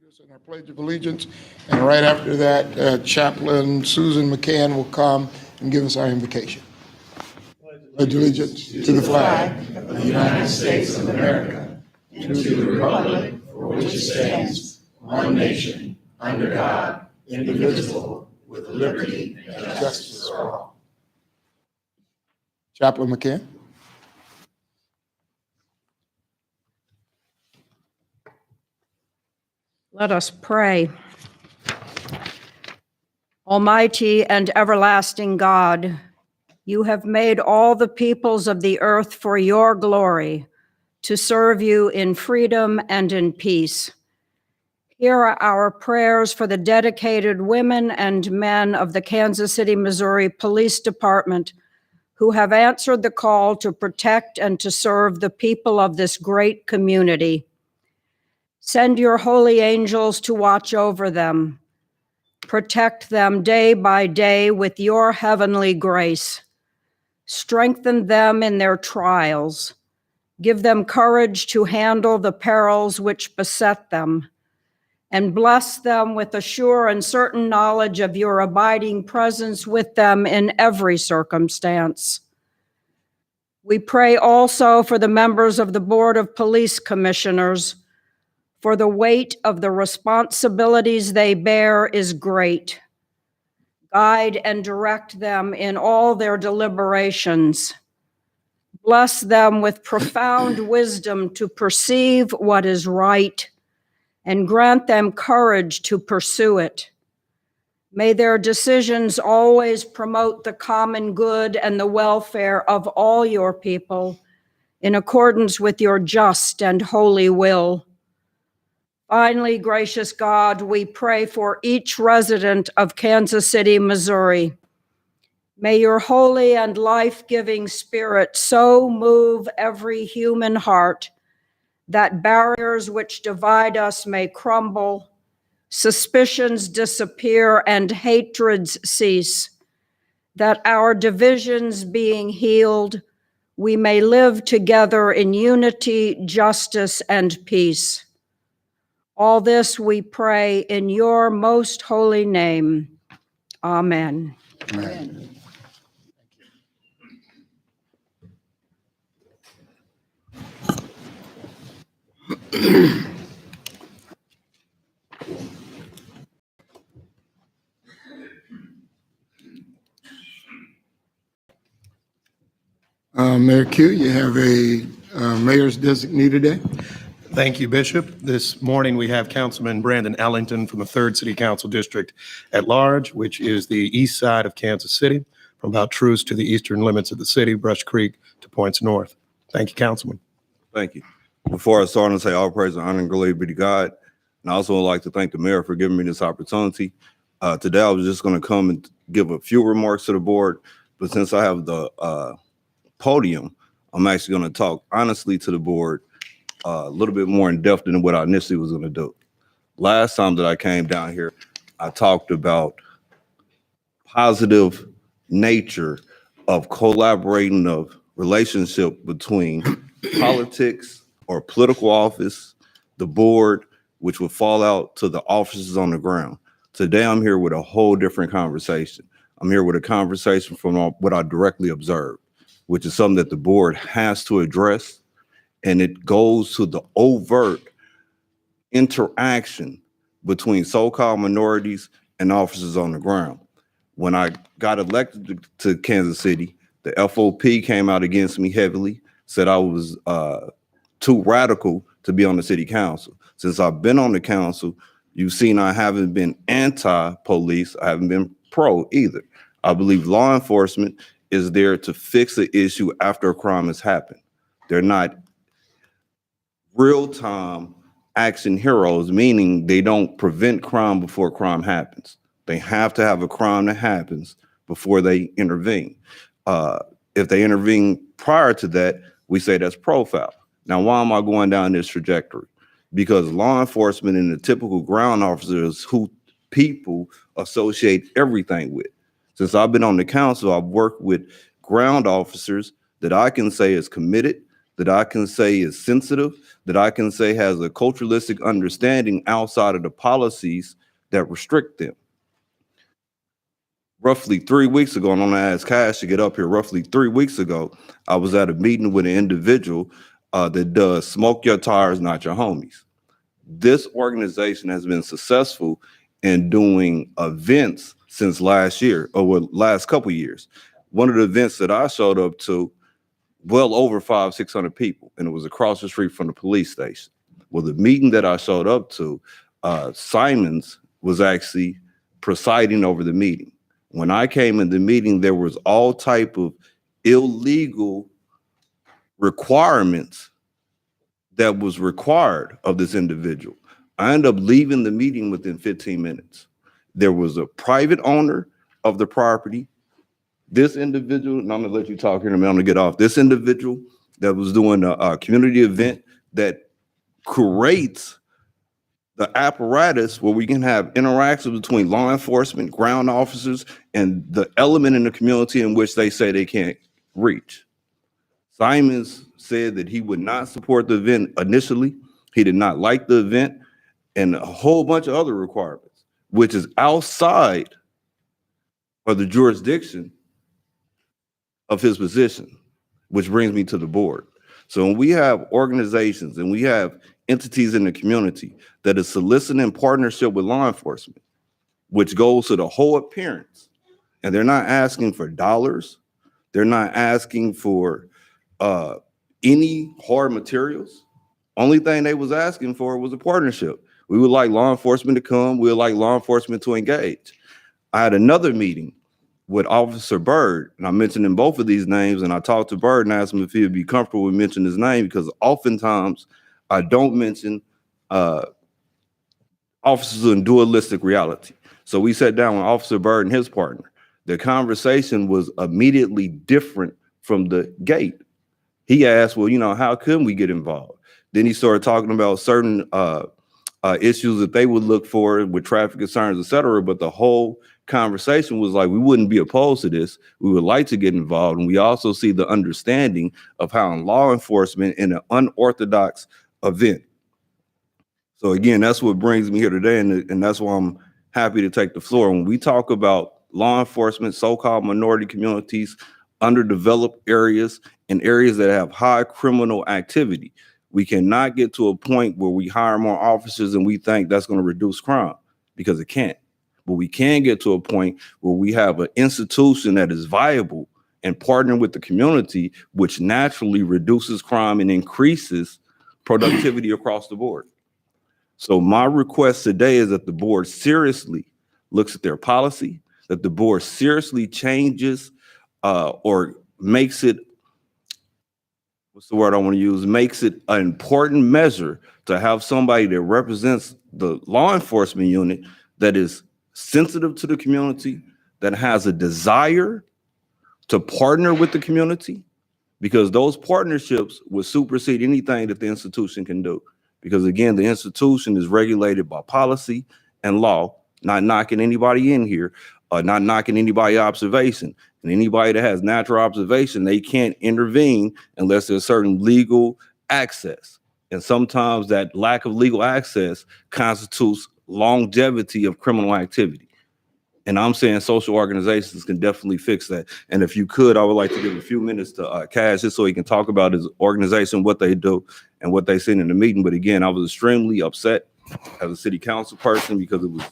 And our Pledge of Allegiance, and right after that, Chaplain Susan McCann will come and give us our invocation. Pledge allegiance to the flag of the United States of America, and to the republic for which it stands, one nation, under God, indivisible, with liberty and justice for all. Chaplain McCann. Let us pray. Almighty and everlasting God, you have made all the peoples of the earth for your glory, to serve you in freedom and in peace. Hear our prayers for the dedicated women and men of the Kansas City, Missouri Police Department, who have answered the call to protect and to serve the people of this great community. Send your holy angels to watch over them. Protect them day by day with your heavenly grace. Strengthen them in their trials. Give them courage to handle the perils which beset them. And bless them with a sure and certain knowledge of your abiding presence with them in every circumstance. We pray also for the members of the Board of Police Commissioners, for the weight of the responsibilities they bear is great. Guide and direct them in all their deliberations. Bless them with profound wisdom to perceive what is right, and grant them courage to pursue it. May their decisions always promote the common good and the welfare of all your people, in accordance with your just and holy will. Finally, gracious God, we pray for each resident of Kansas City, Missouri. May your holy and life-giving spirit so move every human heart that barriers which divide us may crumble, suspicions disappear, and hatreds cease, that our divisions being healed, we may live together in unity, justice, and peace. All this we pray in your most holy name. Amen. Amen. Mayor Q, you have a mayor's designee today. Thank you, Bishop. This morning, we have Councilman Brandon Ellington from the 3rd City Council District at large, which is the east side of Kansas City, from about Truce to the eastern limits of the city, Brush Creek to points north. Thank you, Councilman. Thank you. Before I start, I say all praise and honor and glory be to God. And I also would like to thank the mayor for giving me this opportunity. Today, I was just going to come and give a few remarks to the board, but since I have the podium, I'm actually going to talk honestly to the board a little bit more in depth than what I initially was going to do. Last time that I came down here, I talked about positive nature of collaborating of relationship between politics or political office, the board, which would fall out to the officers on the ground. Today, I'm here with a whole different conversation. I'm here with a conversation from what I directly observed, which is something that the board has to address. And it goes to the overt interaction between so-called minorities and officers on the ground. When I got elected to Kansas City, the FOP came out against me heavily, said I was too radical to be on the city council. Since I've been on the council, you've seen I haven't been anti-police, I haven't been pro either. I believe law enforcement is there to fix the issue after a crime has happened. They're not real-time action heroes, meaning they don't prevent crime before crime happens. They have to have a crime that happens before they intervene. If they intervene prior to that, we say that's profile. Now, why am I going down this trajectory? Because law enforcement and the typical ground officer is who people associate everything with. Since I've been on the council, I've worked with ground officers that I can say is committed, that I can say is sensitive, that I can say has a culturalistic understanding outside of the policies that restrict them. Roughly 3 weeks ago, and I'm gonna ask Cash to get up here, roughly 3 weeks ago, I was at a meeting with an individual that does smoke your tires, not your homies. This organization has been successful in doing events since last year, or last couple years. One of the events that I showed up to, well over 500-600 people, and it was across the street from the police station. Well, the meeting that I showed up to, Simons was actually presiding over the meeting. When I came in the meeting, there was all type of illegal requirements that was required of this individual. I ended up leaving the meeting within 15 minutes. There was a private owner of the property. This individual, and I'm gonna let you talk here in a minute, I'm gonna get off. This individual that was doing a community event that creates the apparatus where we can have interactions between law enforcement, ground officers, and the element in the community in which they say they can't reach. Simons said that he would not support the event initially. He did not like the event, and a whole bunch of other requirements, which is outside of the jurisdiction of his position, which brings me to the board. So when we have organizations and we have entities in the community that is soliciting partnership with law enforcement, which goes to the whole appearance, and they're not asking for dollars, they're not asking for any hard materials. Only thing they was asking for was a partnership. We would like law enforcement to come. We would like law enforcement to engage. I had another meeting with Officer Bird, and I mentioned in both of these names, and I talked to Bird and asked him if he would be comfortable with mentioning his name, because oftentimes I don't mention officers in dualistic reality. So we sat down with Officer Bird and his partner. The conversation was immediately different from the gate. He asked, well, you know, how can we get involved? Then he started talking about certain issues that they would look for with traffic concerns, et cetera. But the whole conversation was like, we wouldn't be opposed to this. We would like to get involved. And we also see the understanding of how in law enforcement in an unorthodox event. So again, that's what brings me here today. And that's why I'm happy to take the floor. When we talk about law enforcement, so-called minority communities, underdeveloped areas, and areas that have high criminal activity, we cannot get to a point where we hire more officers and we think that's going to reduce crime, because it can't. But we can get to a point where we have an institution that is viable and partner with the community, which naturally reduces crime and increases productivity across the board. So my request today is that the board seriously looks at their policy, that the board seriously changes or makes it, what's the word I want to use, makes it an important measure to have somebody that represents the law enforcement unit that is sensitive to the community, that has a desire to partner with the community, because those partnerships would supersede anything that the institution can do. Because again, the institution is regulated by policy and law, not knocking anybody in here, not knocking anybody observation. And anybody that has natural observation, they can't intervene unless there's certain legal access. And sometimes that lack of legal access constitutes longevity of criminal activity. And I'm saying social organizations can definitely fix that. And if you could, I would like to give a few minutes to Cash, just so he can talk about his organization, what they do, and what they seen in the meeting. But again, I was extremely upset as a city council person because it was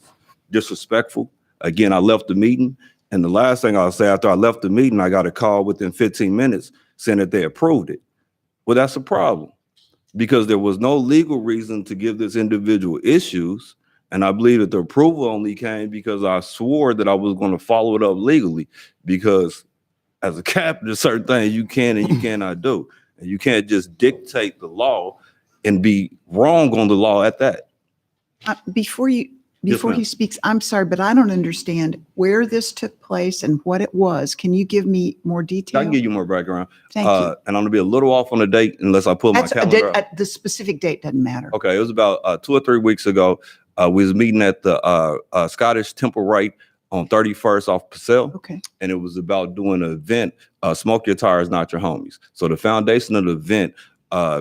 disrespectful. Again, I left the meeting, and the last thing I'll say, after I left the meeting, I got a call within 15 minutes saying that they approved it. Well, that's a problem, because there was no legal reason to give this individual issues. And I believe that the approval only came because I swore that I was going to follow it up legally, because as a captain, there's certain things you can and you cannot do. And you can't just dictate the law and be wrong on the law at that. Before he speaks, I'm sorry, but I don't understand where this took place and what it was. Can you give me more detail? I can give you more background. Thank you. And I'm going to be a little off on the date unless I pull my calendar up. The specific date doesn't matter. Okay, it was about 2 or 3 weeks ago. We was meeting at the Scottish Temple Right on 31st off Purcell. Okay. And it was about doing an event, Smoke Your Tires, Not Your Homies. So the foundation of the event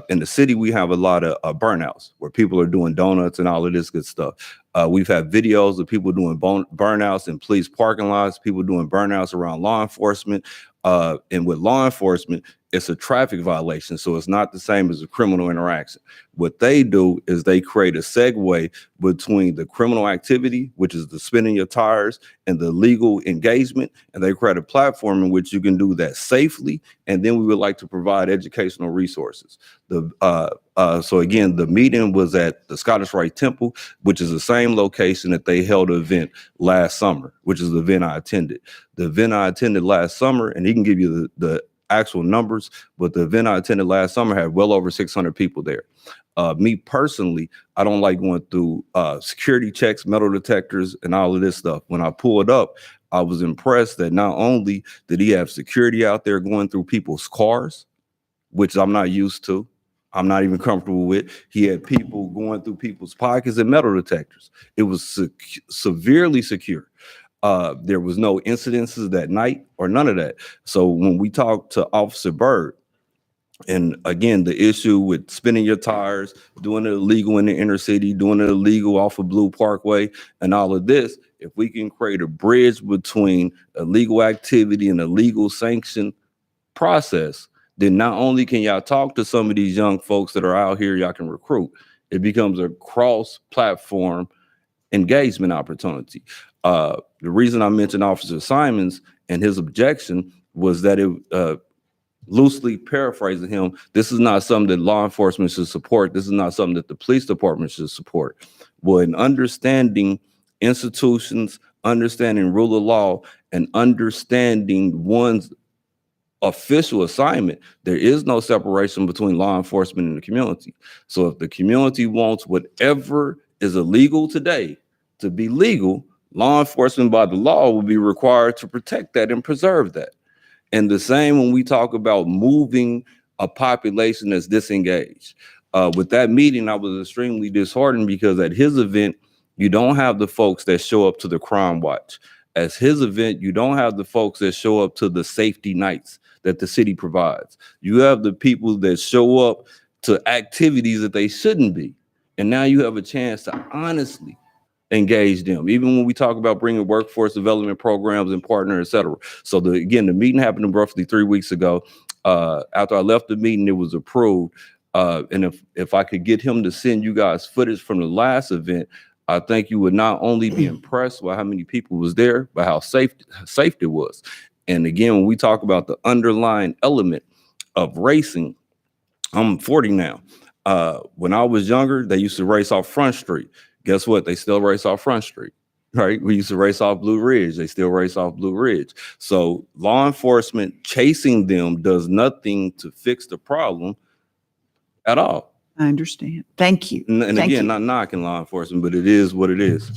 In the city, we have a lot of burnouts where people are doing donuts and all of this good stuff. We've had videos of people doing burnouts in police parking lots, people doing burnouts around law enforcement. And with law enforcement, it's a traffic violation, so it's not the same as a criminal interaction. What they do is they create a segue between the criminal activity, which is the spinning your tires, and the legal engagement, and they create a platform in which you can do that safely. And then we would like to provide educational resources. So again, the meeting was at the Scottish Rite Temple, which is the same location that they held an event last summer, which is the event I attended. The event I attended last summer, and he can give you the actual numbers, but the event I attended last summer had well over 600 people there. Me personally, I don't like going through security checks, metal detectors, and all of this stuff. When I pulled up, I was impressed that not only did he have security out there going through people's cars, which I'm not used to, I'm not even comfortable with. He had people going through people's pockets and metal detectors. It was severely secure. There was no incidences that night or none of that. So when we talked to Officer Byrd, and again, the issue with spinning your tires, doing it illegal in the inner city, doing it illegal off of Blue Parkway, and all of this, if we can create a bridge between illegal activity and a legal sanction process, then not only can y'all talk to some of these young folks that are out here, y'all can recruit. It becomes a cross-platform engagement opportunity. The reason I mentioned Officer Simons and his objection was that it, loosely paraphrasing him, this is not something that law enforcement should support. This is not something that the police department should support. Well, in understanding institutions, understanding rule of law, and understanding one's official assignment, there is no separation between law enforcement and the community. So if the community wants whatever is illegal today to be legal, law enforcement by the law will be required to protect that and preserve that. And the same when we talk about moving a population that's disengaged. With that meeting, I was extremely disheartened because at his event, you don't have the folks that show up to the crime watch. At his event, you don't have the folks that show up to the safety nights that the city provides. You have the people that show up to activities that they shouldn't be. And now you have a chance to honestly engage them, even when we talk about bringing workforce development programs and partner, et cetera. So the meeting happened roughly 3 weeks ago. After I left the meeting, it was approved. And if I could get him to send you guys footage from the last event, I think you would not only be impressed with how many people was there, but how safe it was. And again, when we talk about the underlying element of racing, I'm 40 now. When I was younger, they used to race off Front Street. Guess what? They still race off Front Street, right? We used to race off Blue Ridge. They still race off Blue Ridge. So law enforcement chasing them does nothing to fix the problem at all. I understand. Thank you. And Thank again, you. not knocking law enforcement, but it is what it is.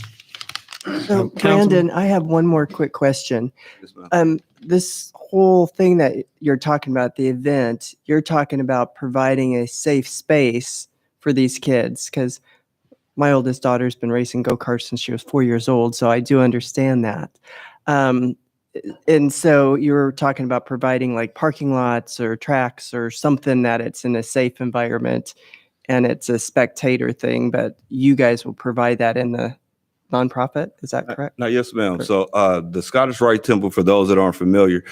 So Brandon, I have one more quick question. Yes, ma'am. This whole thing that you're talking about, the event, you're talking about providing a safe space for these kids, because my oldest daughter's been racing go-karts since she was 4 years old, so I do understand that. And so you're talking about providing like parking lots or tracks or something that it's in a safe environment and it's a spectator thing, but you guys will provide that in the nonprofit. Is that correct? No, yes, ma'am. So the Scottish Rite Temple, for those that aren't familiar,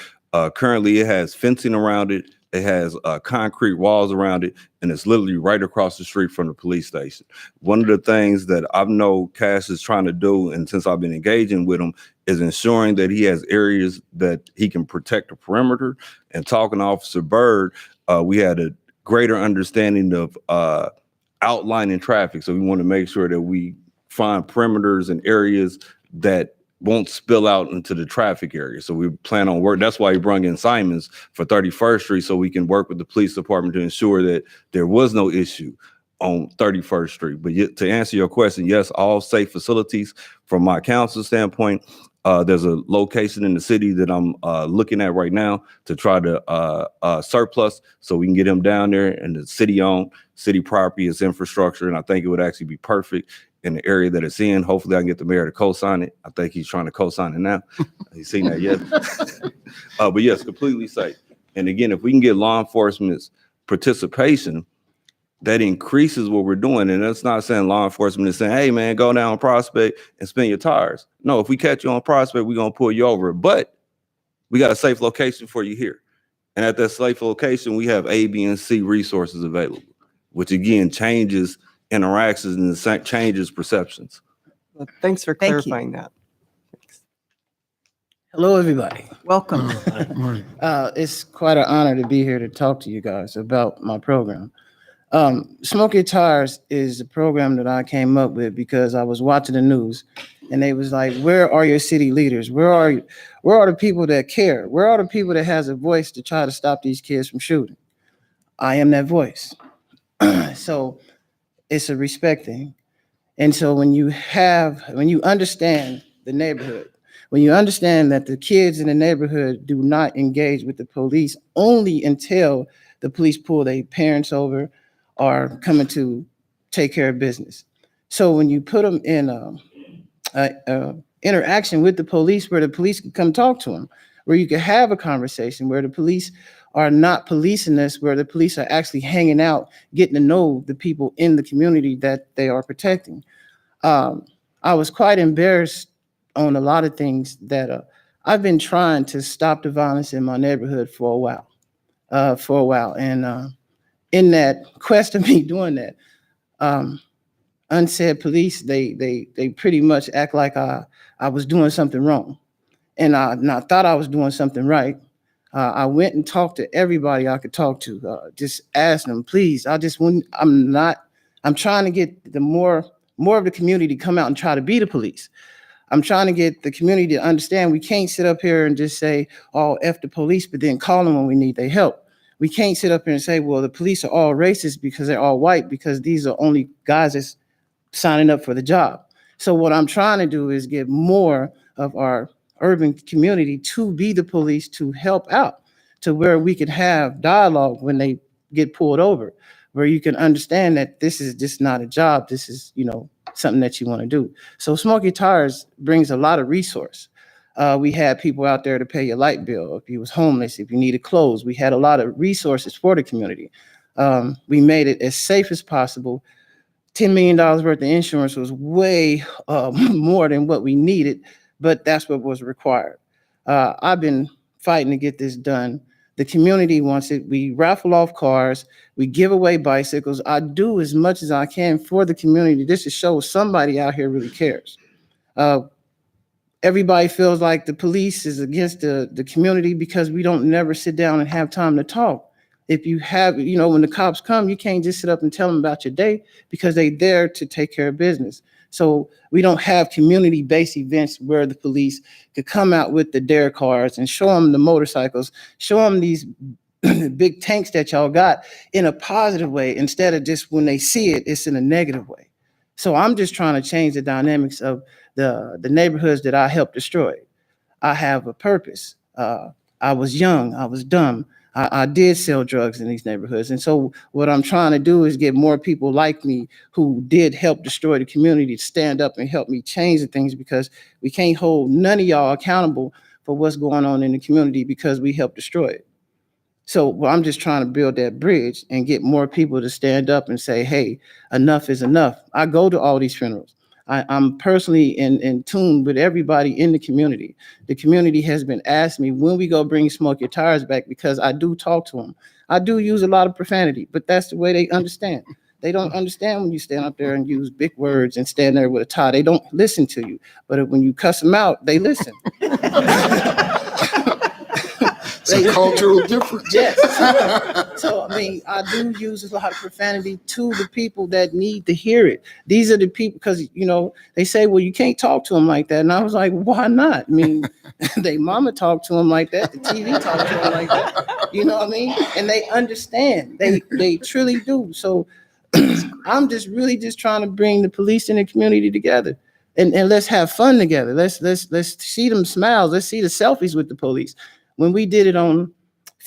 currently it has fencing around it. It has concrete walls around it, and it's literally right across the street from the police station. One of the things that I know Cash is trying to do, and since I've been engaging with him, is ensuring that he has areas that he can protect the perimeter. And talking to Officer Byrd, we had a greater understanding of outlining traffic. So we want to make sure that we find perimeters and areas that won't spill out into the traffic area. So we plan on work. That's why we brought in Simons for 31st Street, so we can work with the police department to ensure that there was no issue on 31st Street. But yet, to answer your question, yes, all safe facilities. From my council standpoint, there's a location in the city that I'm looking at right now to try to surplus so we can get him down there, and the city-owned, city property is infrastructure, and I think it would actually be perfect in the area that it's in. Hopefully I can get the mayor to co-sign it. I think he's trying to co-sign it now. He's seen that yet. But yes, completely safe. And again, if we can get law enforcement's participation, that increases what we're doing. And that's not saying law enforcement is saying, hey man, go down Prospect and spin your tires. No, if we catch you on Prospect, we're gonna pull you over. But we got a safe location for you here. And at that safe location, we have A, B, and C resources available, which again changes interactions and changes perceptions. Well, thanks for Thank you. clarifying that. Hello, everybody. Welcome. It's quite an honor to be here to talk to you guys about my program. Smoke Your Tires is a program that I came up with because I was watching the news and they was like, where are your city leaders? Where are you? Where are the people that care? Where are the people that has a voice to try to stop these kids from shooting? I am that voice. So it's a respect thing. And so when you understand the neighborhood, when you understand that the kids in the neighborhood do not engage with the police only until the police pull their parents over or coming to take care of business. So when you put them in interaction with the police where the police can come talk to them, where you can have a conversation, where the police are not policing us, where the police are actually hanging out, getting to know the people in the community that they are protecting. I was quite embarrassed on a lot of things that I've been trying to stop the violence in my neighborhood for a while. And in that quest of me doing that, unsaid police, they pretty much act like I was doing something wrong. And I thought I was doing something right. I went and talked to everybody I could talk to, just asked them, please, I'm trying to get the more of the community to come out and try to be the police. I'm trying to get the community to understand we can't sit up here and just say, oh, F the police, but then call them when we need their help. We can't sit up here and say, well, the police are all racist because they're all white, because these are only guys that's signing up for the job. So what I'm trying to do is get more of our urban community to be the police, to help out, to where we can have dialogue when they get pulled over, where you can understand that this is just not a job. This is, something that you want to do. So Smoke Your Tires brings a lot of resource. We had people out there to pay your light bill if you was homeless, if you needed clothes. We had a lot of resources for the community. We made it as safe as possible. $10 million worth of insurance was way more than what we needed, but that's what was required. I've been fighting to get this done. The community wants it. We raffle off cars. We give away bicycles. I do as much as I can for the community. This is show somebody out here really cares. Everybody feels like the police is against the community because we don't never sit down and have time to talk. If you have, when the cops come, you can't just sit up and tell them about your day because they're there to take care of business. So we don't have community-based events where the police could come out with the dare cars and show them the motorcycles, show them these big tanks that y'all got in a positive way, instead of just when they see it, it's in a negative way. So I'm just trying to change the dynamics of the neighborhoods that I helped destroy. I have a purpose. I was young, I was dumb. I did sell drugs in these neighborhoods. And so what I'm trying to do is get more people like me who did help destroy the community to stand up and help me change the things, because we can't hold none of y'all accountable for what's going on in the community because we helped destroy it. So I'm just trying to build that bridge and get more people to stand up and say, hey, enough is enough. I go to all these funerals. I'm personally in tune with everybody in the community. The community has been asking me when we go bring Smoke Your Tires back, because I do talk to them. I do use a lot of profanity, but that's the way they understand. They don't understand when you stand up there and use big words and stand there with a tie. They don't listen to you. But when you cuss them out, they listen. It's a cultural difference. Yes. So, I do use a lot of profanity to the people that need to hear it. These are the people, because, they say, well, you can't talk to them like that. And I was like, why not? They mama talk to them like that. The TV talk to them like that. You know what I mean? And they understand. They truly do. So I'm just trying to bring the police and the community together. And let's have fun together. Let's see them smiles. Let's see the selfies with the police. When we did it on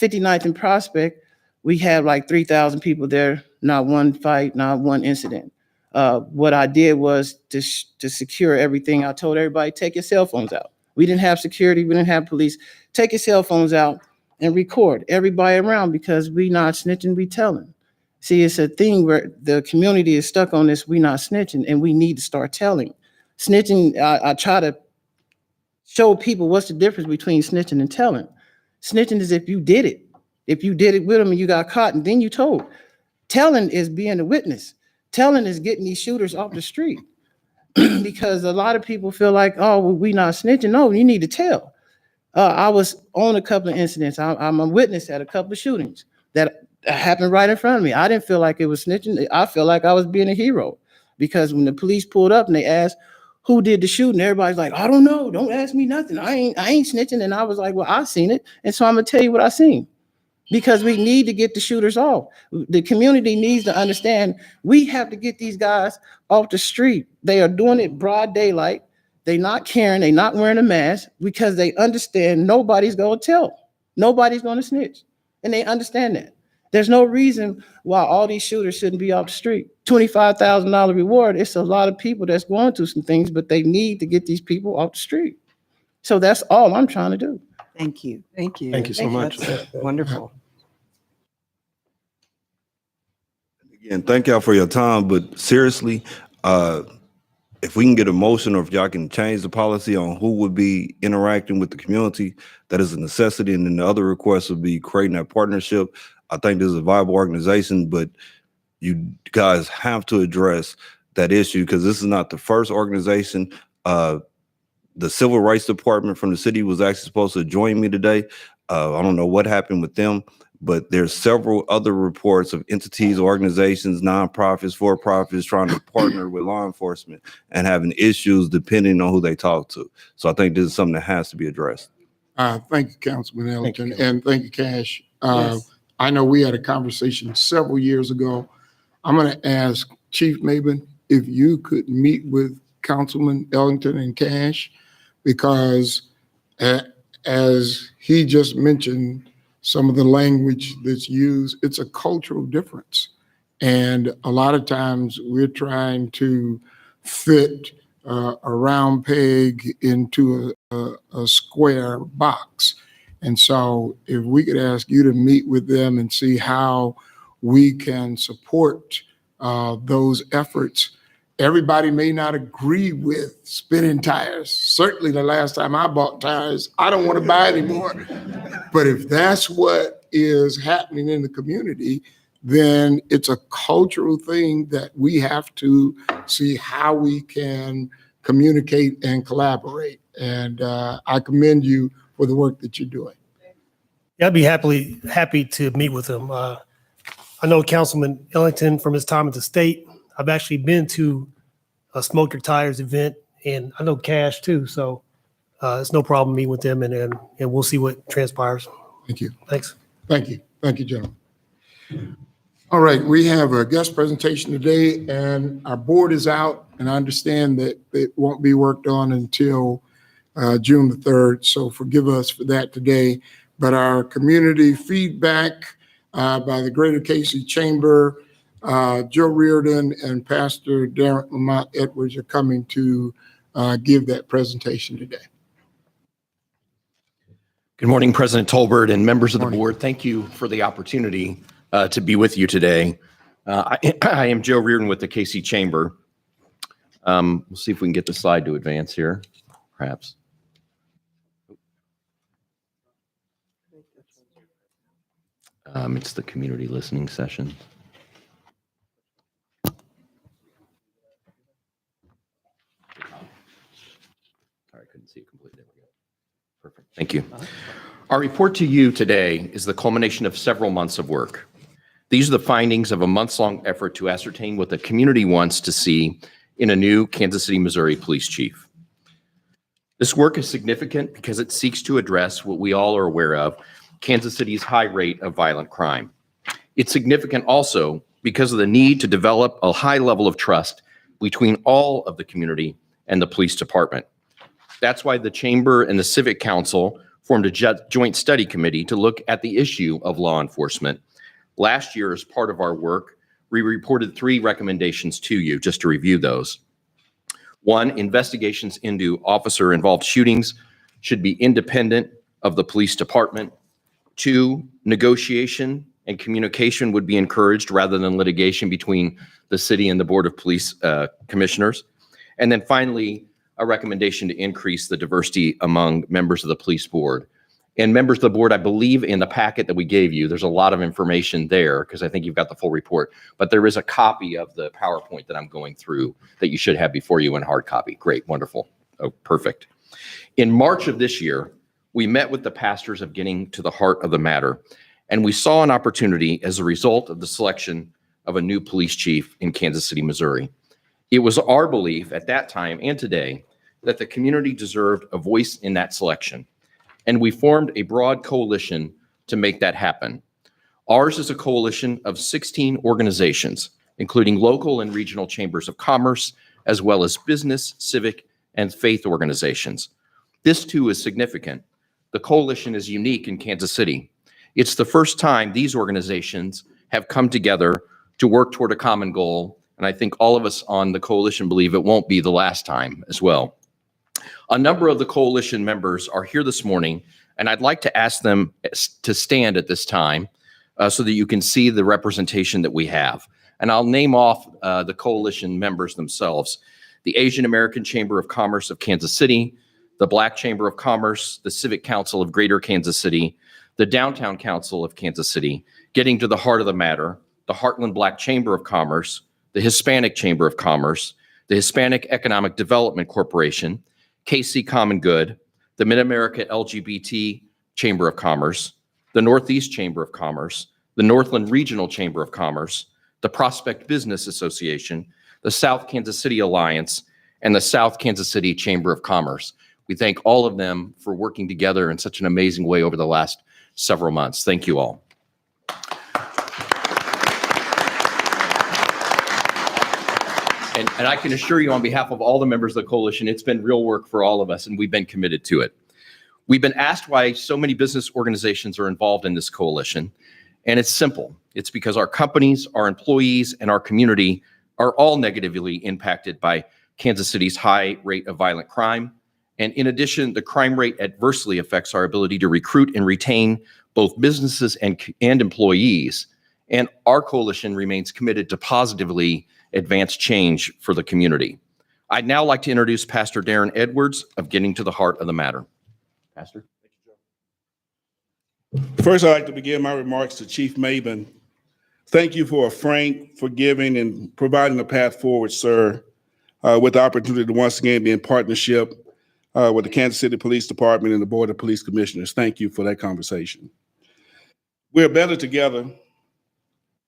59th and Prospect, we had like 3,000 people there, not one fight, not one incident. What I did was to secure everything. I told everybody, take your cell phones out. We didn't have security. We didn't have police. Take your cell phones out and record everybody around, because we not snitching, we telling. See, it's a thing where the community is stuck on this, we not snitching, and we need to start telling. Snitching, I try to show people what's the difference between snitching and telling. Snitching is if you did it. If you did it with them and you got caught and then you told. Telling is being a witness. Telling is getting these shooters off the street. Because a lot of people feel like, oh, well, we not snitching. No, you need to tell. I was on a couple of incidents. I'm a witness at a couple of shootings that happened right in front of me. I didn't feel like it was snitching. I felt like I was being a hero, because when the police pulled up and they asked who did the shooting, everybody's like, I don't know. Don't ask me nothing. I ain't snitching. And I was like, well, I seen it. And so I'm gonna tell you what I seen, because we need to get the shooters off. The community needs to understand we have to get these guys off the street. They are doing it broad daylight. They not caring. They not wearing a mask, because they understand nobody's going to tell. Nobody's going to snitch. And they understand that. There's no reason why all these shooters shouldn't be off the street. $25,000 reward. It's a lot of people that's going through some things, but they need to get these people off the street. So that's all I'm trying to do. Thank you. Thank you. Thank you so much. That's wonderful. Again, thank y'all for your time, but seriously, if we can get a motion, or if y'all can change the policy on who would be interacting with the community, that is a necessity. And then the other request would be creating that partnership. I think this is a viable organization, but you guys have to address that issue, because this is not the first organization. The Civil Rights Department from the city was actually supposed to join me today. I don't know what happened with them, but there's several other reports of entities, organizations, nonprofits, for-profits trying to partner with law enforcement and having issues depending on who they talk to. So I think this is something that has to be addressed. Thank you, Councilman Ellington, Thank you. and thank you, Cash. Yes. I know we had a conversation several years ago. I'm going to ask Chief Maben if you could meet with Councilman Ellington and Cash, because as he just mentioned, some of the language that's used, it's a cultural difference. And a lot of times we're trying to fit a round peg into a square box. And so if we could ask you to meet with them and see how we can support those efforts. Everybody may not agree with spinning tires. Certainly the last time I bought tires, I don't want to buy anymore. But if that's what is happening in the community, then it's a cultural thing that we have to see how we can communicate and collaborate. And I commend you for the work that you're doing. Yeah, I'd be happy to meet with him. I know Councilman Ellington from his time at the state. I've actually been to a Smoke Your Tires event, and I know Cash too. So it's no problem meeting with them, and we'll see what transpires. Thank you. Thanks. Thank you. Thank you, gentlemen. All right, we have a guest presentation today, and our board is out, and I understand that it won't be worked on until June the 3rd. So forgive us for that today. But our community feedback by the Greater Casey Chamber, Joe Reardon and Pastor Darren Lamont Edwards are coming to give that presentation today. Good morning, President Tolbert and members of the board. Thank you for the opportunity to be with you today. I am Joe Reardon with the Casey Chamber. We'll see if we can get the slide to advance here, perhaps. It's the community listening session. Sorry, I couldn't see it completely. There we go. Perfect. Thank you. Our report to you today is the culmination of several months of work. These are the findings of a months-long effort to ascertain what the community wants to see in a new Kansas City, Missouri police chief. This work is significant because it seeks to address what we all are aware of, Kansas City's high rate of violent crime. It's significant also because of the need to develop a high level of trust between all of the community and the police department. That's why the Chamber and the Civic Council formed a joint study committee to look at the issue of law enforcement. Last year, as part of our work, we reported 3 recommendations to you, just to review those. 1, investigations into officer-involved shootings should be independent of the police department. 2, negotiation and communication would be encouraged rather than litigation between the city and the Board of Police Commissioners. And then finally, a recommendation to increase the diversity among members of the police board. And members of the board, I believe in the packet that we gave you, there's a lot of information there because I think you've got the full report, but there is a copy of the PowerPoint that I'm going through that you should have before you in hard copy. Great, wonderful. Oh, perfect. In March of this year, we met with the pastors of Getting to the Heart of the Matter, and we saw an opportunity as a result of the selection of a new police chief in Kansas City, Missouri. It was our belief at that time and today that the community deserved a voice in that selection, and we formed a broad coalition to make that happen. Ours is a coalition of 16 organizations, including local and regional chambers of commerce, as well as business, civic, and faith organizations. This too is significant. The coalition is unique in Kansas City. It's the first time these organizations have come together to work toward a common goal, and I think all of us on the coalition believe it won't be the last time as well. A number of the coalition members are here this morning, and I'd like to ask them to stand at this time so that you can see the representation that we have. And I'll name off the coalition members themselves: the Asian American Chamber of Commerce of Kansas City, the Black Chamber of Commerce, the Civic Council of Greater Kansas City, the Downtown Council of Kansas City, Getting to the Heart of the Matter, the Heartland Black Chamber of Commerce, the Hispanic Chamber of Commerce, the Hispanic Economic Development Corporation, KC Common Good, the Mid-America LGBT Chamber of Commerce, the Northeast Chamber of Commerce, the Northland Regional Chamber of Commerce, the Prospect Business Association, the South Kansas City Alliance, and the South Kansas City Chamber of Commerce. We thank all of them for working together in such an amazing way over the last several months. Thank you all. And I can assure you on behalf of all the members of the coalition, it's been real work for all of us, and we've been committed to it. We've been asked why so many business organizations are involved in this coalition, and it's simple. It's because our companies, our employees, and our community are all negatively impacted by Kansas City's high rate of violent crime. And in addition, the crime rate adversely affects our ability to recruit and retain both businesses and employees. And our coalition remains committed to positively advance change for the community. I'd now like to introduce Pastor Darren Edwards of Getting to the Heart of the Matter. Pastor. First, I'd like to begin my remarks to Chief Maben. Thank you for a frank, forgiving, and providing a path forward, sir, with the opportunity to once again be in partnership with the Kansas City Police Department and the Board of Police Commissioners. Thank you for that conversation. We're better together.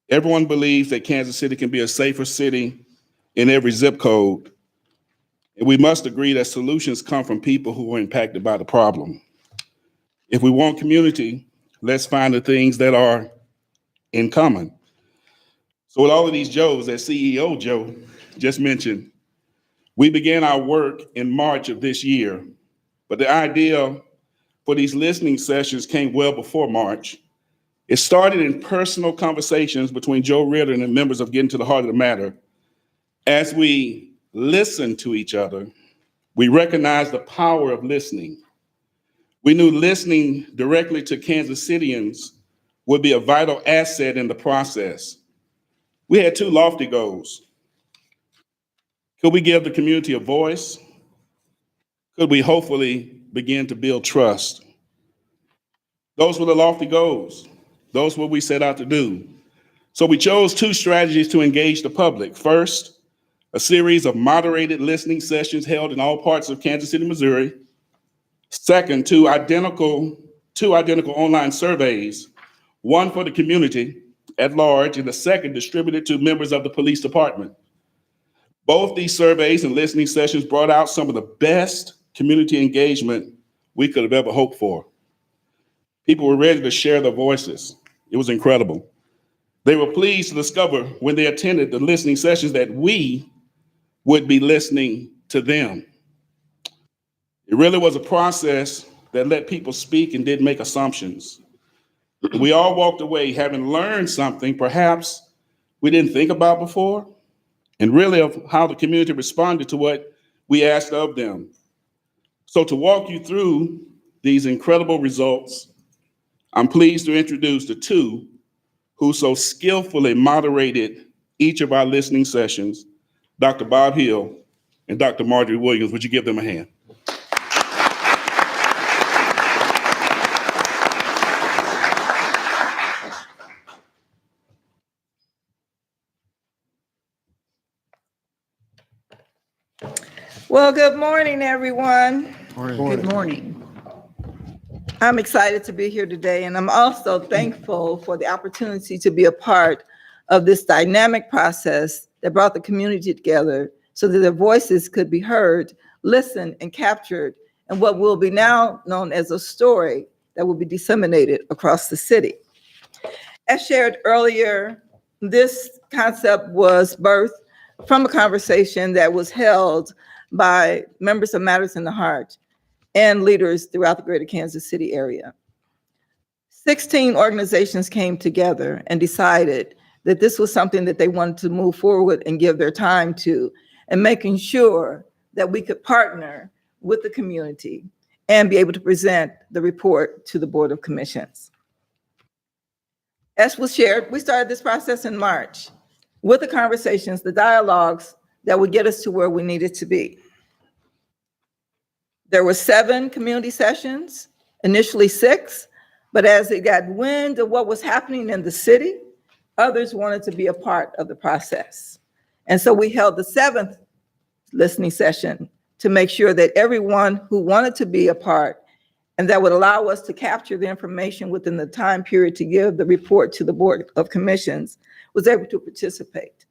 Everyone believes that Kansas City can be a safer city in every zip code. And we must agree that solutions come from people who are impacted by the problem. If we want community, let's find the things that are in common. So with all of these Joes that CEO Joe just mentioned, we began our work in March of this year, but the idea for these listening sessions came well before March. It started in personal conversations between Joe Ritter and the members of Getting to the Heart of the Matter. As we listened to each other, we recognized the power of listening. We knew listening directly to Kansas Cityans would be a vital asset in the process. We had two lofty goals. Could we give the community a voice? Could we hopefully begin to build trust? Those were the lofty goals. Those were what we set out to do. So we chose two strategies to engage the public. First, a series of moderated listening sessions held in all parts of Kansas City, Missouri. Second, two identical online surveys, one for the community at large and the second distributed to members of the police department. Both these surveys and listening sessions brought out some of the best community engagement we could have ever hoped for. People were ready to share their voices. It was incredible. They were pleased to discover when they attended the listening sessions that we would be listening to them. It really was a process that let people speak and didn't make assumptions. We all walked away having learned something perhaps we didn't think about before, and really of how the community responded to what we asked of them. So to walk you through these incredible results, I'm pleased to introduce the two who so skillfully moderated each of our listening sessions, Dr. Bob Hill and Dr. Marjorie Williams. Would you give them a hand? Well, good morning, everyone. Good morning. I'm excited to be here today, and I'm also thankful for the opportunity to be a part of this dynamic process that brought the community together so that their voices could be heard, listened, and captured in what will be now known as a story that will be disseminated across the city. As shared earlier, this concept was birthed from a conversation that was held by members of Matters in the Heart and leaders throughout the greater Kansas City area. 16 organizations came together and decided that this was something that they wanted to move forward and give their time to, and making sure that we could partner with the community and be able to present the report to the Board of Commissions. As was shared, we started this process in March with the conversations, the dialogues that would get us to where we needed to be. There were 7 community sessions, initially 6, but as they got wind of what was happening in the city, others wanted to be a part of the process. And so we held the 7th listening session to make sure that everyone who wanted to be a part and that would allow us to capture the information within the time period to give the report to the Board of Commissions was able to participate.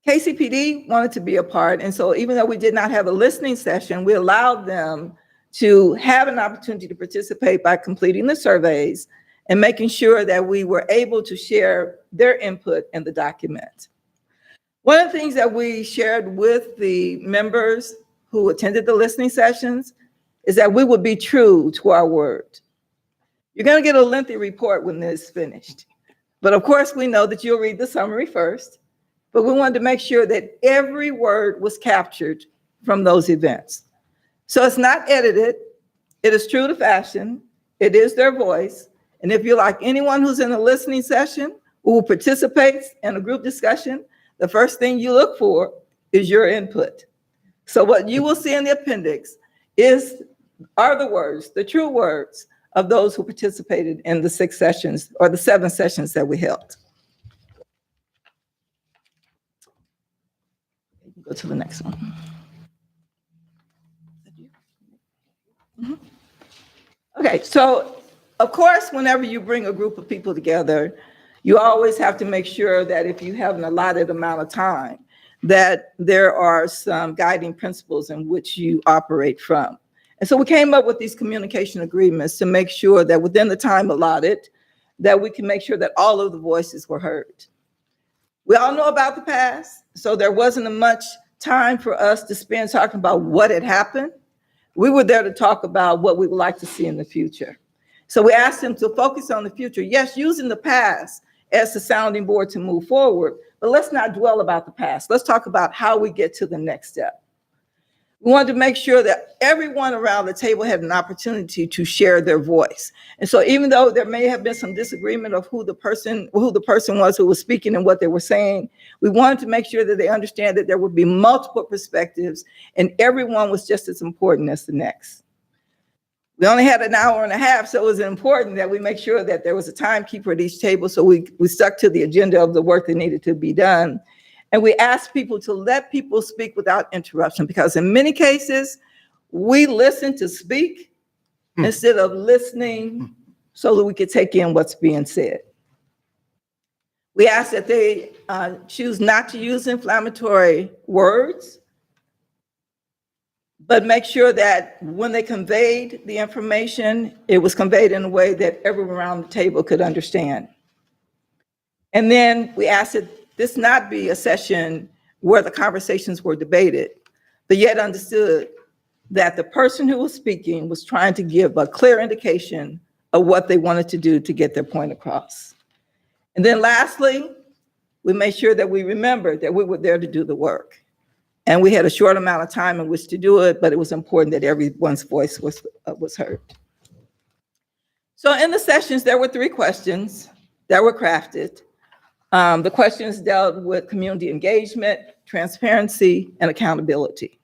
KCPD wanted to be a part, and so even though we did not have a listening session, we allowed them to have an opportunity to participate by completing the surveys and making sure that we were able to share their input in the document. One of the things that we shared with the members who attended the listening sessions is that we would be true to our word. You're going to get a lengthy report when this is finished, but of course we know that you'll read the summary first. But we wanted to make sure that every word was captured from those events. So it's not edited. It is true to fashion. It is their voice. And if you're like anyone who's in a listening session who participates in a group discussion, the first thing you look for is your input. So what you will see in the appendix are the words, the true words of those who participated in the 6 sessions or the 7 sessions that we held. Go to the next one. Okay, so of course, whenever you bring a group of people together, you always have to make sure that if you have an allotted amount of time, that there are some guiding principles in which you operate from. And so we came up with these communication agreements to make sure that within the time allotted, that we can make sure that all of the voices were heard. We all know about the past, so there wasn't much time for us to spend talking about what had happened. We were there to talk about what we would like to see in the future. So we asked them to focus on the future. Yes, using the past as the sounding board to move forward, but let's not dwell about the past. Let's talk about how we get to the next step. We wanted to make sure that everyone around the table had an opportunity to share their voice. And so even though there may have been some disagreement of who the person was who was speaking and what they were saying, we wanted to make sure that they understand that there would be multiple perspectives and everyone was just as important as the next. We only had an hour and a half, so it was important that we make sure that there was a timekeeper at each table, so we stuck to the agenda of the work that needed to be done. And we asked people to let people speak without interruption, because in many cases, we listen to speak instead of listening so that we could take in what's being said. We asked that they choose not to use inflammatory words, but make sure that when they conveyed the information, it was conveyed in a way that everyone around the table could understand. And then we asked that this not be a session where the conversations were debated, but yet understood that the person who was speaking was trying to give a clear indication of what they wanted to do to get their point across. And then lastly, we made sure that we remembered that we were there to do the work. And we had a short amount of time in which to do it, but it was important that everyone's voice was heard. So in the sessions, there were 3 questions. that were crafted. The questions dealt with community engagement, transparency, and accountability.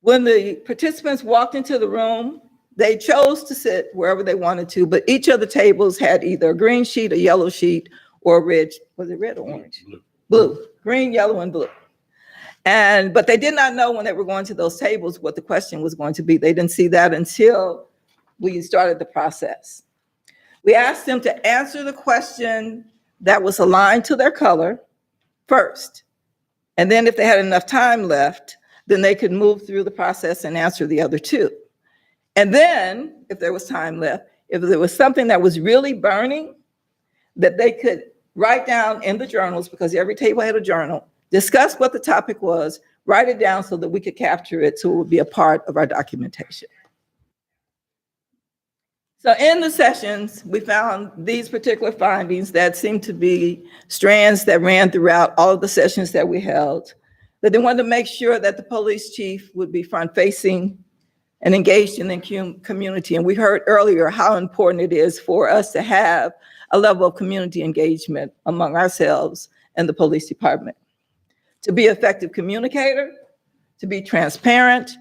When the participants walked into the room, they chose to sit wherever they wanted to, but each of the tables had either a green sheet, a yellow sheet, or a red, was it red or orange? Blue, green, yellow, and blue. But they did not know when they were going to those tables what the question was going to be. They didn't see that until we started the process. We asked them to answer the question that was aligned to their color first. And then if they had enough time left, then they could move through the process and answer the other two. And then, if there was time left, if there was something that was really burning, that they could write down in the journals, because every table had a journal, discuss what the topic was, write it down so that we could capture it so it would be a part of our documentation. So in the sessions, we found these particular findings that seemed to be strands that ran throughout all of the sessions that we held, that they wanted to make sure that the police chief would be front-facing and engaged in the community. And we heard earlier how important it is for us to have a level of community engagement among ourselves and the police department. To be an effective communicator, to be transparent.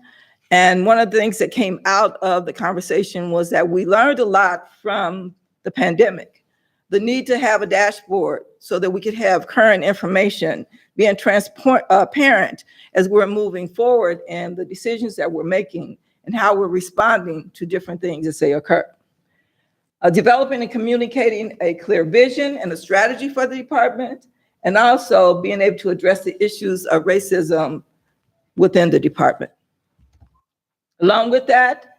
And one of the things that came out of the conversation was that we learned a lot from the pandemic. The need to have a dashboard so that we could have current information, being transparent as we're moving forward and the decisions that we're making and how we're responding to different things as they occur. Developing and communicating a clear vision and a strategy for the department, and also being able to address the issues of racism within the department. Along with that,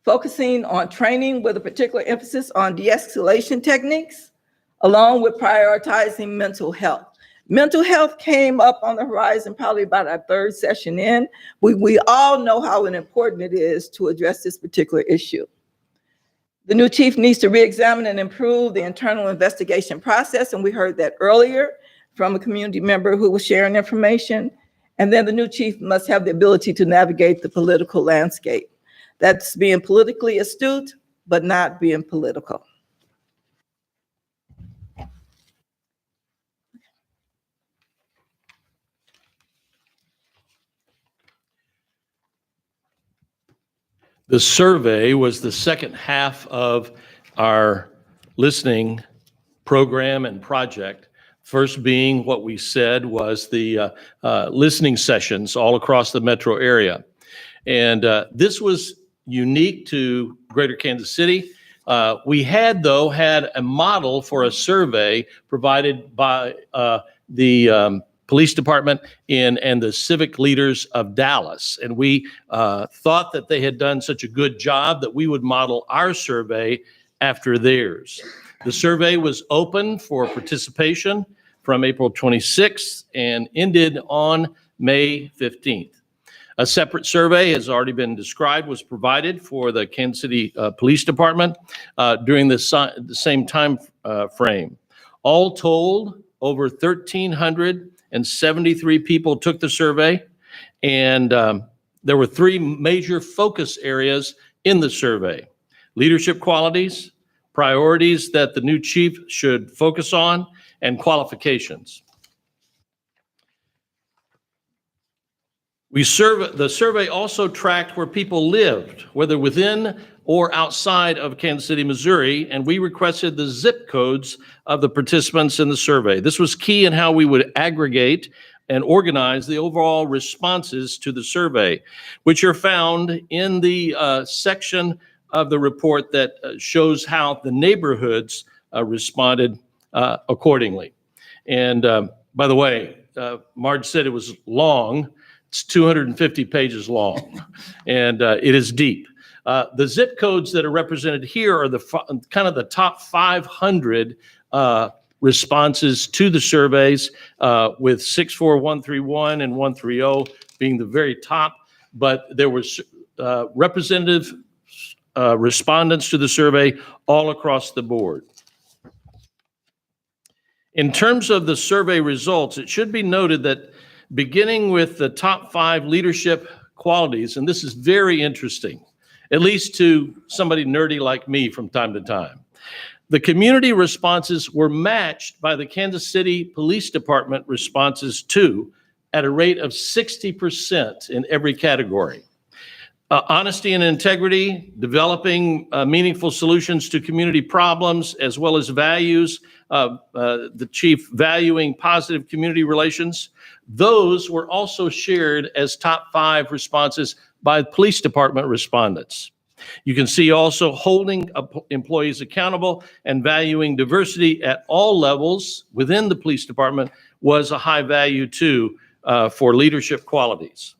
focusing on training with a particular emphasis on de-escalation techniques, along with prioritizing mental health. Mental health came up on the horizon probably about our third session in. We all know how important it is to address this particular issue. The new chief needs to re-examine and improve the internal investigation process, and we heard that earlier from a community member who was sharing information. And then the new chief must have the ability to navigate the political landscape. That's being politically astute, but not being political. The survey was the second half of our listening program and project. First being what we said was the listening sessions all across the metro area. And this was unique to Greater Kansas City. We had a model for a survey provided by the police department and the civic leaders of Dallas. And we thought that they had done such a good job that we would model our survey after theirs. The survey was open for participation from April 26th and ended on May 15th. A separate survey, has already been described, was provided for the Kansas City Police Department during the same time frame. All told, over 1,373 people took the survey, and there were three major focus areas in the survey: leadership qualities, priorities that the new chief should focus on, and qualifications. The survey also tracked where people lived, whether within or outside of Kansas City, Missouri, and we requested the zip codes of the participants in the survey. This was key in how we would aggregate and organize the overall responses to the survey, which are found in the section of the report that shows how the neighborhoods responded accordingly. And by the way, Marge said it was long. It's 250 pages long, and it is deep. The zip codes that are represented here are the kind of the top 500 responses to the surveys, with 64131 and 130 being the very top. But there was representative respondents to the survey all across the board. In terms of the survey results, it should be noted that beginning with the top 5 leadership qualities, and this is very interesting, at least to somebody nerdy like me from time to time. The community responses were matched by the Kansas City Police Department responses too, at a rate of 60% in every category. Honesty and integrity, developing meaningful solutions to community problems, as well as values, the chief valuing positive community relations. Those were also shared as top 5 responses by police department respondents. You can see also holding employees accountable and valuing diversity at all levels within the police department was a high value too for leadership qualities.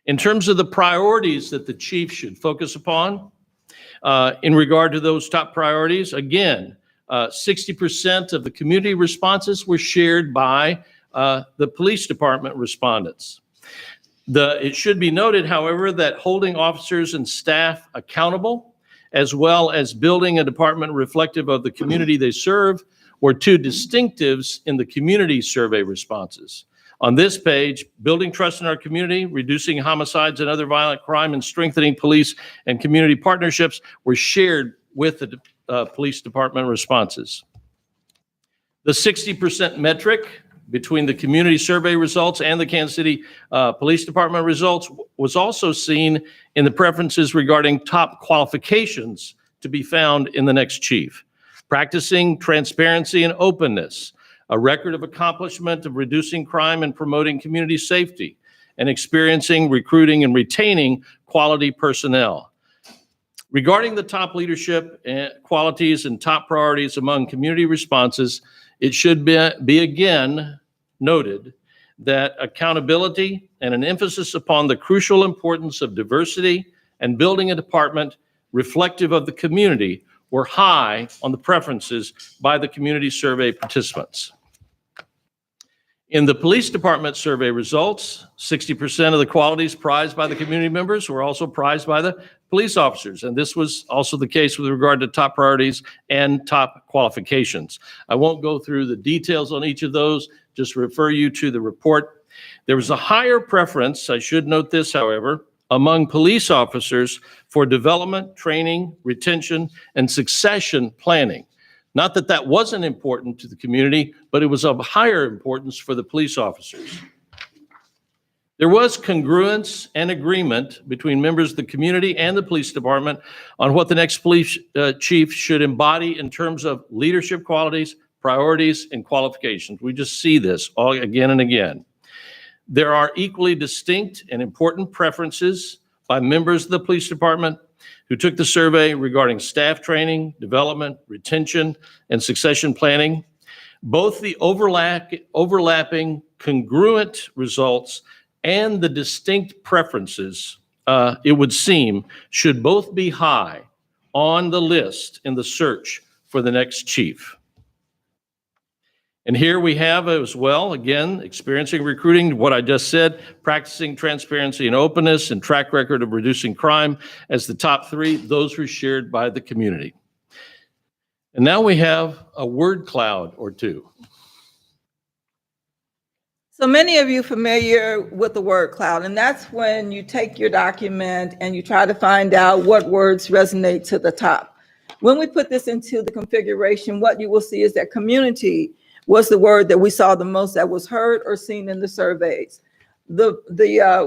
In terms of the priorities that the chief should focus upon, in regard to those top priorities, again, 60% of the community responses were shared by the police department respondents. It should be noted, however, that holding officers and staff accountable, as well as building a department reflective of the community they serve, were 2 distinctives in the community survey responses. On this page, building trust in our community, reducing homicides and other violent crime, and strengthening police and community partnerships were shared with the police department responses. The 60% metric between the community survey results and the Kansas City Police Department results was also seen in the preferences regarding top qualifications to be found in the next chief. Practicing transparency and openness, a record of accomplishment of reducing crime and promoting community safety, and experiencing, recruiting, and retaining quality personnel. Regarding the top leadership qualities and top priorities among community responses, it should be again noted that accountability and an emphasis upon the crucial importance of diversity and building a department reflective of the community were high on the preferences by the community survey participants. In the police department survey results, 60% of the qualities prized by the community members were also prized by the police officers. And this was also the case with regard to top priorities and top qualifications. I won't go through the details on each of those, just refer you to the report. There was a higher preference, I should note this, however, among police officers for development, training, retention, and succession planning. Not that that wasn't important to the community, but it was of higher importance for the police officers. There was congruence and agreement between members of the community and the police department on what the next police chief should embody in terms of leadership qualities, priorities, and qualifications. We just see this all again and again. There are equally distinct and important preferences by members of the police department who took the survey regarding staff training, development, retention, and succession planning. Both the overlapping congruent results and the distinct preferences, it would seem, should both be high on the list in the search for the next chief. And here we have as well, again, experiencing recruiting, what I just said, practicing transparency and openness, and track record of reducing crime as the top 3. Those were shared by the community. And now we have a word cloud or two. So many of you familiar with the word cloud, and that's when you take your document and you try to find out what words resonate to the top. When we put this into the configuration, what you will see is that community was the word that we saw the most that was heard or seen in the surveys. The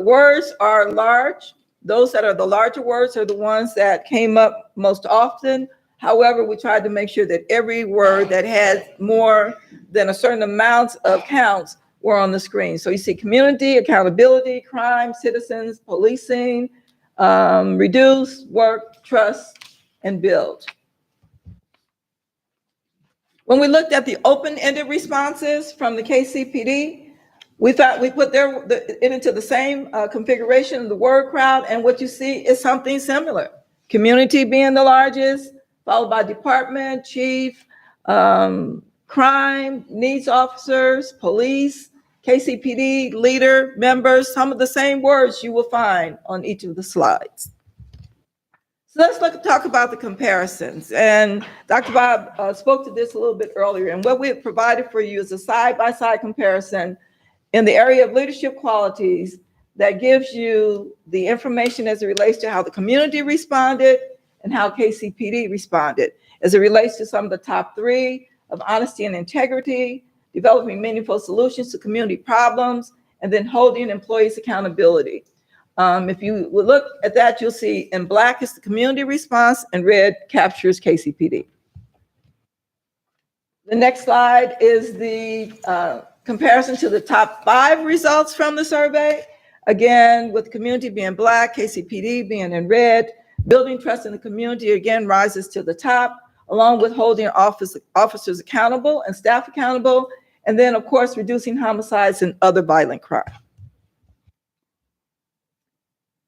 words are large. Those that are the larger words are the ones that came up most often. However, we tried to make sure that every word that had more than a certain amount of counts were on the screen. So you see community, accountability, crime, citizens, policing, reduce, work, trust, and build. When we looked at the open-ended responses from the KCPD, we thought we put it into the same configuration of the word crowd, and what you see is something similar. Community being the largest, followed by department, chief, crime, needs officers, police, KCPD, leader, members, some of the same words you will find on each of the slides. So let's talk about the comparisons. And Dr. Bob spoke to this a little bit earlier. And what we have provided for you is a side-by-side comparison in the area of leadership qualities that gives you the information as it relates to how the community responded and how KCPD responded. as it relates to some of the top 3 of honesty and integrity, developing meaningful solutions to community problems, and then holding employees accountability. If you would look at that, you'll see in black is the community response and red captures KCPD. The next slide is the comparison to the top 5 results from the survey. Again, with the community being black, KCPD being in red, building trust in the community again rises to the top, along with holding officers accountable and staff accountable, and then of course reducing homicides and other violent crime.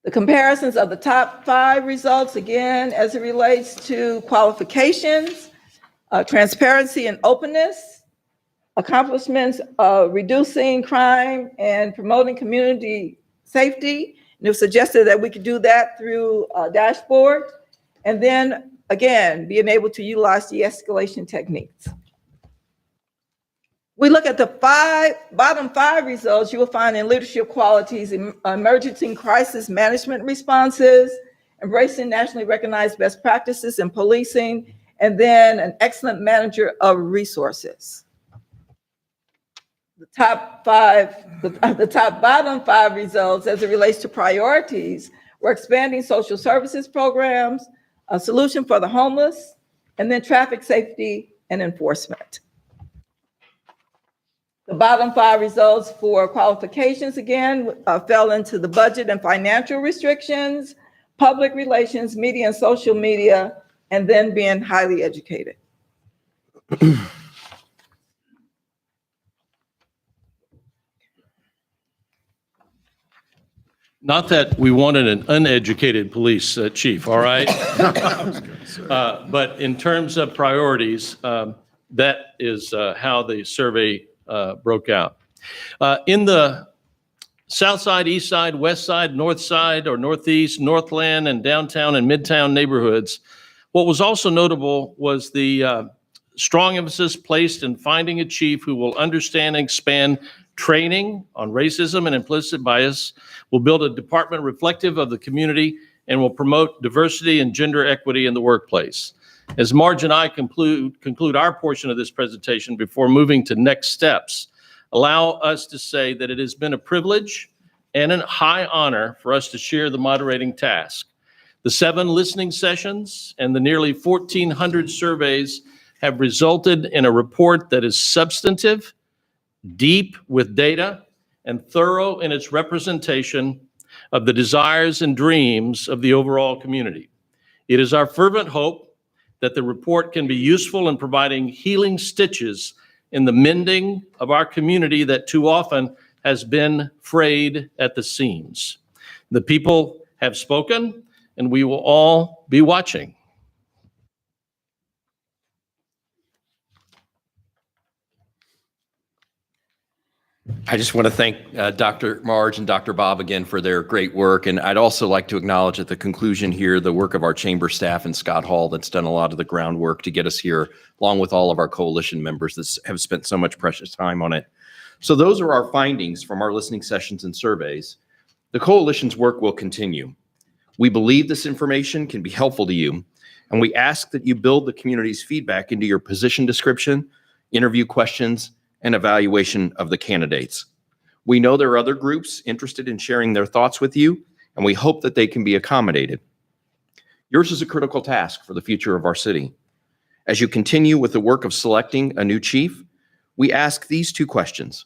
The comparisons of the top 5 results, again, as it relates to qualifications, transparency and openness, accomplishments of reducing crime and promoting community safety. And it was suggested that we could do that through a dashboard. And then, again, being able to utilize de-escalation techniques. We look at the bottom 5 results, you will find in leadership qualities, emergency crisis management responses, embracing nationally recognized best practices in policing, and then an excellent manager of resources. The bottom 5 results as it relates to priorities, we're expanding social services programs, a solution for the homeless, and then traffic safety and enforcement. The bottom 5 results for qualifications, again, fell into the budget and financial restrictions, public relations, media and social media, and then being highly educated. Not that we wanted an uneducated police chief, all right? But in terms of priorities, that is how the survey broke out. In the south side, east side, west side, north side, or northeast, Northland, and downtown and midtown neighborhoods, what was also notable was the strong emphasis placed in finding a chief who will understand and expand training on racism and implicit bias, will build a department reflective of the community, and will promote diversity and gender equity in the workplace. As Marge and I conclude our portion of this presentation before moving to next steps, allow us to say that it has been a privilege and a high honor for us to share the moderating task. The 7 listening sessions and the nearly 1,400 surveys have resulted in a report that is substantive, deep with data, and thorough in its representation of the desires and dreams of the overall community. It is our fervent hope that the report can be useful in providing healing stitches in the mending of our community that too often has been frayed at the seams. The people have spoken, and we will all be watching. I just want to thank Dr. Marge and Dr. Bob again for their great work. And I'd also like to acknowledge at the conclusion here, the work of our chamber staff and Scott Hall that's done a lot of the groundwork to get us here, along with all of our coalition members that have spent so much precious time on it. So those are our findings from our listening sessions and surveys. The coalition's work will continue. We believe this information can be helpful to you, and we ask that you build the community's feedback into your position description, interview questions, and evaluation of the candidates. We know there are other groups interested in sharing their thoughts with you, and we hope that they can be accommodated. Yours is a critical task for the future of our city. As you continue with the work of selecting a new chief, we ask these 2 questions.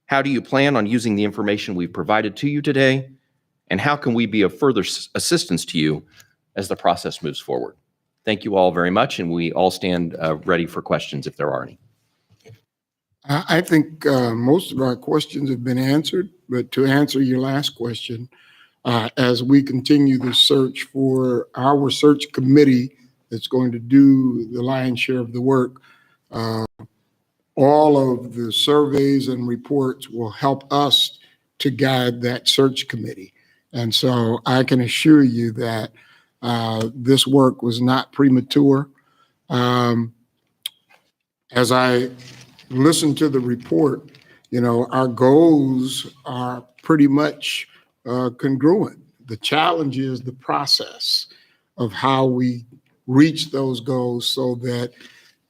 How do you plan on using the information we've provided to you today? And how can we be of further assistance to you as the process moves forward? Thank you all very much, and we all stand ready for questions if there are any. I think most of our questions have been answered, but to answer your last question, as we continue the search for our search committee that's going to do the lion's share of the work, all of the surveys and reports will help us to guide that search committee. And so I can assure you that this work was not premature. As I listen to the report, you know, our goals are pretty much congruent. The challenge is the process of how we reach those goals so that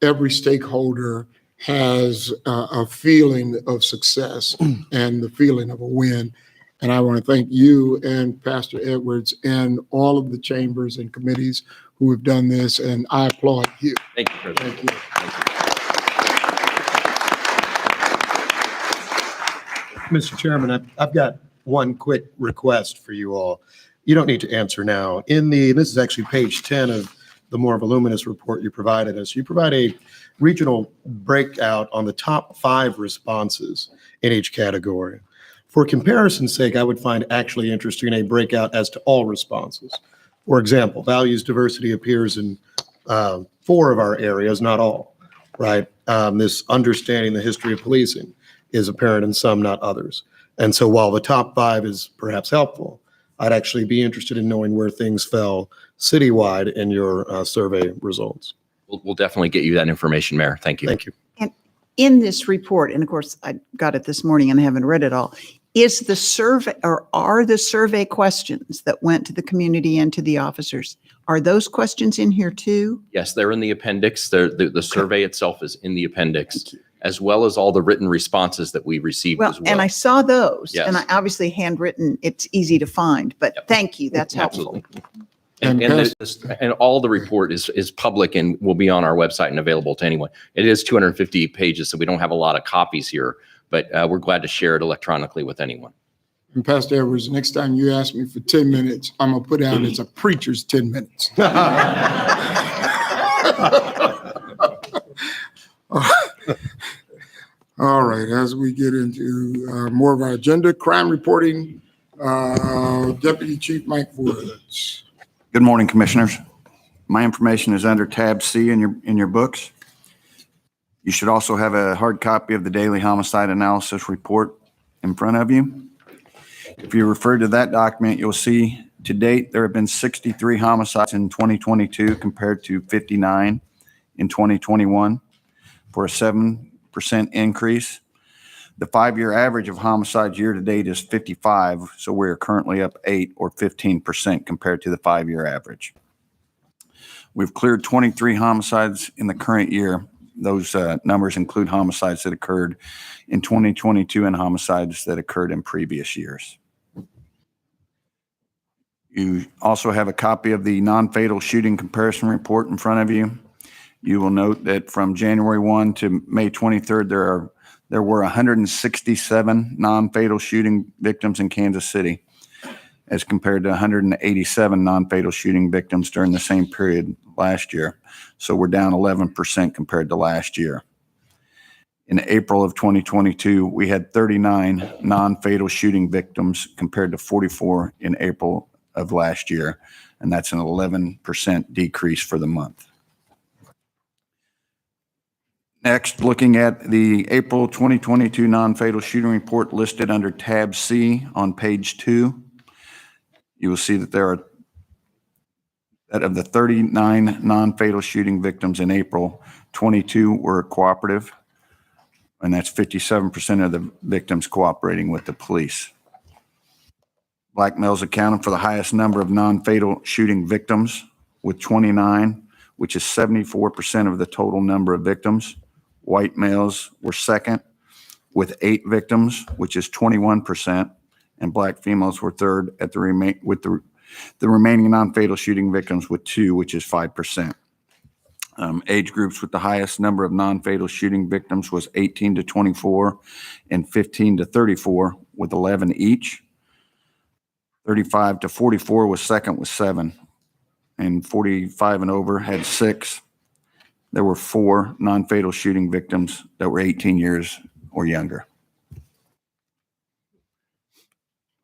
every stakeholder has a feeling of success and the feeling of a win. And I want to thank you and Pastor Edwards and all of the chambers and committees who have done this, and I applaud you. Thank you, President. Thank you. Mr. Chairman, I've got one quick request for you all. You don't need to answer now. This is actually page 10 of the more voluminous report you provided us. You provide a regional breakout on the top 5 responses in each category. For comparison's sake, I would find actually interesting a breakout as to all responses. For example, values diversity appears in 4 of our areas, not all, right? This understanding the history of policing is apparent in some, not others. And so while the top 5 is perhaps helpful, I'd actually be interested in knowing where things fell citywide in your survey results. We'll definitely get you that information, Mayor. Thank you. Thank you. And in this report, and of course, I got it this morning and I haven't read it all, is the survey, or are the survey questions that went to the community and to the officers, are those questions in here too? Yes, they're in the appendix. The survey itself is in the appendix, as well as all the written responses that we received as well. And I saw those, Yes. and I obviously handwritten, it's easy to find, but Yep. thank you, that's helpful. Absolutely. And all the report is public and will be on our website and available to anyone. It is 250 pages, so we don't have a lot of copies here, but we're glad to share it electronically with anyone. And Pastor Edwards, next time you ask me for 10 minutes, I'm going to put out it's a preacher's 10 minutes. All right, as we get into more of our agenda, crime reporting, Deputy Chief Mike Woods. Good morning, Commissioners. My information is under tab C in your books. You should also have a hard copy of the daily homicide analysis report in front of you. If you refer to that document, you'll see to date there have been 63 homicides in 2022 compared to 59 in 2021 for a 7% increase. The 5-year average of homicides year to date is 55, so we're currently up 8 or 15% compared to the 5-year average. We've cleared 23 homicides in the current year. Those numbers include homicides that occurred in 2022 and homicides that occurred in previous years. You also have a copy of the non-fatal shooting comparison report in front of you. You will note that from January 1 to May 23rd, there were 167 non-fatal shooting victims in Kansas City, as compared to 187 non-fatal shooting victims during the same period last year. So we're down 11% compared to last year. In April of 2022, we had 39 non-fatal shooting victims compared to 44 in April of last year, and that's an 11% decrease for the month. Next, looking at the April 2022 non-fatal shooting report listed under tab C on page 2, you will see that that of the 39 non-fatal shooting victims in April, 22 were cooperative, and that's 57% of the victims cooperating with the police. Black males accounted for the highest number of non-fatal shooting victims with 29, which is 74% of the total number of victims. White males were second with 8 victims, which is 21%, and black females were third at the remaining non-fatal shooting victims with 2, which is 5%. Age groups with the highest number of non-fatal shooting victims was 18 to 24 and 15 to 34 with 11 each. 35 to 44 was second with 7, and 45 and over had 6. There were 4 non-fatal shooting victims that were 18 years or younger.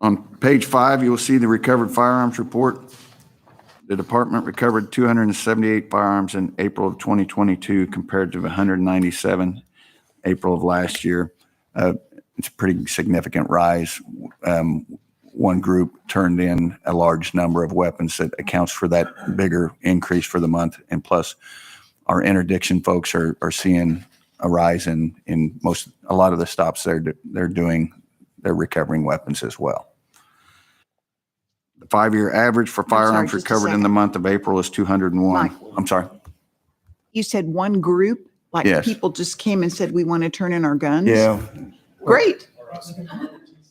On page 5, you will see the recovered firearms report. The department recovered 278 firearms in April of 2022 compared to 197 April of last year. It's a pretty significant rise. One group turned in a large number of weapons that accounts for that bigger increase for the month. And plus, our interdiction folks are seeing a rise in a lot of the stops they're recovering weapons as well. The 5-year average for firearms just a recovered in the second. month of April is 201. Mike. I'm sorry. You said one group, like Yes. people just came and said, we want to turn in our guns? Yeah, Great.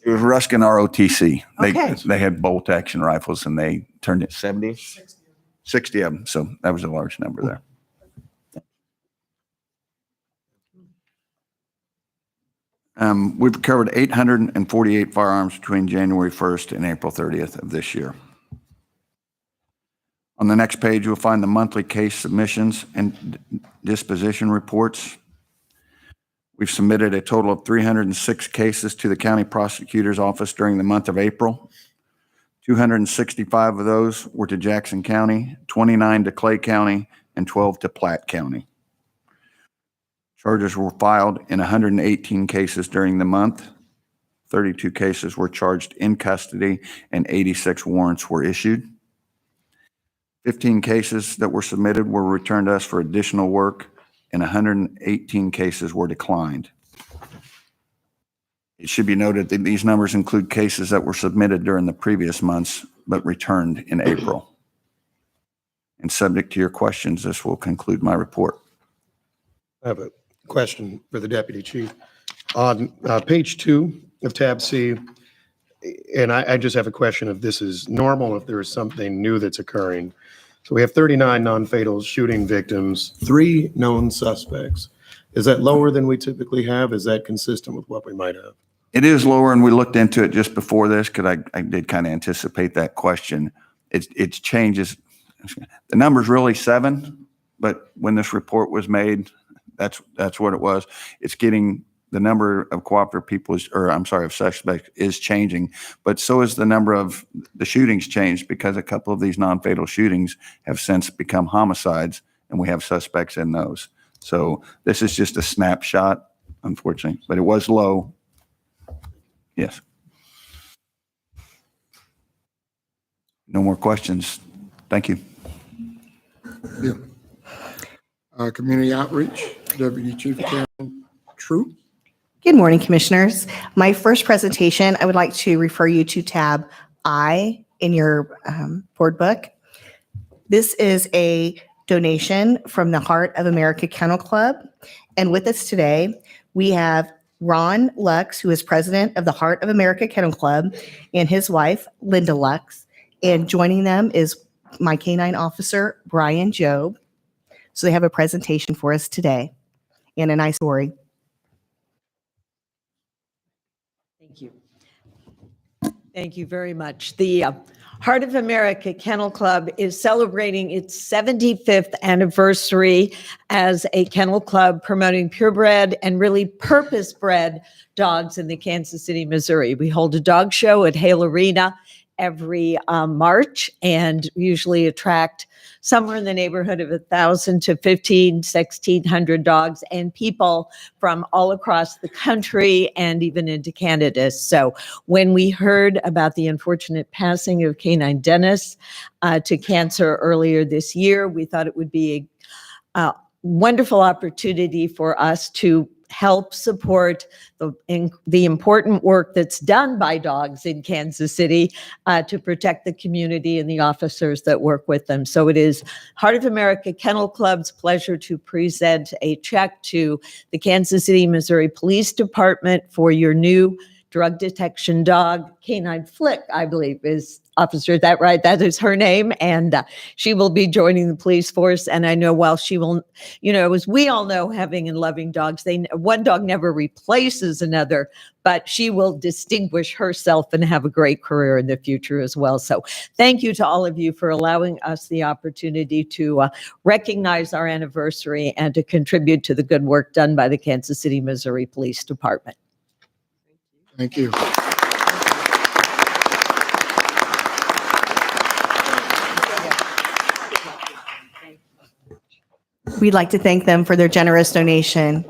it was Ruskin ROTC. Okay. They had bolt action rifles and they turned it 70, 60 of them. So that was a large number there. We've recovered 848 firearms between January 1st and April 30th of this year. On the next page, you'll find the monthly case submissions and disposition reports. We've submitted a total of 306 cases to the county prosecutor's office during the month of April. 265 of those were to Jackson County, 29 to Clay County, and 12 to Platte County. Charges were filed in 118 cases during the month. 32 cases were charged in custody, and 86 warrants were issued. 15 cases that were submitted were returned to us for additional work, and 118 cases were declined. It should be noted that these numbers include cases that were submitted during the previous months but returned in April. And subject to your questions, this will conclude my report. I have a question for the deputy chief. On page 2 of tab C, and I just have a question if this is normal, if there is something new that's occurring. So we have 39 non-fatal shooting victims, 3 known suspects. Is that lower than we typically have? Is that consistent with what we might have? It is lower, and we looked into it just before this because I did kind of anticipate that question. It changes. The number's really 7, but when this report was made, that's what it was. It's getting the number of cooperative people of suspects is changing, but so is the number of the shootings changed because a couple of these non-fatal shootings have since become homicides, and we have suspects in those. So this is just a snapshot, unfortunately, but it was low. Yes. No more questions. Thank you. Yeah. Community outreach, Deputy Chief Karen True. Good morning, Commissioners. My first presentation, I would like to refer you to tab I in your board book. This is a donation from the Heart of America Kennel Club. And with us today, we have Ron Lux, who is president of the Heart of America Kennel Club, and his wife, Linda Lux. And joining them is my canine officer, Brian Jobe. So they have a presentation for us today and a nice story. Thank you. Thank you very much. The Heart of America Kennel Club is celebrating its 75th anniversary as a kennel club promoting purebred and really purpose-bred dogs in the Kansas City, Missouri. We hold a dog show at Hale Arena every March and usually attract somewhere in the neighborhood of 1,000 to 1,600 dogs and people from all across the country and even into Canada. So when we heard about the unfortunate passing of canine Dennis to cancer earlier this year, we thought it would be a wonderful opportunity for us to help support the important work that's done by dogs in Kansas City to protect the community and the officers that work with them. So it is Heart of America Kennel Club's pleasure to present a check to the Kansas City, Missouri Police Department for your new drug detection dog, Canine Flick, I believe is officer. Is that right? That is her name. And she will be joining the police force. And I know while she will, as we all know, having and loving dogs, one dog never replaces another, but she will distinguish herself and have a great career in the future as well. So thank you to all of you for allowing us the opportunity to recognize our anniversary and to contribute to the good work done by the Kansas City, Missouri Police Department. Thank you. We'd like to thank them for their generous donation.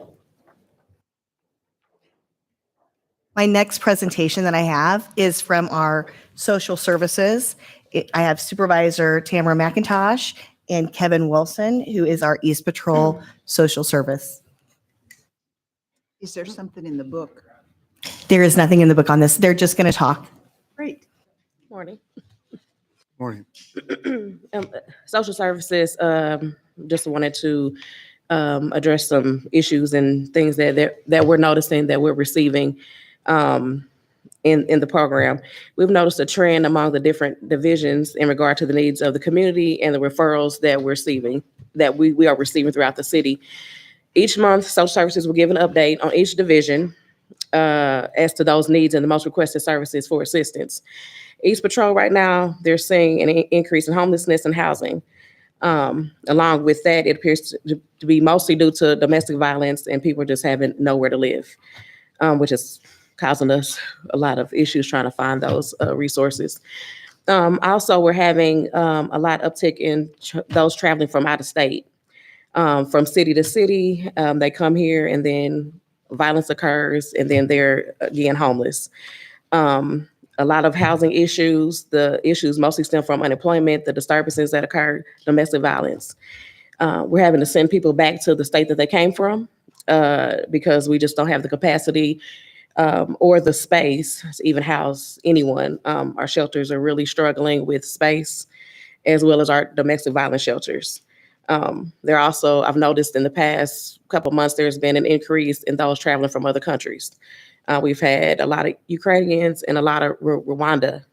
My next presentation that I have is from our social services. I have Supervisor Tamara McIntosh and Kevin Wilson, who is our East Patrol Social Service. Is there something in the book? There is nothing in the book on this. They're just going to talk. Great. Morning. Morning. Social services, just wanted to address some issues and things that we're noticing that we're receiving in the program. We've noticed a trend among the different divisions in regard to the needs of the community and the referrals that we're receiving, that we are receiving throughout the city. Each month, social services will give an update on each division as to those needs and the most requested services for assistance. East Patrol right now, they're seeing an increase in homelessness and housing. Along with that, it appears to be mostly due to domestic violence and people just having nowhere to live, which is causing us a lot of issues trying to find those resources. Also, we're having a lot uptick in those traveling from out of state, from city to city. They come here and then violence occurs and then they're again homeless. A lot of housing issues. The issues mostly stem from unemployment, the disturbances that occur, domestic violence. We're having to send people back to the state that they came from because we just don't have the capacity or the space to even house anyone. Our shelters are really struggling with space, as well as our domestic violence shelters. There also, I've noticed in the past couple months, there's been an increase in those traveling from other countries. We've had a lot of Ukrainians and a lot of Rwanda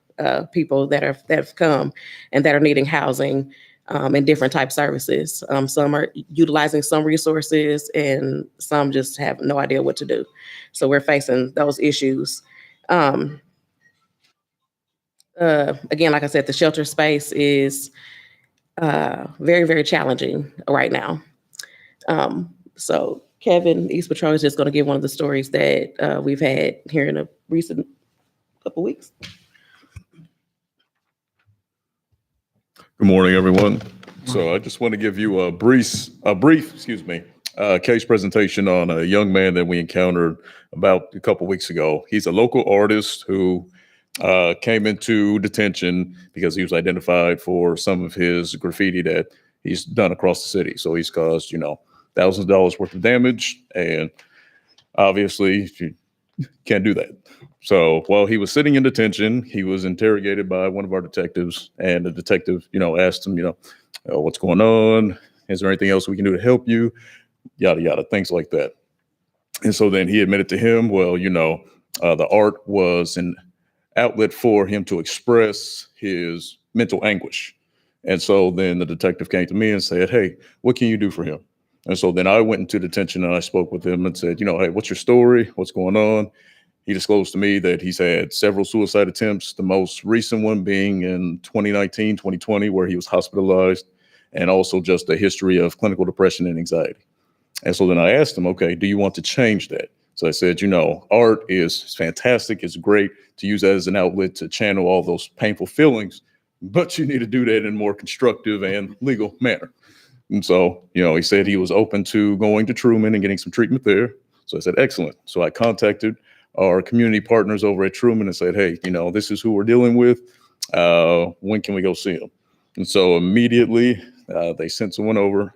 people that have come and that are needing housing and different type services. Some are utilizing some resources and some just have no idea what to do. So we're facing those issues. Again, like I said, the shelter space is very, very challenging right now. So Kevin, East Patrol, is just going to give one of the stories that we've had here in a recent couple weeks. Good morning, everyone. So I just want to give you a brief case presentation on a young man that we encountered about a couple weeks ago. He's a local artist who came into detention because he was identified for some of his graffiti that he's done across the city. So he's caused, thousands of dollars worth of damage, and obviously you can't do that. So while he was sitting in detention, he was interrogated by one of our detectives, and the detective, asked him, what's going on? Is there anything else we can do to help you? Yada, yada, things like that. And so then he admitted to him, the art was an outlet for him to express his mental anguish. And so then the detective came to me and said, hey, what can you do for him? And so then I went into detention and I spoke with him and said, hey, what's your story? What's going on? He disclosed to me that he's had several suicide attempts, the most recent one being in 2019, 2020, where he was hospitalized, and also just a history of clinical depression and anxiety. And so then I asked him, okay, do you want to change that? So I said, art is fantastic. It's great to use as an outlet to channel all those painful feelings, but you need to do that in a more constructive and legal manner. And so, he said he was open to going to Truman and getting some treatment there. So I said, excellent. So I contacted our community partners over at Truman and said, hey, this is who we're dealing with. When can we go see him? And so immediately they sent someone over.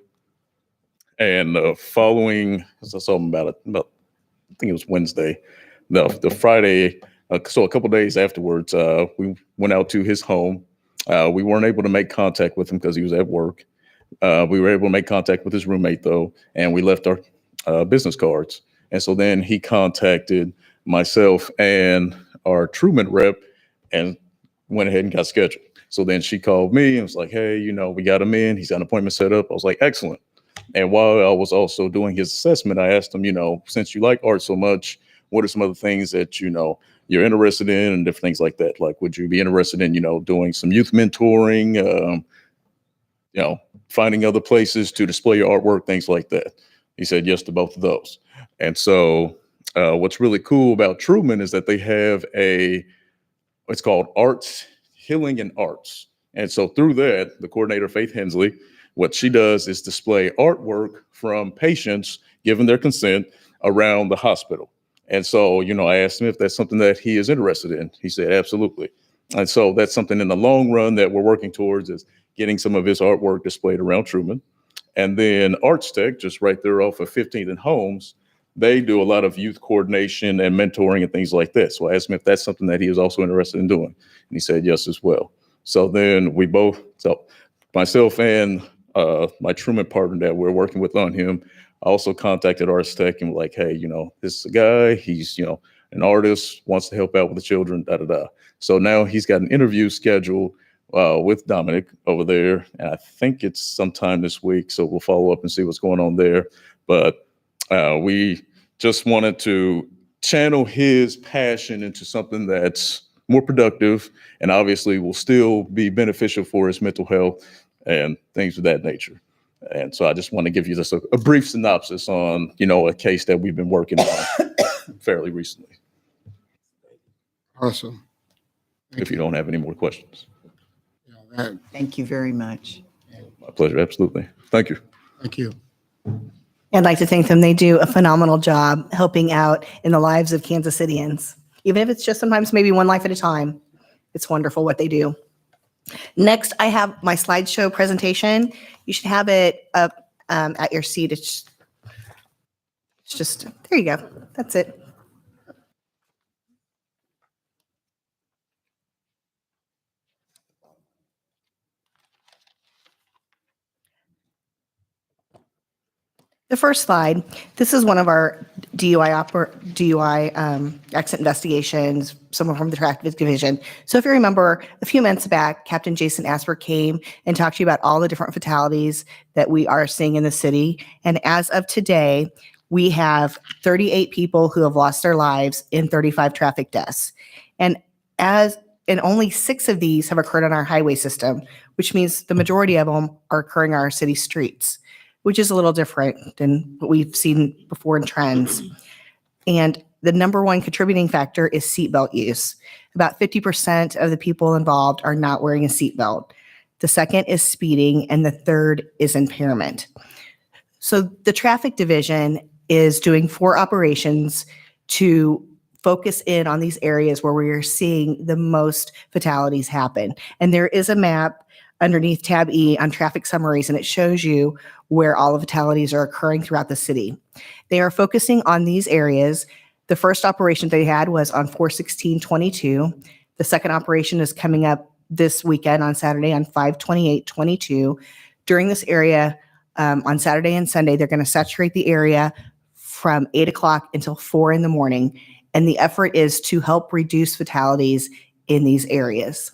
And following, as I saw him about I think it was Wednesday, the Friday, so a couple of days afterwards, we went out to his home. We weren't able to make contact with him because he was at work. We were able to make contact with his roommate, though, and we left our business cards. And so then he contacted myself and our Truman rep and went ahead and got scheduled. So then she called me and was like, hey, we got him in. He's got an appointment set up. I was like, excellent. And while I was also doing his assessment, I asked him, since you like art so much, what are some other things that, you're interested in and different things like that? Like, would you be interested in, doing some youth mentoring, finding other places to display your artwork, things like that? He said yes to both of those. And so what's really cool about Truman is that they have what's called Arts, Healing and Arts. And so through that, the coordinator, Faith Hensley, what she does is display artwork from patients, given their consent, around the hospital. And so, I asked him if that's something that he is interested in. He said, absolutely. And so that's something in the long run that we're working towards, is getting some of his artwork displayed around Truman. And then Arts Tech, just right there off of 15th and Holmes, they do a lot of youth coordination and mentoring and things like that. So I asked him if that's something that he was also interested in doing. And he said yes as well. So then so myself and my Truman partner that we're working with on him, I also contacted Arts Tech and like, hey, this is a guy, he's, an artist, wants to help out with the children, da, da, da. So now he's got an interview scheduled with Dominic over there. And I think it's sometime this week. So we'll follow up and see what's going on there. But we just wanted to channel his passion into something that's more productive and obviously will still be beneficial for his mental health and things of that nature. And so I just want to give you just a brief synopsis on, a case that we've been working on fairly recently. Awesome. If you don't have any more questions. Thank you very much. My pleasure, absolutely. Thank you. Thank you. I'd like to thank them. They do a phenomenal job helping out in the lives of Kansas Cityans. Even if it's just sometimes maybe one life at a time, it's wonderful what they do. Next, I have my slideshow presentation. You should have it up at your seat. It's just, there you go. That's it. The first slide, this is one of our DUI accident investigations, someone from the Traffic Division. So if you remember, a few months back, Captain Jason Asper came and talked to you about all the different fatalities that we are seeing in the city. And as of today, we have 38 people who have lost their lives in 35 traffic deaths. And only 6 of these have occurred on our highway system, which means the majority of them are occurring on our city streets, which is a little different than what we've seen before in trends. And the number one contributing factor is seatbelt use. About 50% of the people involved are not wearing a seatbelt. The second is speeding, and the third is impairment. So the Traffic Division is doing 4 operations to focus in on these areas where we are seeing the most fatalities happen. And there is a map underneath tab E on traffic summaries, and it shows you where all the fatalities are occurring throughout the city. They are focusing on these areas. The first operation they had was on 4/16/22. The second operation is coming up this weekend on Saturday on 5/28/22. During this area, on Saturday and Sunday, they're going to saturate the area from 8 o'clock until 4 in the morning. And the effort is to help reduce fatalities in these areas.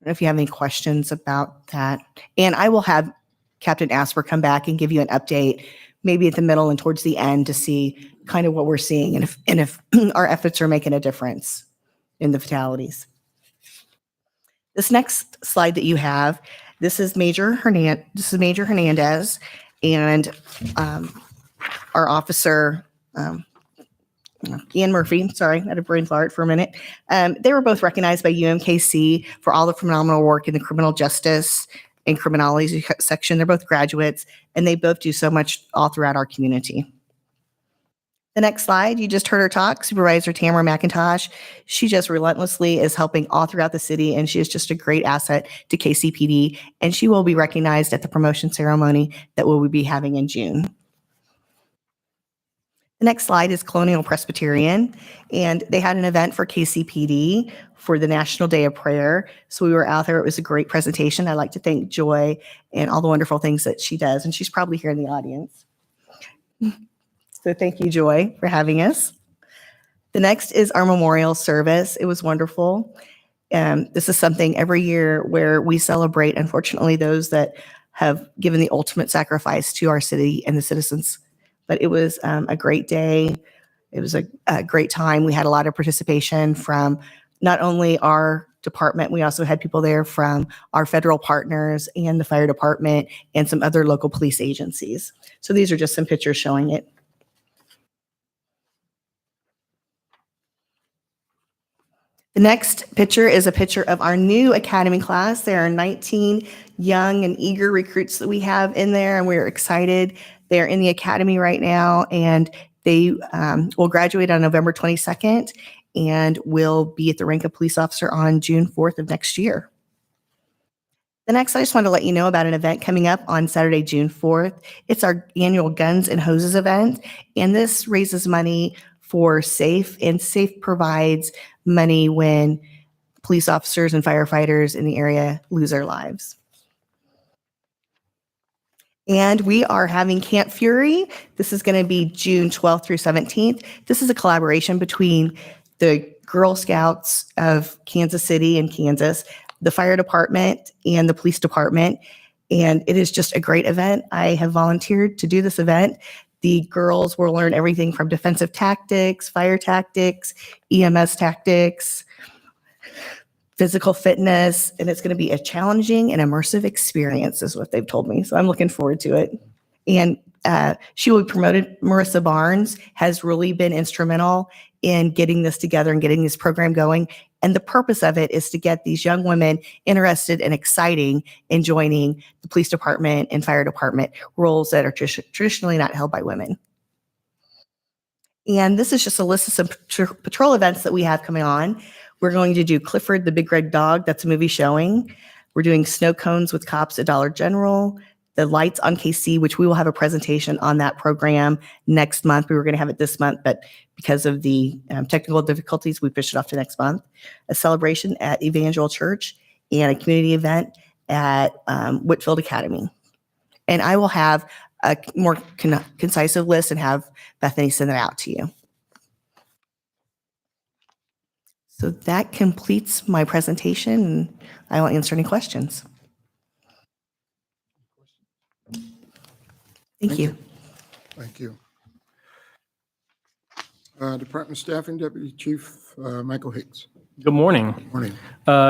I don't know if you have any questions about that. And I will have Captain Asper come back and give you an update, maybe at the middle and towards the end, to see kind of what we're seeing and if our efforts are making a difference in the fatalities. This next slide that you have, this is Major Hernandez and our officer, Ian Murphy, sorry, I had a brain fart for a minute. They were both recognized by UMKC for all the phenomenal work in the criminal justice and criminology section. They're both graduates, and they both do so much all throughout our community. The next slide, you just heard her talk, Supervisor Tamara McIntosh. She just relentlessly is helping all throughout the city, and she is just a great asset to KCPD, and she will be recognized at the promotion ceremony that we'll be having in June. The next slide is Colonial Presbyterian, and they had an event for KCPD for the National Day of Prayer. So we were out there. It was a great presentation. I'd like to thank Joy and all the wonderful things that she does, and she's probably here in the audience. So thank you, Joy, for having us. The next is our memorial service. It was wonderful. This is something every year where we celebrate, unfortunately, those that have given the ultimate sacrifice to our city and the citizens. But it was a great day. It was a great time. We had a lot of participation from not only our department, we also had people there from our federal partners and the fire department and some other local police agencies. So these are just some pictures showing it. The next picture is a picture of our new academy class. There are 19 young and eager recruits that we have in there, and we're excited. They're in the academy right now, and they will graduate on November 22nd and will be at the rank of police officer on June 4th of next year. The next, I just want to let you know about an event coming up on Saturday, June 4th. It's our annual Guns and Hoses event, and this raises money for SAFE, and SAFE provides money when police officers and firefighters in the area lose their lives. And we are having Camp Fury. This is going to be June 12th through 17th. This is a collaboration between the Girl Scouts of Kansas City and Kansas, the fire department, and the police department. And it is just a great event. I have volunteered to do this event. The girls will learn everything from defensive tactics, fire tactics, EMS tactics, physical fitness, and it's going to be a challenging and immersive experience is what they've told me. So I'm looking forward to it. And she will be promoted. Marissa Barnes has really been instrumental in getting this together and getting this program going. And the purpose of it is to get these young women interested and exciting in joining the police department and fire department, roles that are traditionally not held by women. And this is just a list of some patrol events that we have coming on. We're going to do Clifford the Big Red Dog. That's a movie showing. We're doing snow cones with cops at Dollar General. The lights on KC, which we will have a presentation on that program next month. We were going to have it this month, but because of the technical difficulties, we pushed it off to next month. A celebration at Evangel Church and a community event at Whitfield Academy. And I will have a more concise list and have Bethany send it out to you. So that completes my presentation, and I will answer any questions. Thank you. Thank you. Department Staffing Deputy Chief Michael Hicks. Good morning. Morning.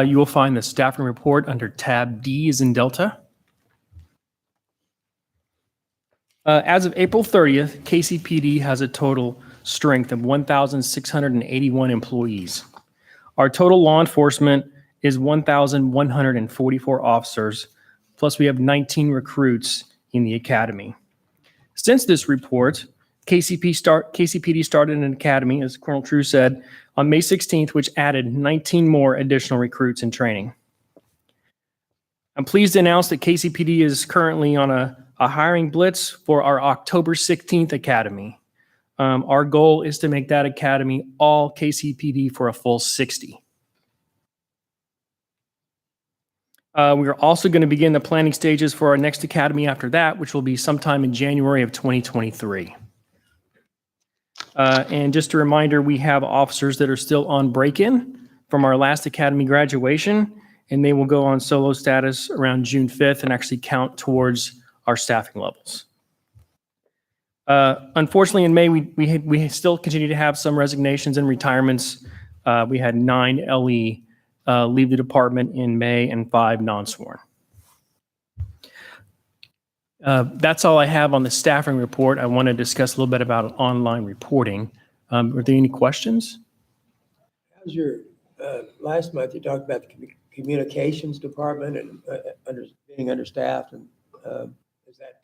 You will find the staffing report under tab D as in Delta. As of April 30th, KCPD has a total strength of 1,681 employees. Our total law enforcement is 1,144 officers, plus we have 19 recruits in the academy. Since this report, KCPD started an academy, as Colonel True said, on May 16th, which added 19 more additional recruits in training. I'm pleased to announce that KCPD is currently on a hiring blitz for our October 16th academy. Our goal is to make that academy all KCPD for a full 60. We are also going to begin the planning stages for our next academy after that, which will be sometime in January of 2023. And just a reminder, we have officers that are still on break-in from our last academy graduation, and they will go on solo status around June 5th and actually count towards our staffing levels. Unfortunately, in May, we still continue to have some resignations and retirements. We had 9 LE leave the department in May and 5 non-sworn. That's all I have on the staffing report. I want to discuss a little bit about online reporting. Are there any questions? How's your, last month you talked about the communications department and being understaffed, and is that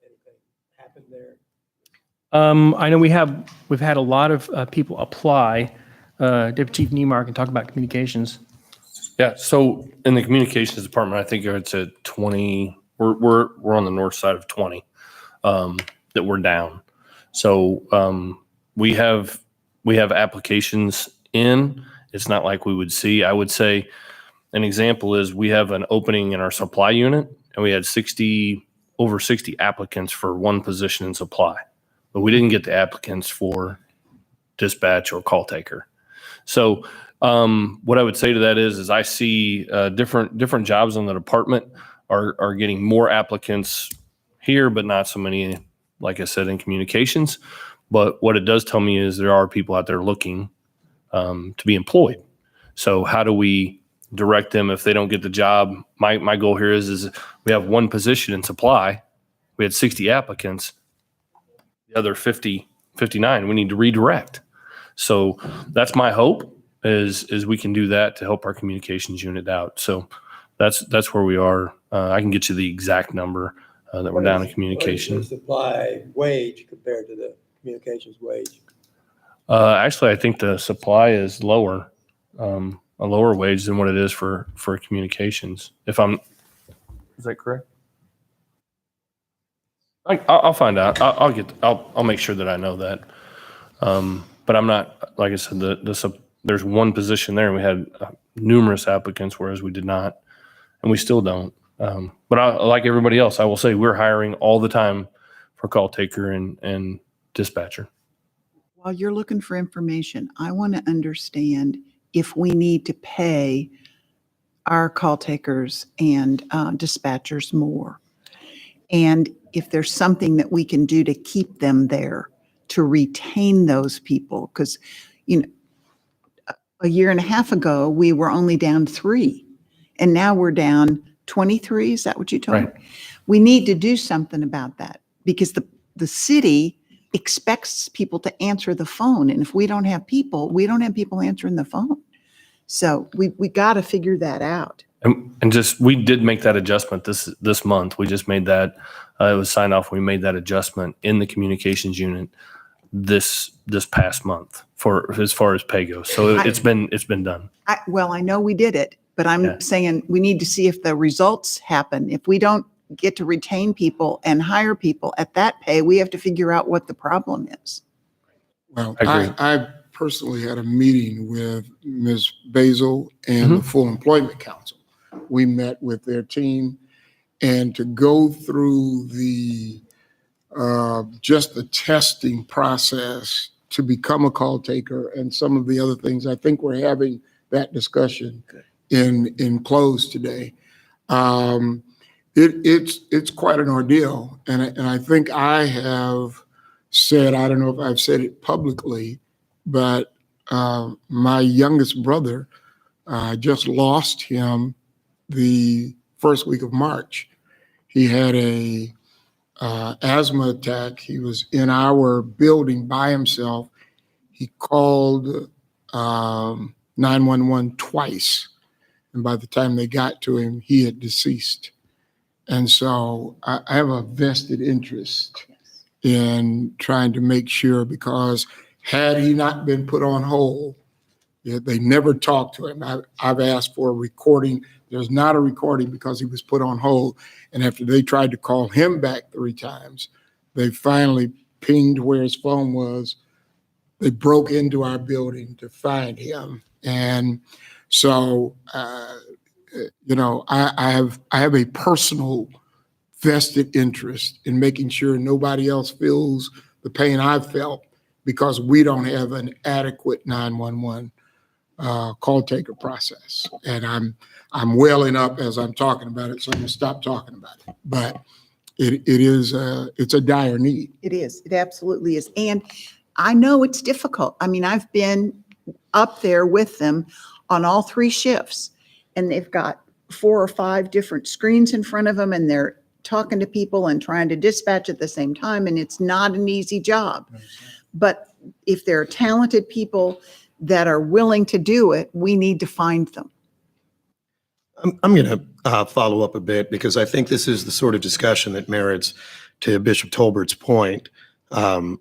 anything happened there? I know we've had a lot of people apply. Deputy Chief Niemeyer can talk about communications. Yeah, so in the communications department, I think it's at 20. We're on the north side of 20 that we're down. So we have applications in. It's not like we would see. I would say an example is we have an opening in our supply unit, and we had over 60 applicants for one position in supply, but we didn't get the applicants for dispatch or call taker. So what I would say to that is I see different jobs in the department are getting more applicants here, but not so many, like I said, in communications. But what it does tell me is there are people out there looking to be employed. So how do we direct them if they don't get the job? My goal here is we have one position in supply. We had 60 applicants. The other 59, we need to redirect. So that's my hope is we can do that to help our communications unit out. So that's where we are. I can get you the exact number that we're down in communication. What is the supply wage compared to the communications wage? Actually, I think the supply is lower, a lower wage than what it is for communications. Is that correct? I'll find out. I'll make sure that I know that. But I'm not, like I said, the there's one position there and we had numerous applicants, whereas we did not, and we still don't. But like everybody else, I will say we're hiring all the time for call taker and dispatcher. While you're looking for information, I want to understand if we need to pay our call takers and dispatchers more. And if there's something that we can do to keep them there, to retain those people. Because, you know, a year and a half ago, we were only down 3. And now we're down 23. Is that what you told me? We need to do something about that because the city expects people to answer the phone. And if we don't have people answering the phone. So we got to figure that out. And just, we did make that adjustment this month. We just made that, it was signed off. We made that adjustment in the communications unit this past month for as far as pay goes. So it's been done. I know we did it, but I'm saying we need to see if the results happen. If we don't get to retain people and hire people at that pay, we have to figure out what the problem is. Well, I agree. I personally had a meeting with Ms. Basil and the Full Employment Council. We met with their team, and to go through the just the testing process to become a call taker and some of the other things. I think we're having that discussion in close today. It's quite an ordeal, and I think I have said, I don't know if I've said it publicly, but my youngest brother, just lost him the first week of March. He had a asthma attack. He was in our building by himself. He called 911 twice, and by the time they got to him, he had deceased. And so I have a vested interest in trying to make sure, because had he not been put on hold, they never talked to him. I've asked for a recording. There's not a recording because he was put on hold. And after they tried to call him back 3 times, they finally pinged where his phone was. They broke into our building to find him. And so, I have a personal vested interest in making sure nobody else feels the pain I've felt because we don't have an adequate 911 call taker process. And I'm welling up as I'm talking about it, so I'm gonna stop talking about it. But it's a dire need. It is. It absolutely is. And I know it's difficult. I mean, I've been up there with them on all 3 shifts, and they've got 4 or 5 different screens in front of them, and they're talking to people and trying to dispatch at the same time, and it's not an easy job. But if there are talented people that are willing to do it, we need to find them. I'm going to follow up a bit because I think this is the sort of discussion that merits, to Bishop Tolbert's point,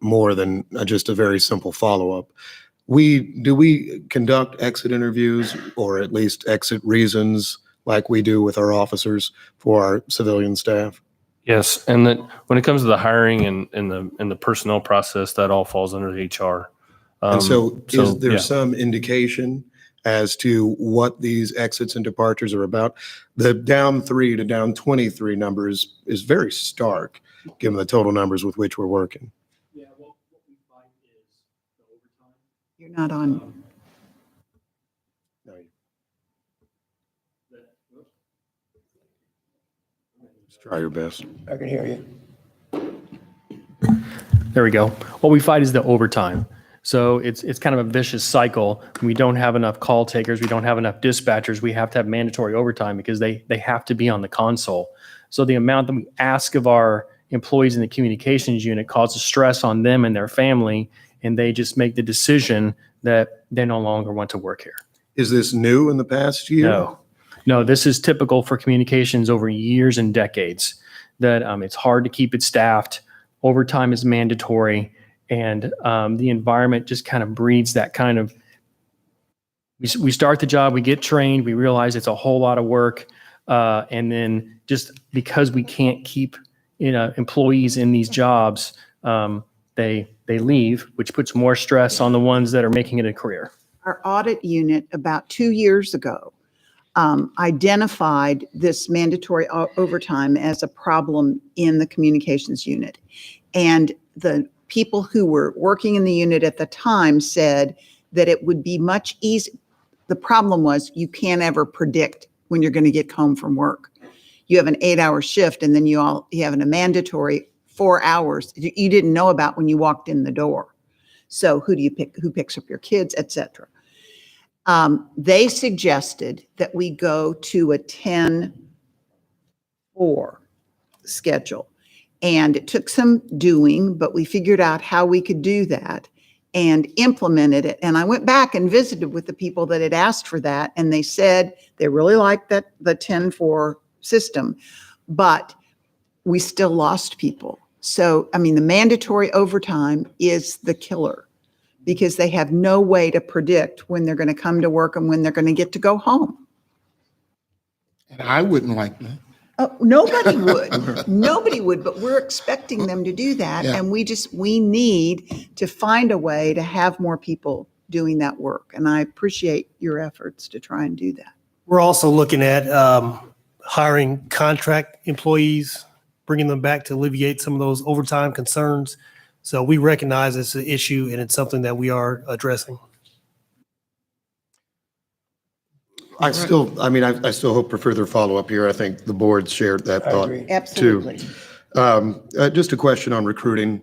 more than just a very simple follow-up. Do we conduct exit interviews, or at least exit reasons, like we do with our officers for our civilian staff? Yes, and then when it comes to the hiring and the personnel process, that all falls under the HR. And so is there yeah. some indication as to what these exits and departures are about? The down 3 to down 23 numbers is very stark, given the total numbers with which we're working. Yeah, what we find is the overtime. You're not on. Try your best. I can hear you. There we go. What we find is the overtime. So it's kind of a vicious cycle. We don't have enough call takers. We don't have enough dispatchers. We have to have mandatory overtime because they have to be on the console. So the amount that we ask of our employees in the communications unit causes stress on them and their family, and they just make the decision that they no longer want to work here. Is this new in the past year? No, this is typical for communications over years and decades, that it's hard to keep it staffed. Overtime is mandatory, and the environment just kind of breeds that kind of, we start the job, we get trained, we realize it's a whole lot of work, and then just because we can't keep employees in these jobs, they leave, which puts more stress on the ones that are making it a career. Our audit unit about 2 years ago identified this mandatory overtime as a problem in the communications unit. And the people who were working in the unit at the time said that it would be much easier. The problem was you can't ever predict when you're going to get home from work. You have an 8-hour shift, and then you have a mandatory 4 hours you didn't know about when you walked in the door. So who do you pick? Who picks up your kids, et cetera? They suggested that we go to a 10-4 schedule. And it took some doing, but we figured out how we could do that and implemented it. And I went back and visited with the people that had asked for that, and they said they really liked the 10-4 system, but we still lost people. So, I mean, the mandatory overtime is the killer because they have no way to predict when they're going to come to work and when they're going to get to go home. And I wouldn't like that. Oh, nobody would. Nobody would, but we're expecting them to do that. Yeah. And we need to find a way to have more people doing that work. And I appreciate your efforts to try and do that. We're also looking at hiring contract employees, bringing them back to alleviate some of those overtime concerns. So we recognize it's an issue and it's something that we are addressing. I still hope for further follow-up here. I think the board shared that thought agree. Absolutely. too. Just a question on recruiting.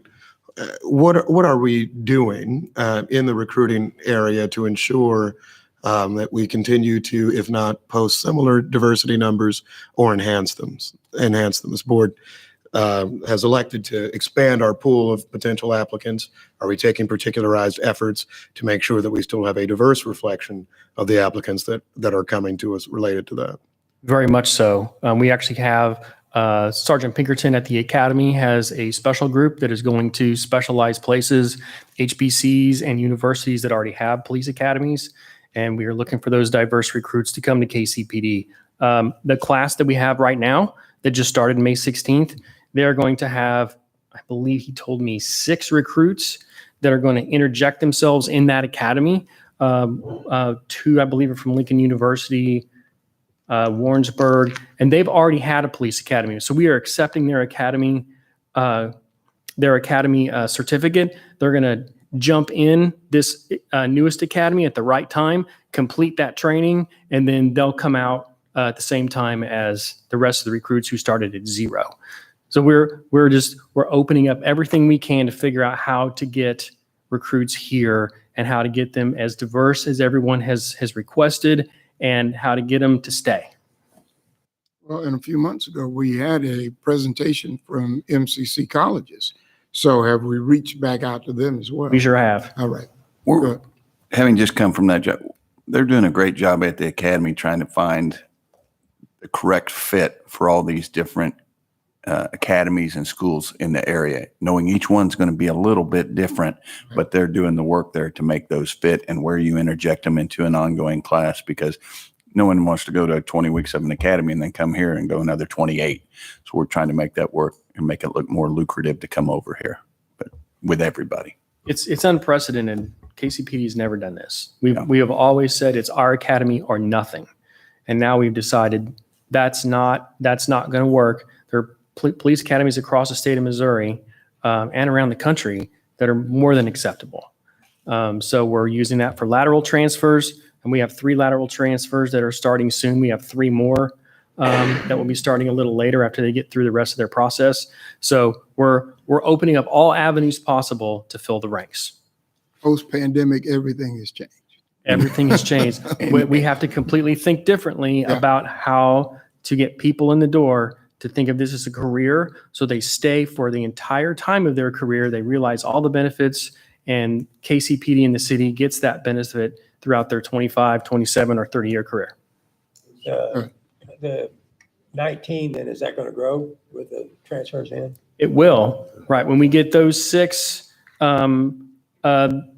What are we doing in the recruiting area to ensure that we continue to, if not post similar diversity numbers or enhance them? This board has elected to expand our pool of potential applicants. Are we taking particularized efforts to make sure that we still have a diverse reflection of the applicants that are coming to us related to that? Very much so. We actually have Sergeant Pinkerton at the Academy has a special group that is going to specialized places, HBCs and universities that already have police academies. And we are looking for those diverse recruits to come to KCPD. The class that we have right now that just started May 16th, they're going to have, I believe he told me, 6 recruits that are going to interject themselves in that academy. 2, I believe, are from Lincoln University, Warrensburg, and they've already had a police academy. So we are accepting their academy certificate. They're going to jump in this newest academy at the right time, complete that training, and then they'll come out at the same time as the rest of the recruits who started at 0. So we're opening up everything we can to figure out how to get recruits here and how to get them as diverse as everyone has requested and how to get them to stay. Well, and a few months ago, we had a presentation from MCC colleges. So have we reached back out to them as well? We sure have. All right. We're having just come from that job. They're doing a great job at the academy trying to find the correct fit for all these different academies and schools in the area, knowing each one's going to be a little bit different, but they're doing the work there to make those fit and where you interject them into an ongoing class, because no one wants to go to 20 weeks of an academy and then come here and go another 28. So we're trying to make that work and make it look more lucrative to come over here, but with everybody. It's unprecedented. KCPD has never done this. We have always said it's our academy or nothing. And now we've decided that's not going to work. There are police academies across the state of Missouri and around the country that are more than acceptable. So we're using that for lateral transfers, and we have 3 lateral transfers that are starting soon. We have 3 more that will be starting a little later after they get through the rest of their process. So we're opening up all avenues possible to fill the ranks. Post-pandemic, everything has changed. Everything has changed. We have to completely think differently about how to get people in the door to think of this as a career, so they stay for the entire time of their career. They realize all the benefits, and KCPD in the city gets that benefit throughout their 25, 27, or 30-year career. The 19, then, is that going to grow with the transfers in? It will, right? When we get those 6,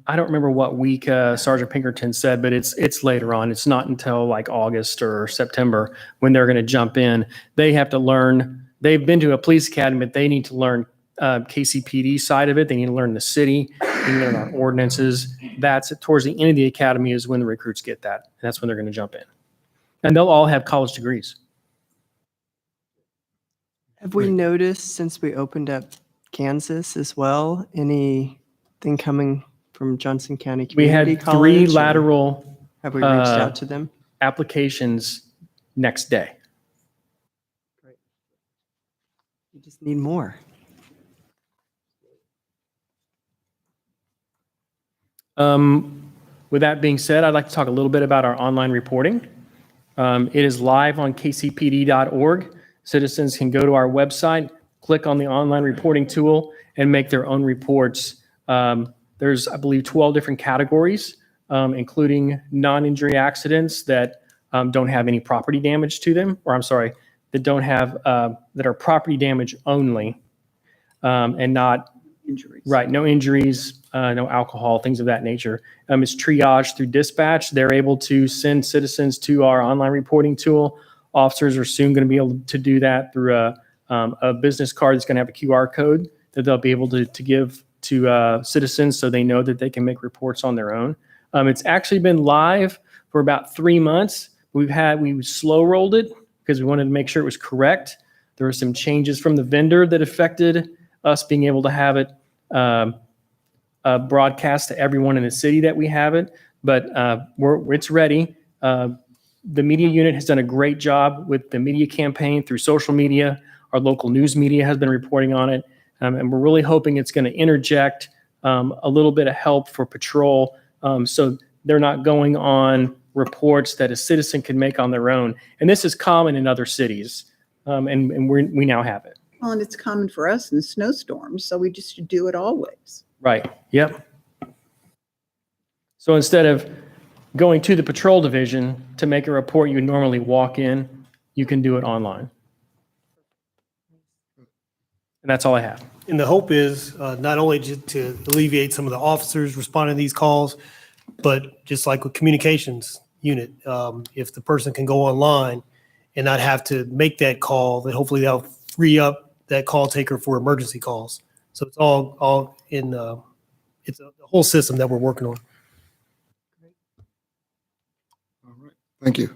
I don't remember what week Sergeant Pinkerton said, but it's later on. It's not until like August or September when they're going to jump in. They have to learn. They've been to a police academy, but they need to learn KCPD side of it. They need to learn the city. They need to learn our ordinances. that's towards the end of the academy is when the recruits get that. And that's when they're going to jump in. And they'll all have college degrees. Have we noticed since we opened up Kansas as well, anything coming from Johnson County We Community had College? three or lateral Have we reached out to them? applications next day. You just need more. With that being said, I'd like to talk a little bit about our online reporting. It is live on kcpd.org. Citizens can go to our website, click on the online reporting tool, and make their own reports. There's, I believe, 12 different categories, including non-injury accidents that don't have any property damage to them, or I'm sorry, that don't have, that are property damage only, and not Injuries. right, no injuries, no alcohol, things of that nature. It's triaged through dispatch. They're able to send citizens to our online reporting tool. Officers are soon going to be able to do that through a business card that's going to have a QR code that they'll be able to give to citizens so they know that they can make reports on their own. It's actually been live for about 3 months. We slow rolled it because we wanted to make sure it was correct. There were some changes from the vendor that affected us being able to have it broadcast to everyone in the city that we have it, but it's ready. The media unit has done a great job with the media campaign through social media. Our local news media has been reporting on it, and we're really hoping it's going to interject a little bit of help for patrol, so they're not going on reports that a citizen can make on their own. And this is common in other cities, and we now have it. Well, and it's common for us in snowstorms, so we just should do it always. Right. Yep. So instead of going to the patrol division to make a report you would normally walk in, you can do it online. And that's all I have. And the hope is not only just to alleviate some of the officers responding to these calls, but just like with communications unit, if the person can go online and not have to make that call, then hopefully they'll free up that call taker for emergency calls. So it's all in, it's a whole system that we're working on. Thank you.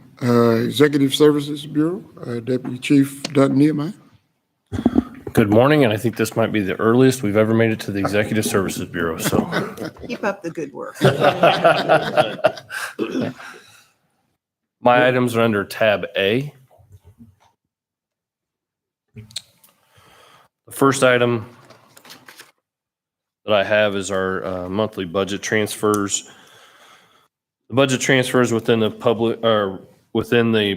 Executive Services Bureau, Deputy Chief Dutton Nehemiah. Good morning, and I think this might be the earliest we've ever made it to the Executive Services Bureau, so. Keep up the good work. My items are under tab A. The first item that I have is our monthly budget transfers. The budget transfers within the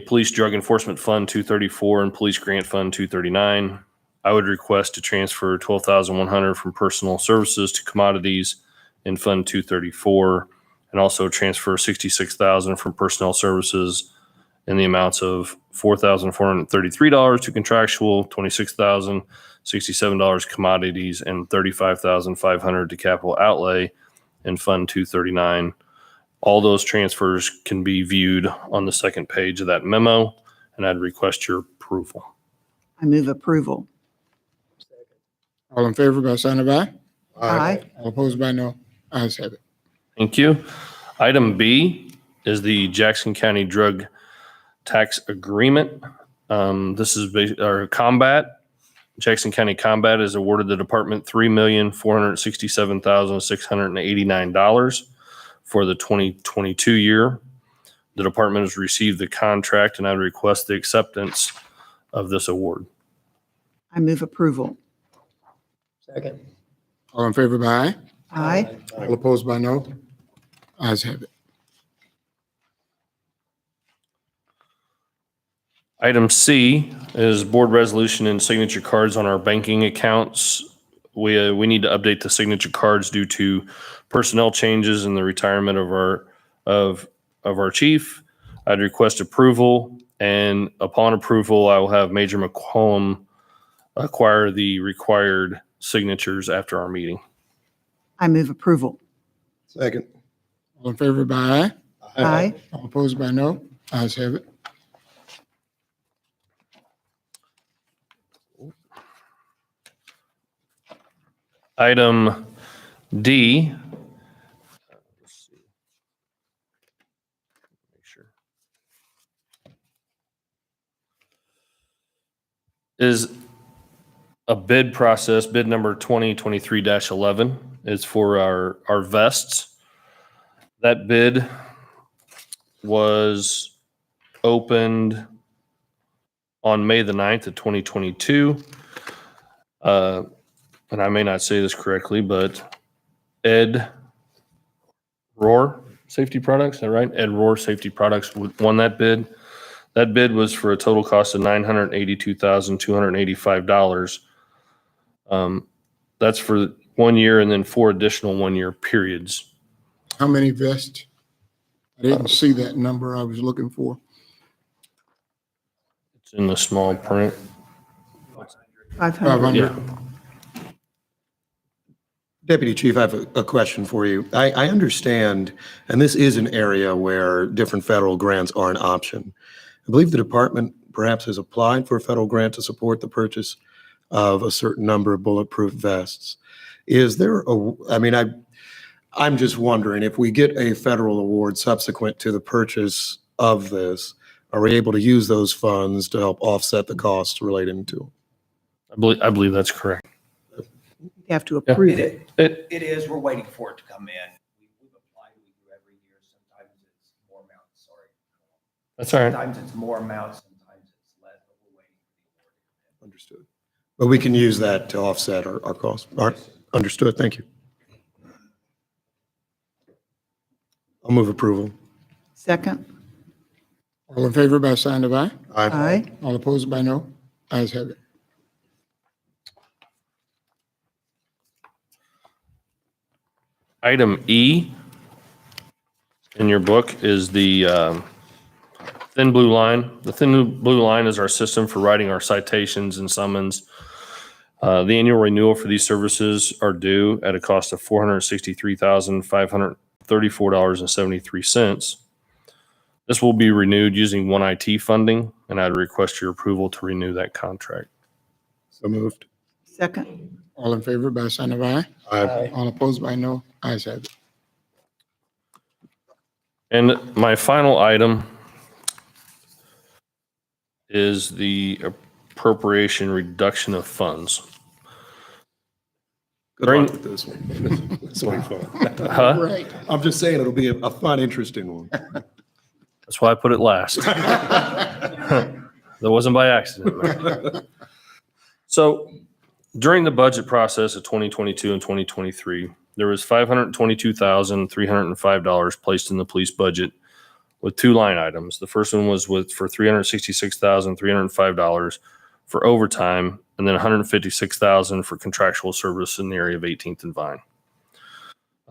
Police Drug Enforcement Fund 234 and Police Grant Fund 239. I would request to transfer $12,100 from personal services to commodities in Fund 234, and also transfer $66,000 from personnel services in the amounts of $4,433 to contractual, $26,067 commodities, and $35,500 to capital outlay in Fund 239. All those transfers can be viewed on the second page of that memo, and I'd request your approval. I move approval. All in favor by sign of aye. Aye. All opposed by no. Ayes have it. Thank you. Item B is the Jackson County Drug Tax Agreement. This is our combat. Jackson County Combat has awarded the department $3,467,689 for the 2022 year. The department has received the contract, and I request the acceptance of this award. I move approval. Second. All in favor by aye. Aye. All opposed by no. Ayes have it. Item C is board resolution and signature cards on our banking accounts. We need to update the signature cards due to personnel changes and the retirement of our chief. I'd request approval, and upon approval, I will have Major McCollum acquire the required signatures after our meeting. I move approval. Second. All in favor by aye. Aye. All opposed by no. Ayes have it. Item D, Sure. Is a bid process, bid number 2023-11 is for our vests. That bid was opened on May the 9th of 2022. And I may not say this correctly, but Ed Rohr Safety Products, is that right? Ed Rohr Safety Products won that bid. That bid was for a total cost of $982,285. That's for 1 year and then 4 additional 1-year periods. How many vests? I didn't see that number I was looking for. It's in the small print. 500. Yeah. Deputy Chief, I have a question for you. I understand, and this is an area where different federal grants are an option. I believe the department perhaps has applied for a federal grant to support the purchase of a certain number of bulletproof vests. Is there I'm just wondering, if we get a federal award subsequent to the purchase of this, are we able to use those funds to help offset the costs relating to it? I believe that's correct. You have to approve it. It is, we're waiting for it to come in. We've applied, we do every year. Sometimes it's more amounts, sorry. That's all right. Sometimes it's more amounts, sometimes it's less, but we're waiting for the award to come in. Understood. But we can use that to offset our costs. All right. Understood. Thank you. I'll move approval. Second. All in favor by sign of aye. Aye. All opposed by no. Ayes have it. Item E in your book is the thin blue line. The thin blue line is our system for writing our citations and summons. The annual renewal for these services are due at a cost of $463,534.73. This will be renewed using One IT funding, and I'd request your approval to renew that contract. So moved. Second. All in favor by sign of aye. Aye. All opposed by no. Ayes have it. And my final item is the appropriation reduction of funds. Good luck with this one. This will be fun. Huh? Right. I'm just saying it'll be a fun, interesting one. That's why I put it last. That wasn't by accident. So during the budget process of 2022 and 2023, there was $522,305 placed in the police budget with 2 line items. The first one was for $366,305 for overtime, and then $156,000 for contractual service in the area of 18th and Vine.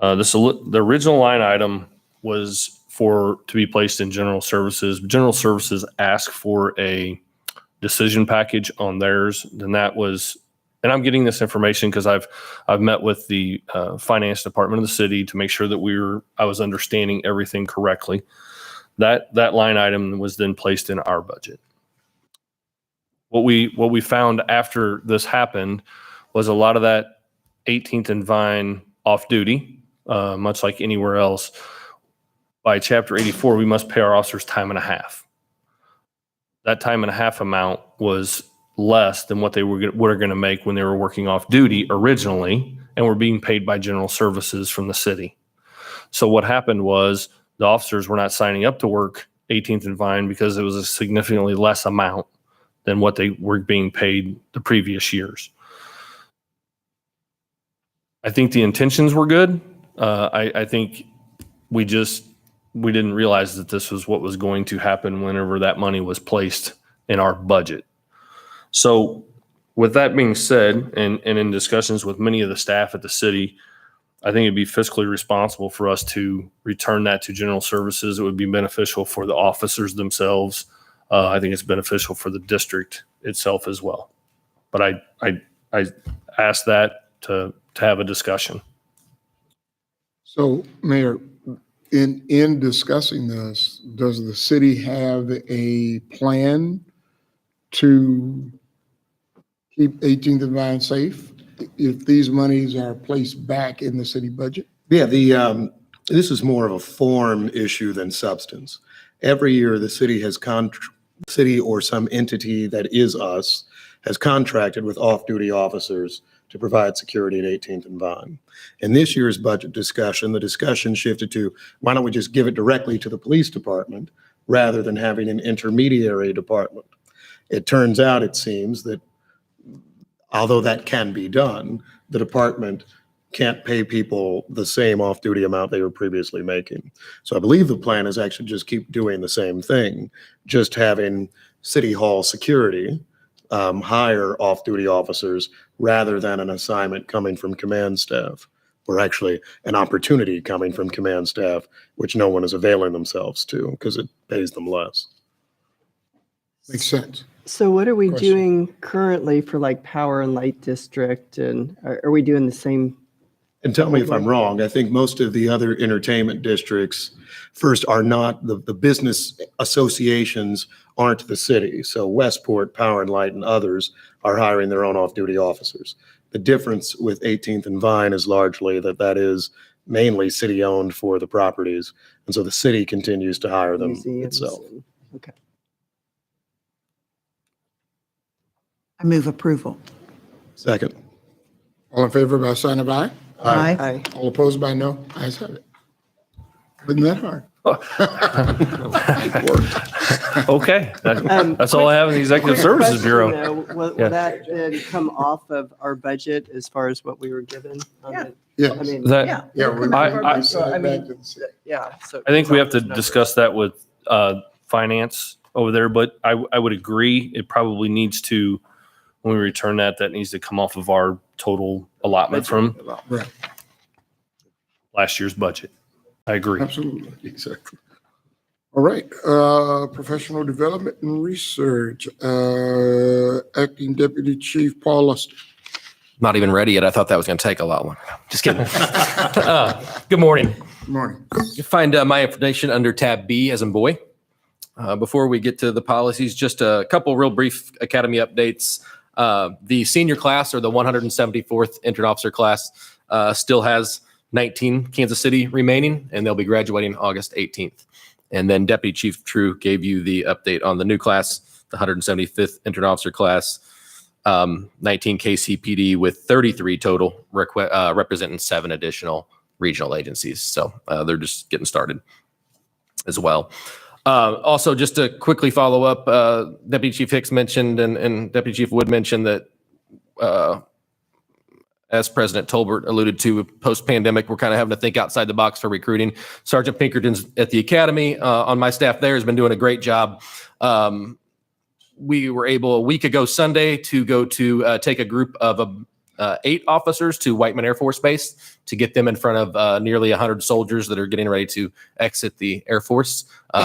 The original line item was to be placed in general services. General services asked for a decision package on theirs. Then that was, and I'm getting this information because I've met with the finance department of the city to make sure that I was understanding everything correctly. That line item was then placed in our budget. What we found after this happened was a lot of that 18th and Vine off duty, much like anywhere else. By Chapter 84, we must pay our officers time and a half. That time and a half amount was less than what they were going to make when they were working off duty originally, and were being paid by general services from the city. So what happened was the officers were not signing up to work 18th and Vine because it was a significantly less amount than what they were being paid the previous years. I think the intentions were good. I think we didn't realize that this was what was going to happen whenever that money was placed in our budget. So with that being said, and in discussions with many of the staff at the city, I think it'd be fiscally responsible for us to return that to general services. It would be beneficial for the officers themselves. I think it's beneficial for the district itself as well. But I asked that to have a discussion. So, Mayor, in discussing this, does the city have a plan to keep 18th and Vine safe if these monies are placed back in the city budget? Yeah, this is more of a form issue than substance. Every year, the city has city or some entity that is us has contracted with off-duty officers to provide security at 18th and Vine. In this year's budget discussion, the discussion shifted to, why don't we just give it directly to the police department rather than having an intermediary department? It turns out, it seems, that although that can be done, the department can't pay people the same off-duty amount they were previously making. So I believe the plan is actually just keep doing the same thing, just having City Hall security hire off-duty officers rather than an assignment coming from command staff, or actually an opportunity coming from command staff, which no one is availing themselves to because it pays them less. Makes sense. So what are we Question. doing currently for like Power and Light District? And are we doing the same? And tell me if I'm wrong, I think most of the other entertainment districts, first, are not, the business associations aren't the city. So Westport, Power and Light, and others are hiring their own off-duty officers. The difference with 18th and Vine is largely that is mainly city-owned for the properties. And so the city continues to hire them Museums itself. Okay. I move approval. Second. All in favor by sign of aye? Aye. Aye. All opposed by no? Ayes have it. Wasn't that hard? Okay, that's all I have in the Executive Quick Services question, Bureau. though. Will Yeah. that then come off of our budget as far as what we were given? Yeah. Yeah. I mean, That- Yeah. Yeah, we're I- so, I back mean, to the city. yeah. So I think we have to it's not- discuss that with finance over there, but I would agree, it probably needs to, when we return that needs to come off of our total allotment from Right, last year's budget. I agree. absolutely, exactly. All right, professional development and research, Acting Deputy Chief Paul Luster. Not even ready yet. I thought that was going to take a lot longer. Just kidding. Good morning. Good morning. You find my information under tab B as in boy. Before we get to the policies, just a couple real brief academy updates. The senior class, or the 174th entered officer class, still has 19 Kansas City remaining, and they'll be graduating August 18th. And then Deputy Chief True gave you the update on the new class, the 175th entered officer class, 19 KCPD with 33 total, representing 7 additional regional agencies. So they're just getting started as well. Also, just to quickly follow up, Deputy Chief Hicks mentioned and Deputy Chief Wood mentioned that, as President Tolbert alluded to, post-pandemic, we're kind of having to think outside the box for recruiting. Sergeant Pinkerton's at the academy on my staff there has been doing a great job. We were able a week ago Sunday to go to take a group of 8 officers to Whiteman Air Force Base to get them in front of nearly 100 soldiers that are getting ready to exit the Air Force.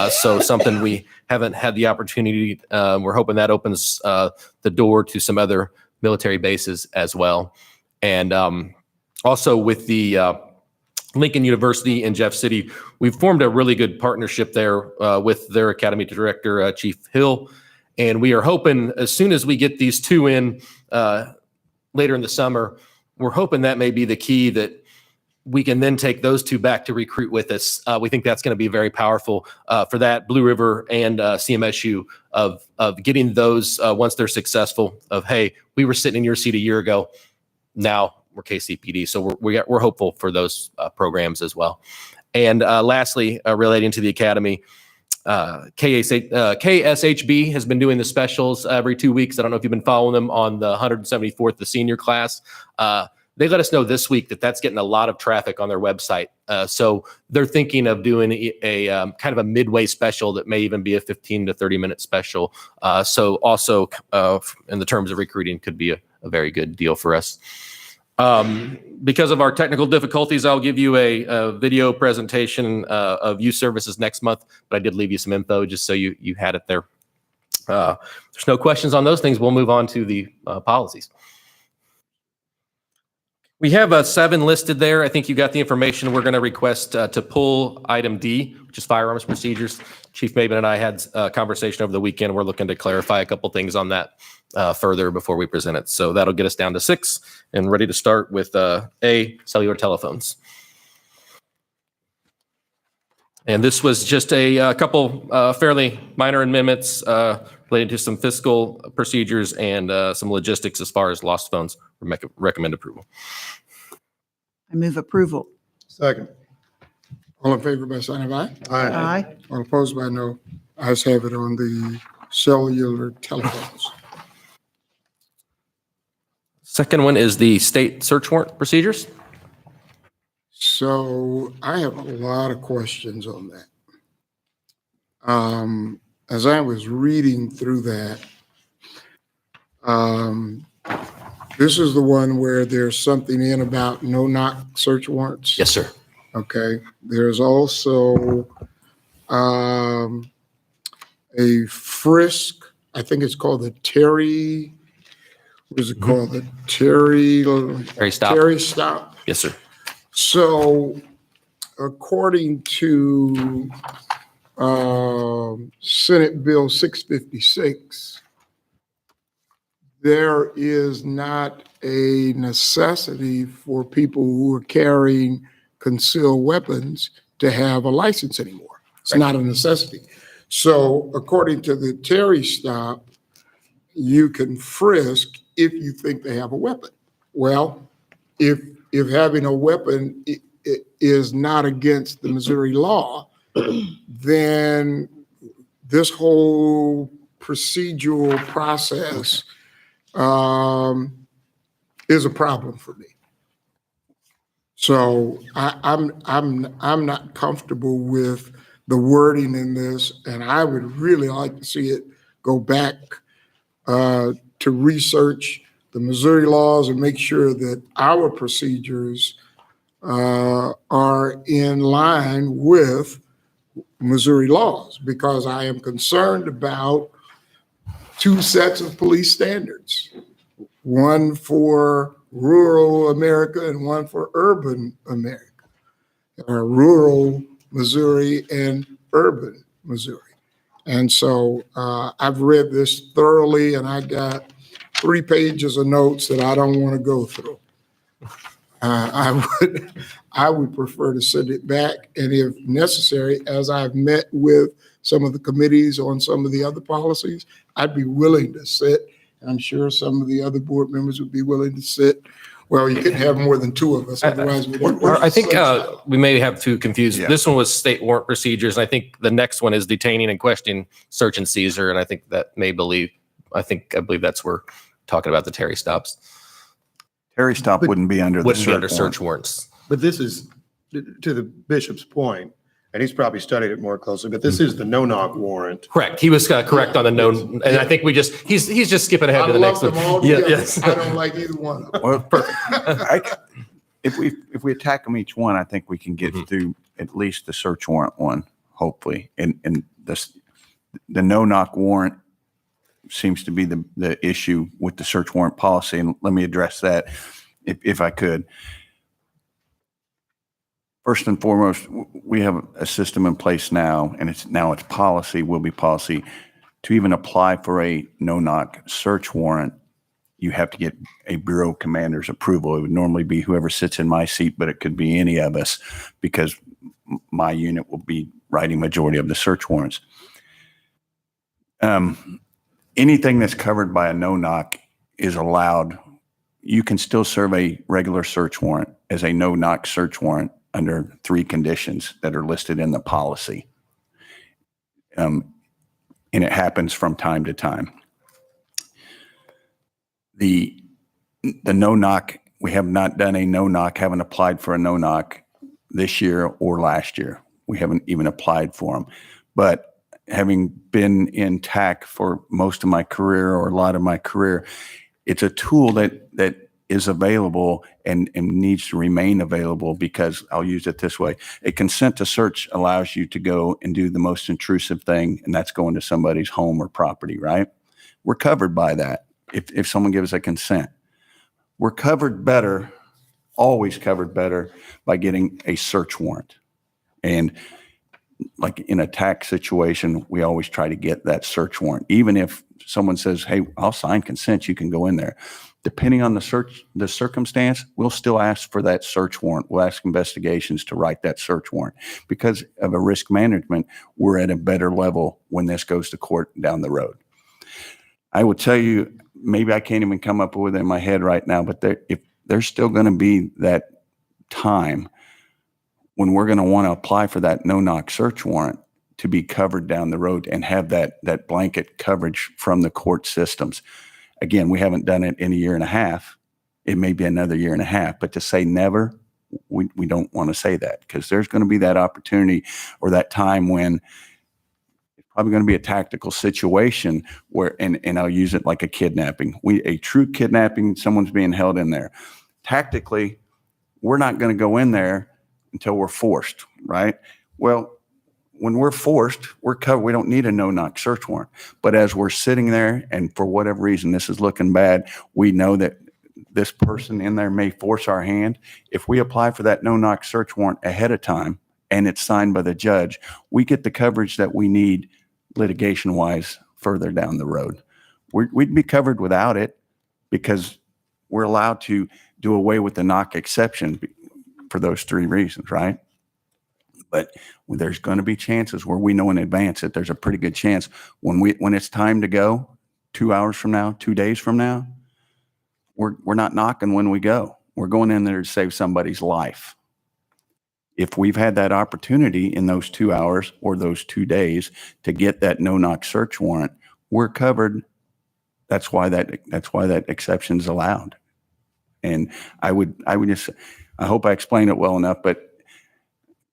So something we haven't had the opportunity. We're hoping that opens the door to some other military bases as well. And also with the Lincoln University in Jeff City, we've formed a really good partnership there with their academy director, Chief Hill. And we are hoping as soon as we get these 2 in later in the summer, we're hoping that may be the key that we can then take those 2 back to recruit with us. We think that's going to be very powerful for that Blue River and CMSU of getting those once they're successful of, hey, we were sitting in your seat a year ago. Now we're KCPD. So we're hopeful for those programs as well. And lastly, relating to the academy, KSHB has been doing the specials every 2 weeks. I don't know if you've been following them on the 174th, the senior class. They let us know this week that that's getting a lot of traffic on their website. So they're thinking of doing a kind of a midway special that may even be a 15 to 30 minute special. So also in the terms of recruiting could be a very good deal for us. Because of our technical difficulties, I'll give you a video presentation of youth services next month, but I did leave you some info just so you had it there. There's no questions on those things. We'll move on to the policies. We have 7 listed there. I think you got the information. We're going to request to pull item D, which is firearms procedures. Chief Maben and I had a conversation over the weekend. We're looking to clarify a couple things on that further before we present it. So that'll get us down to 6 and ready to start with A, cellular telephones. And this was just a couple fairly minor amendments related to some fiscal procedures and some logistics as far as lost funds. Recommend approval. I move approval. Second. All in favor by sign of aye? Aye. All opposed by no. Ayes have it on the cellular telephones. Second one is the state search warrant procedures. So I have a lot of questions on that. As I was reading through that, this is the one where there's something in about no-knock search warrants? Yes, sir. Okay. There's also a frisk. I think it's called the Terry. What is it called? The Terry stop. Terry stop. Yes, sir. So, according to Senate Bill 656, there is not a necessity for people who are carrying concealed weapons to have a license anymore. It's not a necessity. So, according to the Terry stop, you can frisk if you think they have a weapon. Well, if having a weapon is not against the Missouri law, then this whole procedural process is a problem for me. So I'm not comfortable with the wording in this, and I would really like to see it go back to research the Missouri laws and make sure that our procedures are in line with Missouri laws, because I am concerned about two sets of police standards, one for rural America and one for urban America, rural Missouri and urban Missouri. And so I've read this thoroughly, and I got 3 pages of notes that I don't want to go through. I would prefer to send it back, and if necessary, as I've met with some of the committees on some of the other policies, I'd be willing to sit, and I'm sure some of the other board members would be willing to sit. Well, you couldn't have more than 2 of us, otherwise we don't. I think we may have two confused. Yeah. This one was state warrant procedures, and I think the next one is detaining and questioning, search and seizure, and I think that I believe that's where we're talking about the Terry stops. Terry stop wouldn't be under the search warrants. But this is, to the bishop's point, and he's probably studied it more closely, but this is the no-knock warrant. Correct. He was correct on the no, and I think he's just skipping ahead to the next one. Yes. I don't like either one of them. Well, perfect. If we attack them each one, I think we can get through at least the search warrant one, hopefully. And the no-knock warrant seems to be the issue with the search warrant policy. And let me address that if I could. First and foremost, we have a system in place now, and it's policy, will be policy. To even apply for a no-knock search warrant, you have to get a bureau commander's approval. It would normally be whoever sits in my seat, but it could be any of us, because my unit will be writing majority of the search warrants. Anything that's covered by a no-knock is allowed. You can still serve a regular search warrant as a no-knock search warrant under 3 conditions that are listed in the policy. And it happens from time to time. The no-knock, we have not done a no-knock, haven't applied for a no-knock this year or last year. We haven't even applied for them. But having been in TAC for most of my career, or a lot of my career, it's a tool that is available and needs to remain available, because I'll use it this way. A consent to search allows you to go and do the most intrusive thing, and that's going to somebody's home or property, right? We're covered by that if someone gives a consent. We're covered better, always covered better, by getting a search warrant. And like in a tax situation, we always try to get that search warrant. Even if someone says, hey, I'll sign consent, you can go in there. depending on the circumstance, we'll still ask for that search warrant. We'll ask investigations to write that search warrant. Because of a risk management, we're at a better level when this goes to court down the road. I will tell you, maybe I can't even come up with it in my head right now, but if there's still going to be that time when we're going to want to apply for that no-knock search warrant to be covered down the road and have that blanket coverage from the court systems. Again, we haven't done it in a year and a half. It may be another year and a half, but to say never, we don't want to say that, because there's going to be that opportunity or that time when it's probably going to be a tactical situation where, and I'll use it like a kidnapping. A true kidnapping, someone's being held in there. Tactically, we're not going to go in there until we're forced, right? Well, when we're forced, we're covered. We don't need a no-knock search warrant. But as we're sitting there, and for whatever reason, this is looking bad, we know that this person in there may force our hand. If we apply for that no-knock search warrant ahead of time and it's signed by the judge, we get the coverage that we need litigation-wise further down the road. We'd be covered without it because we're allowed to do away with the knock exception for those three reasons, right? But there's going to be chances where we know in advance that there's a pretty good chance when it's time to go, 2 hours from now, 2 days from now, we're not knocking when we go. We're going in there to save somebody's life. If we've had that opportunity in those 2 hours or those 2 days to get that no-knock search warrant, we're covered. That's why that exception is allowed. And I hope I explained it well enough, but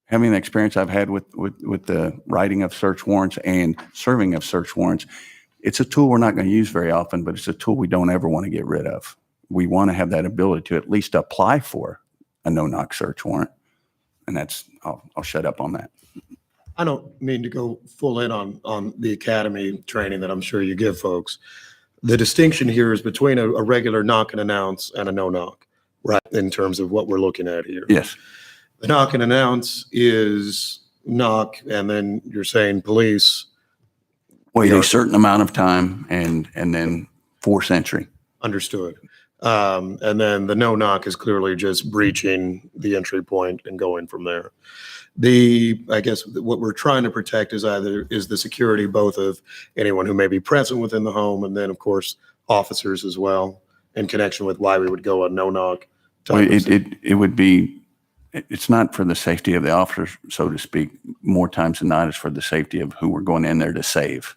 having the experience I've had with the writing of search warrants and serving of search warrants, it's a tool we're not going to use very often, but it's a tool we don't ever want to get rid of. We want to have that ability to at least apply for a no-knock search warrant. And I'll shut up on that. I don't mean to go full in on the academy training that I'm sure you give folks. The distinction here is between a regular knock and announce and a no-knock, right? In terms of what we're looking at here. Yes. The knock and announce is knock, and then you're saying police. Wait a certain amount of time and then force entry. Understood. And then the no knock is clearly just breaching the entry point and going from there. I guess what we're trying to protect is the security both of anyone who may be present within the home, and then of course officers as well, in connection with why we would go a no knock. It would be. It's not for the safety of the officers, so to speak. More times than not, it's for the safety of who we're going in there to save.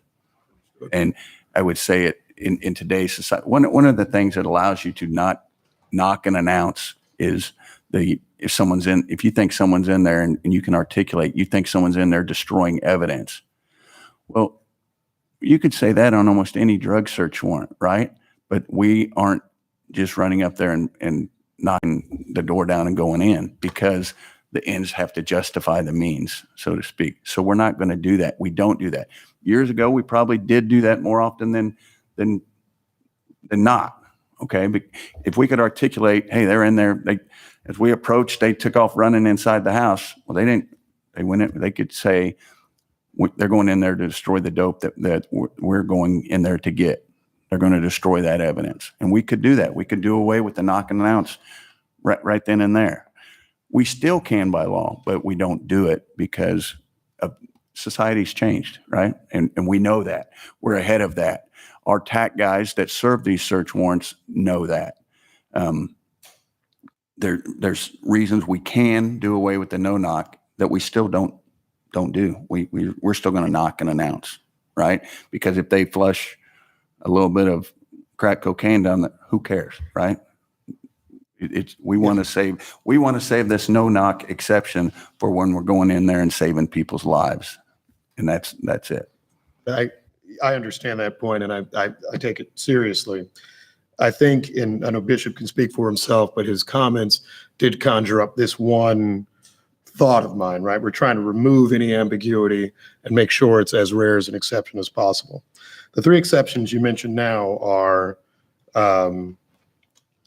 And I would say it in today's society. One of the things that allows you to not knock and announce is if you think someone's in there and you can articulate, you think someone's in there destroying evidence. Well, you could say that on almost any drug search warrant, right? But we aren't just running up there and knocking the door down and going in, because the ends have to justify the means, so to speak. So we're not going to do that. We don't do that. Years ago, we probably did do that more often than not. Okay, but if we could articulate, hey, they're in there. As we approached, they took off running inside the house. Well, they didn't. They went in. They could say they're going in there to destroy the dope that we're going in there to get. They're going to destroy that evidence. And we could do that. We could do away with the knock and announce right then and there. We still can by law, but we don't do it because society's changed, right? And we know that. We're ahead of that. Our TAC guys that serve these search warrants know that. There's reasons we can do away with the no-knock that we still don't do. We're still going to knock and announce, right? Because if they flush a little bit of crack cocaine down who cares, right? We want to save this no knock exception for when we're going in there and saving people's lives, and that's it. I understand that point, and I take it seriously. I think, and I know Bishop can speak for himself, but his comments did conjure up this one thought of mine, right? We're trying to remove any ambiguity and make sure it's as rare as an exception as possible. The three exceptions you mentioned now are,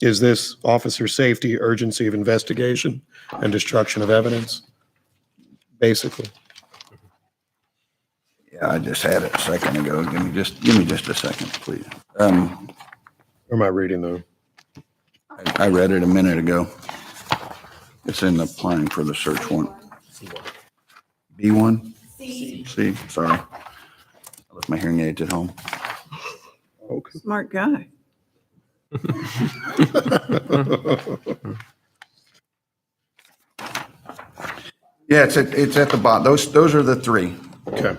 is this officer safety, urgency of investigation, and destruction of evidence, basically? Yeah, I just had it a second ago. Give me just a second, please. Or am I reading though? I read it a minute ago. It's in applying for the search warrant. B1? C, sorry. I left my hearing aids at home. Okay. Smart guy. Yeah, it's at the bottom. Those are the three. Okay.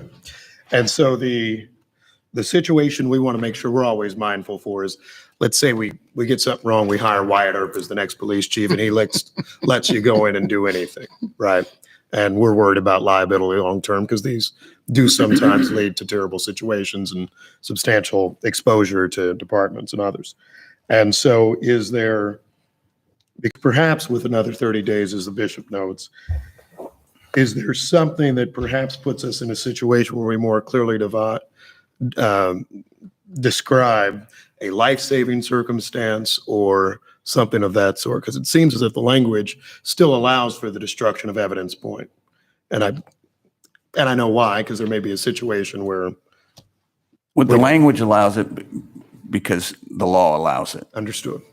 And so the situation we want to make sure we're always mindful for is, let's say we get something wrong, we hire Wyatt Earp as the next police chief, and he lets you go in and do anything, right? And we're worried about liability long-term because these do sometimes lead to terrible situations and substantial exposure to departments and others. And so is there, perhaps with another 30 days, as the bishop notes, is there something that perhaps puts us in a situation where we more clearly describe a life-saving circumstance or something of that sort? Because it seems as if the language still allows for the destruction of evidence point. And I know why, because there may be a situation where. Well, the language allows it because the law allows it. Understood.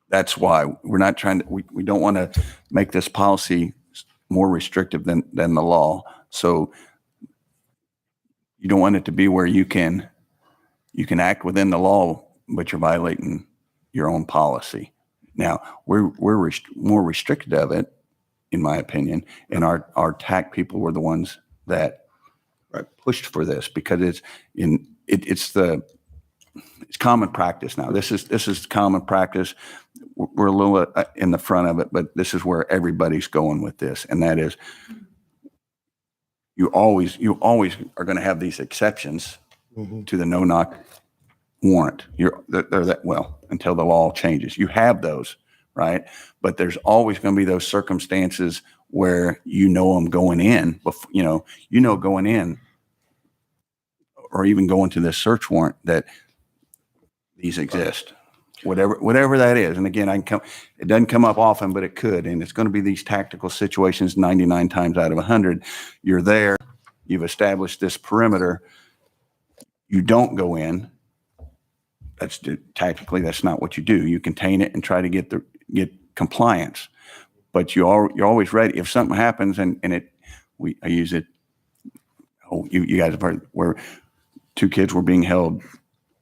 That's why we're not trying to, we don't want to make this policy more restrictive than the law. So you don't want it to be where you can act within the law, but you're violating your own policy. Now, we're more restricted of it, in my opinion, and our TAC people were the ones that pushed for this because it's common practice now. This is common practice. We're a little in the front of it, but this is where everybody's going with this, and that is you always are going to have these exceptions to the no-knock warrant. Until the law changes. You have those, right? But there's always going to be those circumstances where them going in, going in, or even going to this search warrant that these exist. Whatever that is. And again, it doesn't come up often, but it could. And it's going to be these tactical situations 99 times out of 100. You're there, you've established this perimeter, you don't go in. Tactically, that's not what you do. You contain it and try to get compliance. But you're always ready. If something happens I use it, you guys have heard where 2 kids were being held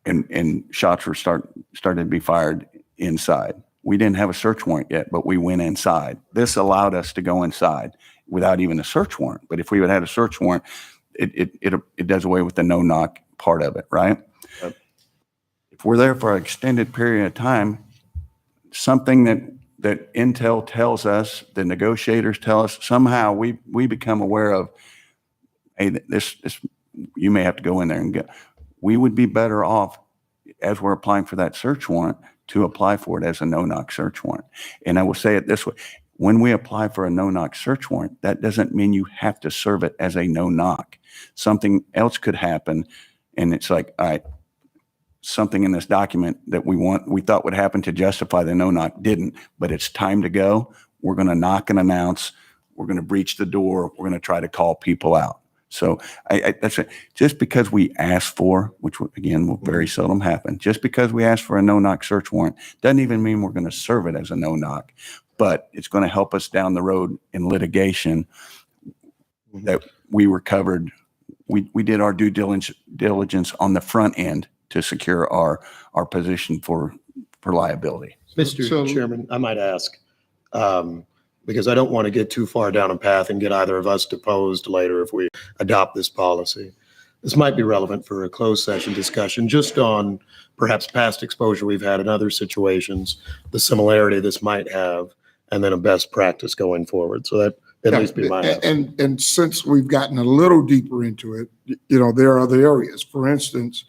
and shots were started to be fired inside. We didn't have a search warrant yet, but we went inside. This allowed us to go inside without even a search warrant. But if we had had a search warrant, it does away with the no-knock part of it, right? Yep. If we're there for an extended period of time, something that intel tells us, the negotiators tell us, somehow we become aware of, hey, this you may have to go in there and get. We would be better off, as we're applying for that search warrant, to apply for it as a no-knock search warrant. And I will say it this way. When we apply for a no-knock search warrant, that doesn't mean you have to serve it as a no-knock. Something else could happen, and it's like, all right, something in this document that we thought would happen to justify the no-knock didn't, but it's time to go. We're going to knock and announce. We're going to breach the door. We're going to try to call people out. So that's it. Just because we ask for, which again will very seldom happen, just because we ask for a no-knock search warrant doesn't even mean we're going to serve it as a no-knock, but it's going to help us down the road in litigation that we recovered. We did our due diligence on the front end to secure our position for liability. Mr. Chairman, I might ask, because I don't want to get too far down a path and get either of us deposed later if we adopt this policy. This might be relevant for a closed session discussion just on perhaps past exposure we've had in other situations, the similarity this might have, and then a best practice going forward. So that at least be my ask. And since we've gotten a little deeper into it, there are other areas. For instance,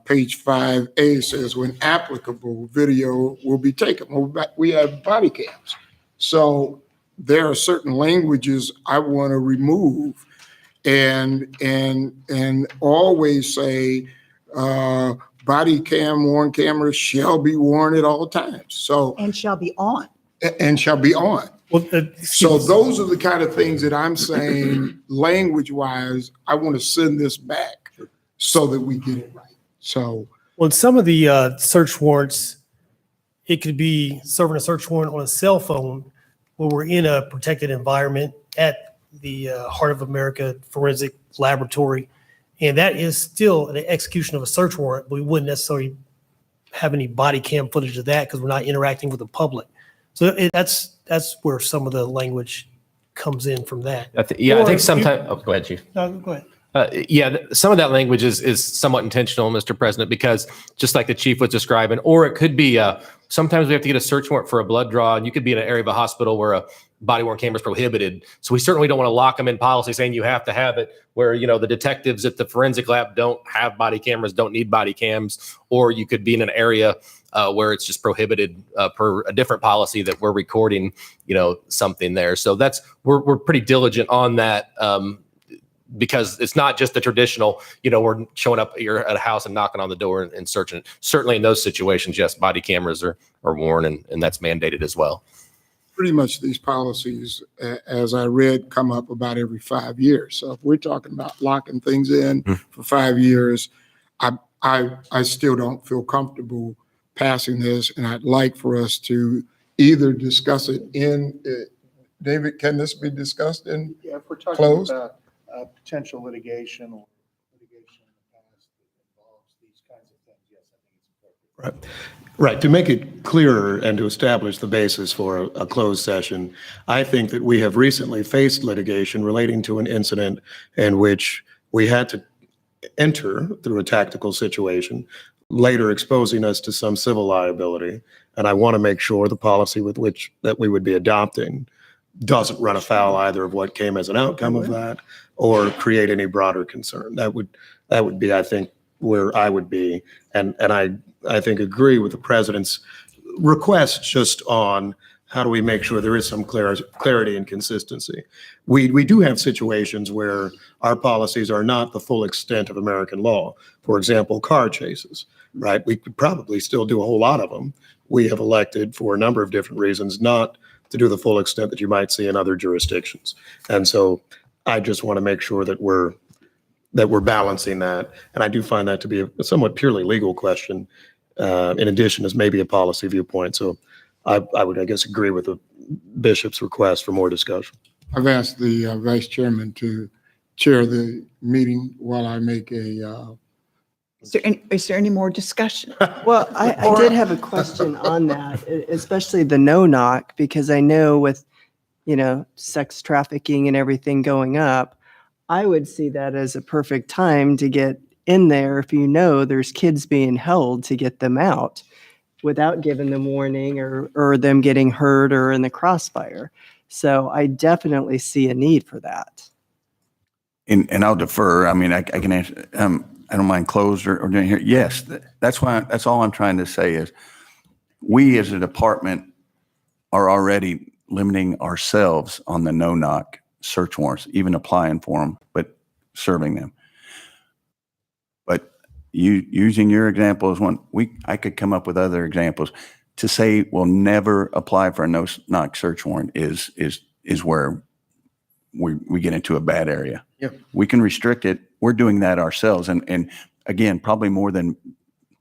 page 5A says when applicable, video will be taken. Well, we have body cams. So there are certain languages I want to remove and always say body cam worn cameras shall be worn at all times. So And shall be on. And shall be on. Well, so those are the kind of things that I'm saying language wise, I want to send this back so that we get it right. So well, some of the search warrants, it could be serving a search warrant on a cell phone where we're in a protected environment at the Heart of America Forensic Laboratory. And that is still an execution of a search warrant, but we wouldn't necessarily have any body cam footage of that because we're not interacting with the public. So that's where some of the language comes in from that. I think sometimes, oh, go ahead, Chief. No, go ahead. Some of that language is somewhat intentional, Mr. President, because just like the chief was describing, or it could be sometimes we have to get a search warrant for a blood draw, and you could be in an area of a hospital where a body worn camera is prohibited. So we certainly don't want to lock them in policy saying you have to have it, where the detectives at the forensic lab don't have body cameras, don't need body cams, or you could be in an area where it's just prohibited per a different policy that we're recording something there. So we're pretty diligent on that. Because it's not just the traditional, we're showing up at a house and knocking on the door and searching it. Certainly in those situations, yes, body cameras are worn and that's mandated as well. Pretty much these policies, as I read, come up about every 5 years. So if we're talking about locking things in for 5 years, I still don't feel comfortable passing this, and I'd like for us to either discuss it in, David, can this be discussed in Yeah, if we're talking closed? about potential litigation or litigation in the past that involves these kinds of things, yes, I think it's appropriate. Right. To make it clearer and to establish the basis for a closed session, I think that we have recently faced litigation relating to an incident in which we had to enter through a tactical situation, later exposing us to some civil liability. And I want to make sure the policy with which that we would be adopting doesn't run afoul either of what came as an outcome of that or create any broader concern. That would be, I think, where I would be. And I think agree with the president's request just on how do we make sure there is some clarity and consistency. We do have situations where our policies are not the full extent of American law. For example, car chases, right? We could probably still do a whole lot of them. We have elected for a number of different reasons not to do the full extent that you might see in other jurisdictions. And so I just want to make sure that we're balancing that. And I do find that to be a somewhat purely legal question, in addition as maybe a policy viewpoint. So I would, I guess, agree with the bishop's request for more discussion. I've asked the vice chairman to chair the meeting while I make a. Is there any more discussion? Well, I did have a question on that, especially the no knock, because I know with, sex trafficking and everything going up, I would see that as a perfect time to get in there if there's kids being held to get them out without giving them warning or them getting hurt or in the crossfire. So I definitely see a need for that. And I'll defer. I mean, I can answer. I don't mind closed or doing here. Yes, that's all I'm trying to say is we as a department are already limiting ourselves on the no-knock search warrants, even applying for them, but serving them. But using your example as one, I could come up with other examples. To say we'll never apply for a no-knock search warrant is where we get into a bad area. Yeah. We can restrict it. We're doing that ourselves. And again, probably more than,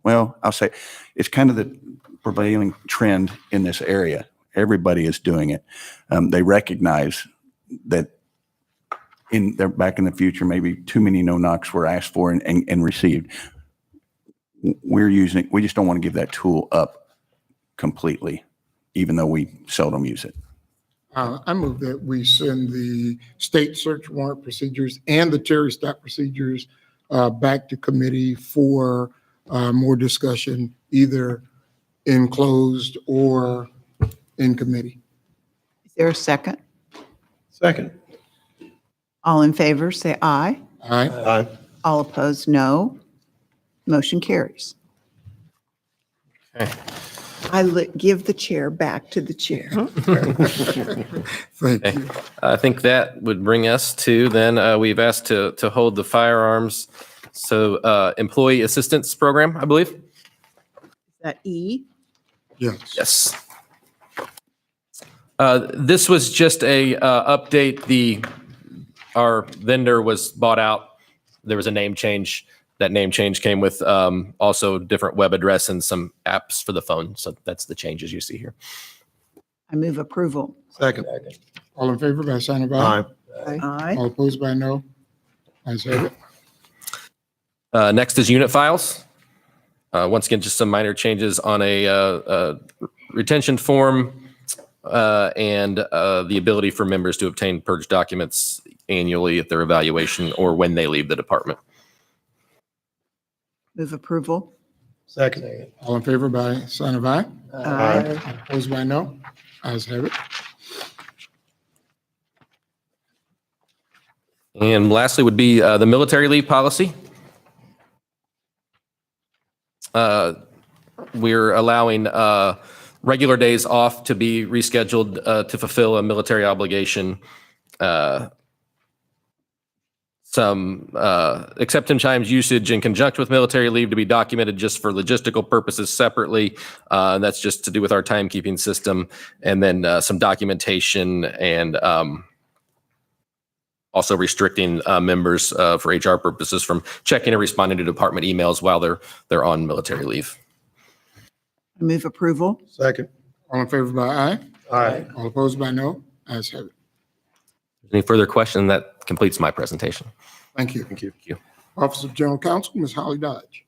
well, I'll say it's kind of the prevailing trend in this area. Everybody is doing it. They recognize that back in the future, maybe too many no-knocks were asked for and received. We just don't want to give that tool up completely, even though we seldom use it. I move that we send the state search warrant procedures and the Terry stop procedures back to committee for more discussion, either in closed or in committee. Is there a second? Second. All in favor, say aye. Aye. Aye. All opposed, no. Motion carries. Okay. Give the chair back to the chair. Thank you. I think that would bring us to then we've asked to hold the firearms. So employee assistance program, I believe. Is that E? Yes. Yes. This was just a update. Our vendor was bought out. There was a name change that name change came with also different web address and some apps for the phone. So that's the changes you see here. I move approval. Second. All in favor by sign of aye. Aye. Aye. All opposed by no. Ayes have it. Next is unit files. Once again, just some minor changes on a retention form and the ability for members to obtain purge documents annually at their evaluation or when they leave the department. Move approval. Second. All in favor by sign of aye. Aye. All opposed by no. Ayes have it. And lastly would be the military leave policy. We're allowing regular days off to be rescheduled to fulfill a military obligation. Some acceptance times usage in conjunction with military leave to be documented just for logistical purposes separately. And that's just to do with our timekeeping system. And then some documentation and also restricting members for HR purposes from checking and responding to department emails while they're on military leave. I move approval. Second. All in favor by aye. Aye. All opposed by no. Ayes have it. Any further questions? That completes my presentation. Thank you. Thank you. Office of General Counsel, Ms. Holly Dodge.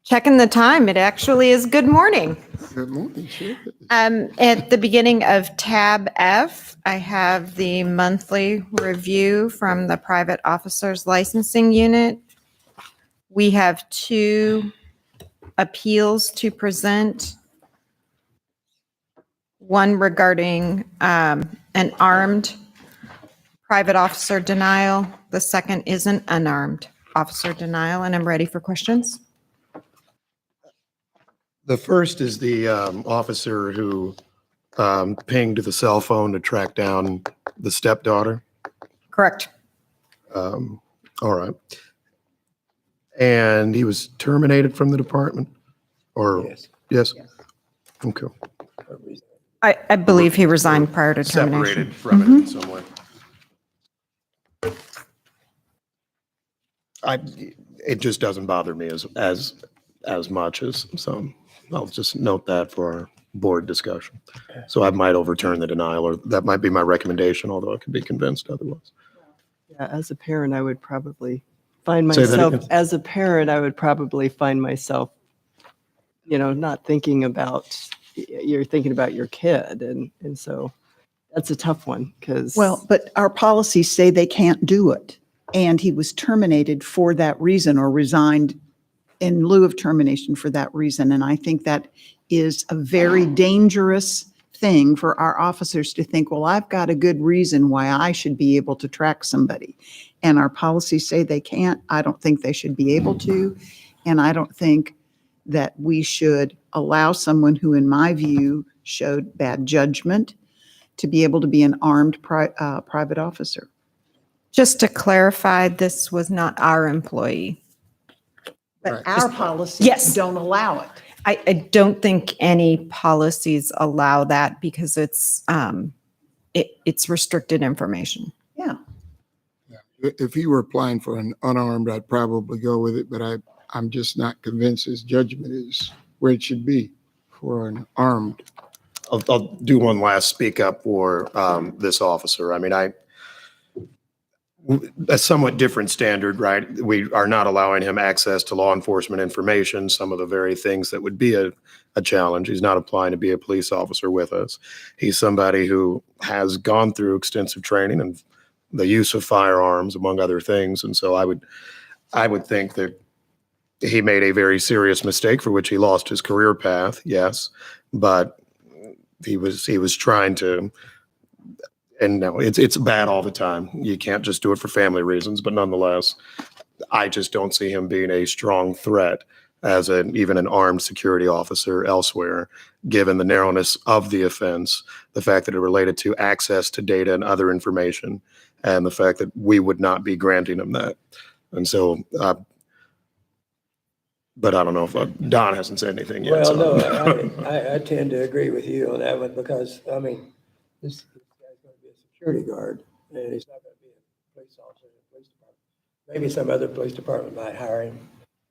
Checking the time, it actually is good morning. Good morning. Sure. At the beginning of tab F, I have the monthly review from the Private Officers Licensing Unit. We have 2 appeals to present. One regarding an armed private officer denial. The second is an unarmed officer denial, and I'm ready for questions. The first is the officer who pinged the cell phone to track down the stepdaughter. Correct. All right. And he was terminated from the department? Or, yes? Okay. I believe he resigned prior to termination. Separated from it in some way. It just doesn't bother me as much as some. I'll just note that for our board discussion. So I might overturn the denial, or that might be my recommendation, although I could be convinced otherwise. Yeah, as a parent, I would probably find Say that myself, again. as a parent, I would probably find myself, not thinking about, you're thinking about your kid. And so that's a tough one because. Well, but our policies say they can't do it. And he was terminated for that reason or resigned in lieu of termination for that reason. And I think that is a very dangerous thing for our officers to think, well, I've got a good reason why I should be able to track somebody. And our policies say they can't. I don't think they should be able to. And I don't think that we should allow someone who, in my view, showed bad judgment to be able to be an armed private officer. Just to clarify, this was not our employee. But our policies don't allow it. I don't think any policies allow that because it's restricted information. Yeah. If he were applying for an unarmed, I'd probably go with it, but I'm just not convinced his judgment is where it should be for an armed. I'll do one last speak up for this officer. I mean, a somewhat different standard, right? We are not allowing him access to law enforcement information, some of the very things that would be a challenge. He's not applying to be a police officer with us. He's somebody who has gone through extensive training and the use of firearms, among other things. And so I would think that he made a very serious mistake for which he lost his career path, yes, but he was trying to. And no, it's bad all the time. You can't just do it for family reasons, but nonetheless, I just don't see him being a strong threat as even an armed security officer elsewhere, given the narrowness of the offense, the fact that it related to access to data and other information, and the fact that we would not be granting him that. And so, but I don't know if Don hasn't said anything yet. Well, so. no, I tend to agree with you on that one because, I mean, this guy's going to be a security guard and he's not going to be a police officer in the police department. maybe some other police department might hire him,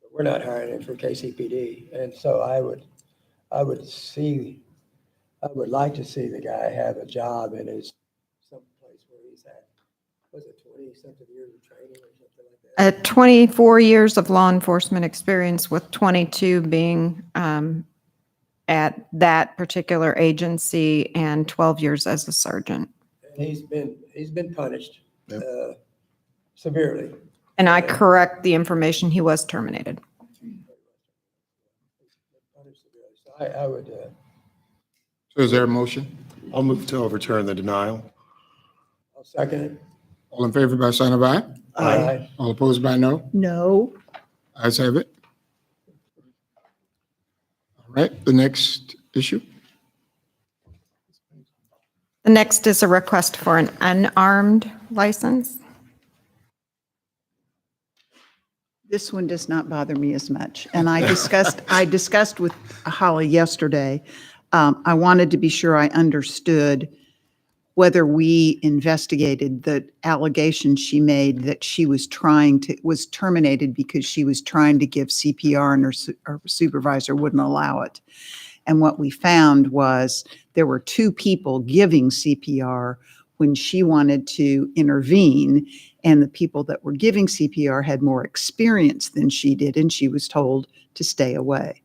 but we're not hiring him for KCPD. And so I would like to see the guy have a job in his someplace where he's had, was it 20-something years of training or something like that? 24 years of law enforcement experience, with 22 being at that particular agency and 12 years as a sergeant. And he's been punished severely. And I correct the information, he was terminated. So I would. So is there a motion? I'll move to overturn the denial. I'll second it. All in favor by sign of aye? Aye. All opposed by no? No. Ayes have it. All right, the next issue. The next is a request for an unarmed license. This one does not bother me as much. And I discussed with Holly yesterday. I wanted to be sure I understood whether we investigated the allegation she made that she was terminated because she was trying to give CPR and her supervisor wouldn't allow it. And what we found was there were two people giving CPR when she wanted to intervene, and the people that were giving CPR had more experience than she did, and she was told to stay away.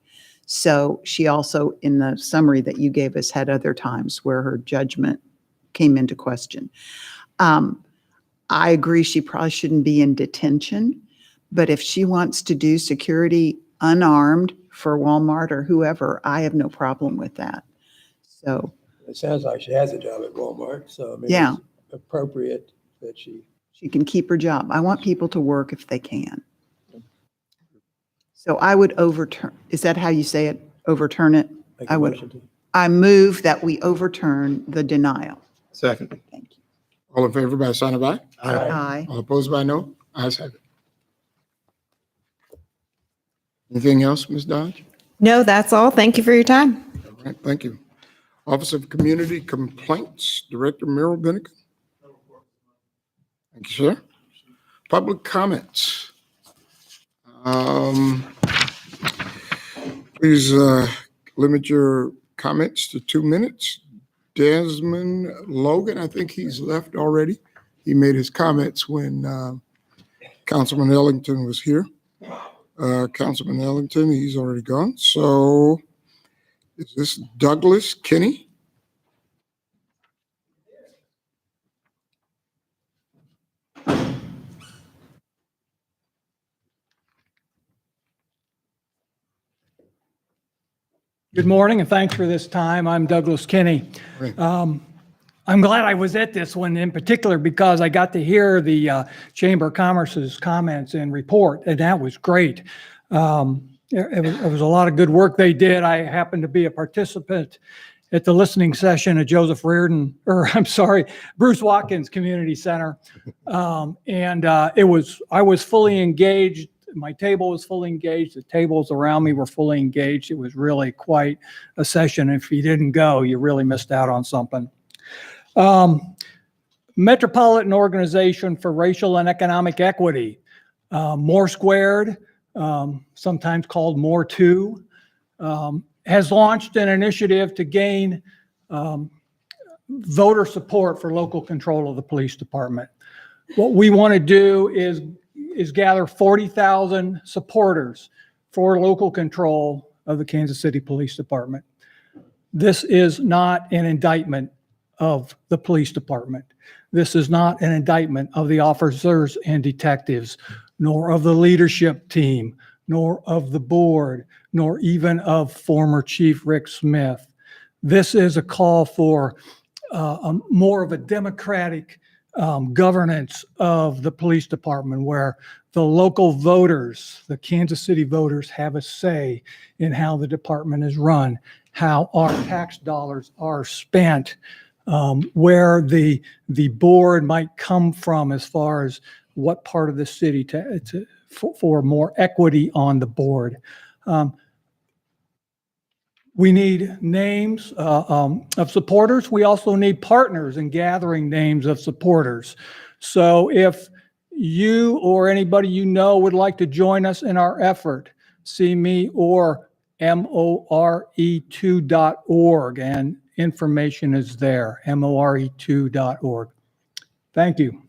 So she also, in the summary that you gave us, had other times where her judgment came into question. I agree she probably shouldn't be in detention, but if she wants to do security unarmed for Walmart or whoever, I have no problem with that. So It sounds like she has a job at Walmart, so I mean, Yeah. it's appropriate that she can keep her job. I want people to work if they can. So I would overturn, is that how you say it? Overturn it? make a I would. motion to. I move that we overturn the denial. Second. All in favor by sign of aye? Aye. All opposed by no? Ayes have it. Anything else, Ms. Dodge? No, that's all. Thank you for your time. All right, thank you. Office of Community Complaints, Director Merrill Bennick. Thank you, sir. Public comments. Please limit your comments to 2 minutes. Desmond Logan, I think he's left already. He made his comments when Councilman Ellington was here. Councilman Ellington, he's already gone. So is this Douglas Kinney? Good morning, and thanks for this time. I'm Douglas Kinney. I'm glad I was at this one in particular because I got to hear the Chamber of Commerce's comments and report, and that was great. It was a lot of good work they did. I happened to be a participant at the listening session at Bruce Watkins Community Center. I was fully engaged. My table was fully engaged. The tables around me were fully engaged. It was really quite a session. If you didn't go, you really missed out on something. Metropolitan Organization for Racial and Economic Equity, More Squared, sometimes called More Two, has launched an initiative to gain voter support for local control of the police department. What we want to do is gather 40,000 supporters for local control of the Kansas City Police Department. This is not an indictment of the police department. This is not an indictment of the officers and detectives, nor of the leadership team, nor of the board, nor even of former Chief Rick Smith. This is a call for more of a democratic governance of the police department, where the local voters, the Kansas City voters, have a say in how the department is run, how our tax dollars are spent, where the board might come from as far as what part of the city for more equity on the board. We need names of supporters. We also need partners in gathering names of supporters. So if you or anybody you know would like to join us in our effort, see me or more2.org, and information is there, more2.org. Thank you.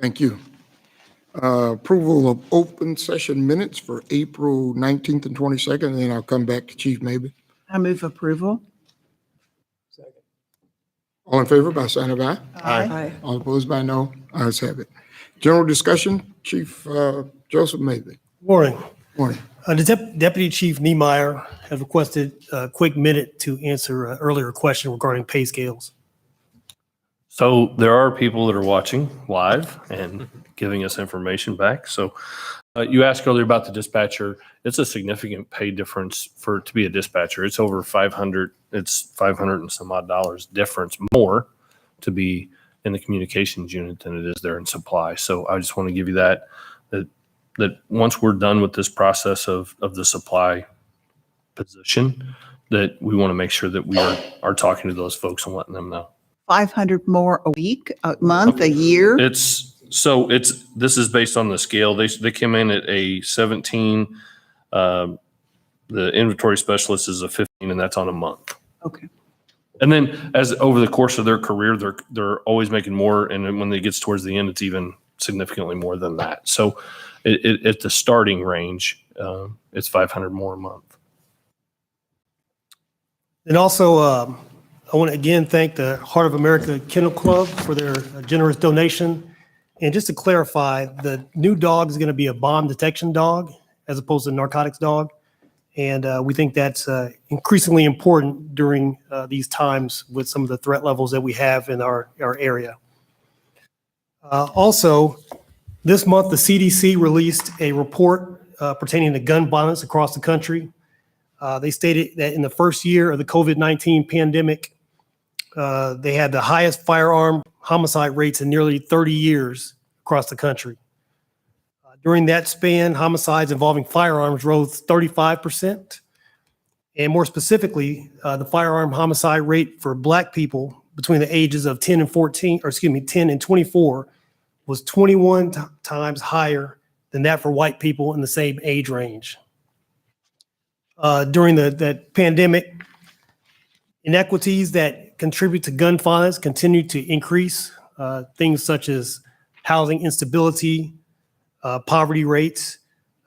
Thank you. Approval of open session minutes for April 19th and 22nd, and then I'll come back to Chief maybe. I move approval. All in favor by sign of aye. Aye. All opposed by no. Ayes have it. General discussion, Chief Joseph Maybe. Morning. Morning. The Deputy Chief Niemeyer has requested a quick minute to answer an earlier question regarding pay scales. So there are people that are watching live and giving us information back. So you asked earlier about the dispatcher. It's a significant pay difference to be a dispatcher. It's over 500. It's 500 and some odd dollars difference more to be in the communications unit than it is there in supply. So I just want to give you that once we're done with this process of the supply position, that we want to make sure that we are talking to those folks and letting them know. 500 more a week, a month, a year? This is based on the scale. They came in at a 17. The inventory specialist is a 15, and that's on a month. Okay. And then as over the course of their career, they're always making more, and then when it gets towards the end, it's even significantly more than that. So at the starting range, it's 500 more a month. And also, I want to again thank the Heart of America Kennel Club for their generous donation. And just to clarify, the new dog is going to be a bomb detection dog as opposed to a narcotics dog. And we think that's increasingly important during these times with some of the threat levels that we have in our area. Also, this month, the CDC released a report pertaining to gun violence across the country. They stated that in the first year of the COVID-19 pandemic, they had the highest firearm homicide rates in nearly 30 years across the country. During that span, homicides involving firearms rose 35%. And more specifically, the firearm homicide rate for Black people between the ages of 10 and 24 was 21 times higher than that for white people in the same age range. During that pandemic, inequities that contribute to gun violence continue to increase. Things such as housing instability, poverty rates,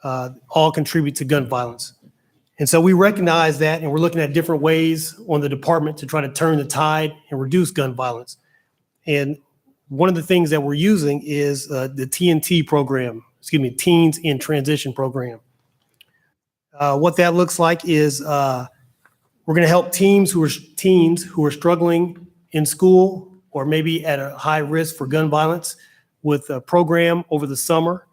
all contribute to gun violence. And so we recognize that, and we're looking at different ways on the department to try to turn the tide and reduce gun violence. And one of the things that we're using is the TNT program, Teens in Transition program. What that looks like is we're going to help teens who are struggling in school or maybe at a high risk for gun violence with a program over the summer.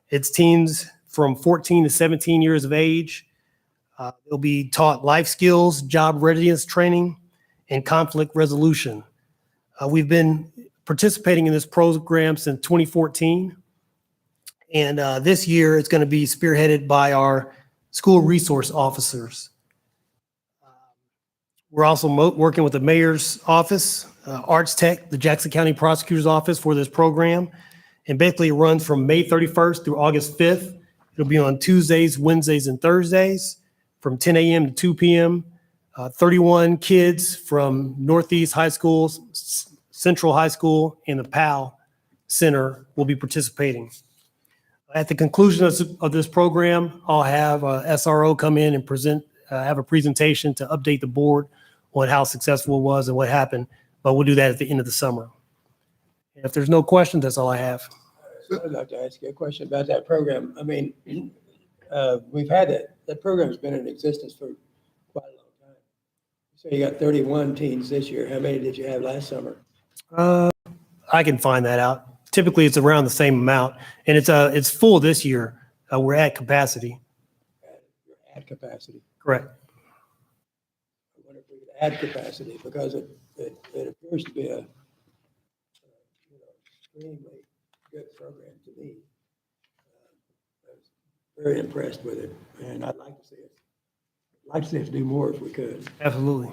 It's teens from 14 to 17 years of age. They'll be taught life skills, job readiness training, and conflict resolution. We've been participating in this program since 2014. And this year it's going to be spearheaded by our school resource officers. We're also working with the mayor's office, Arts Tech, the Jackson County Prosecutor's Office for this program. And basically it runs from May 31st through August 5th. It'll be on Tuesdays, Wednesdays, and Thursdays from 10 a.m. to 2 p.m. 31 kids from Northeast High Schools, Central High School, and the PAL Center will be participating. At the conclusion of this program, I'll have SRO come in and have a presentation to update the board on how successful it was and what happened, but we'll do that at the end of the summer. If there's no questions, that's all I have. I'd like to ask you a question about that program. I mean, we've had that program's been in existence for quite a long time. So you got 31 teens this year. How many did you have last summer? I can find that out. Typically, it's around the same amount, and it's full this year. We're at capacity. At capacity. Correct. I wonder if we could add capacity because it appears to be a extremely good program to me. I was very impressed with it, and I'd like to see it. I'd like to see us do more if we could. Absolutely.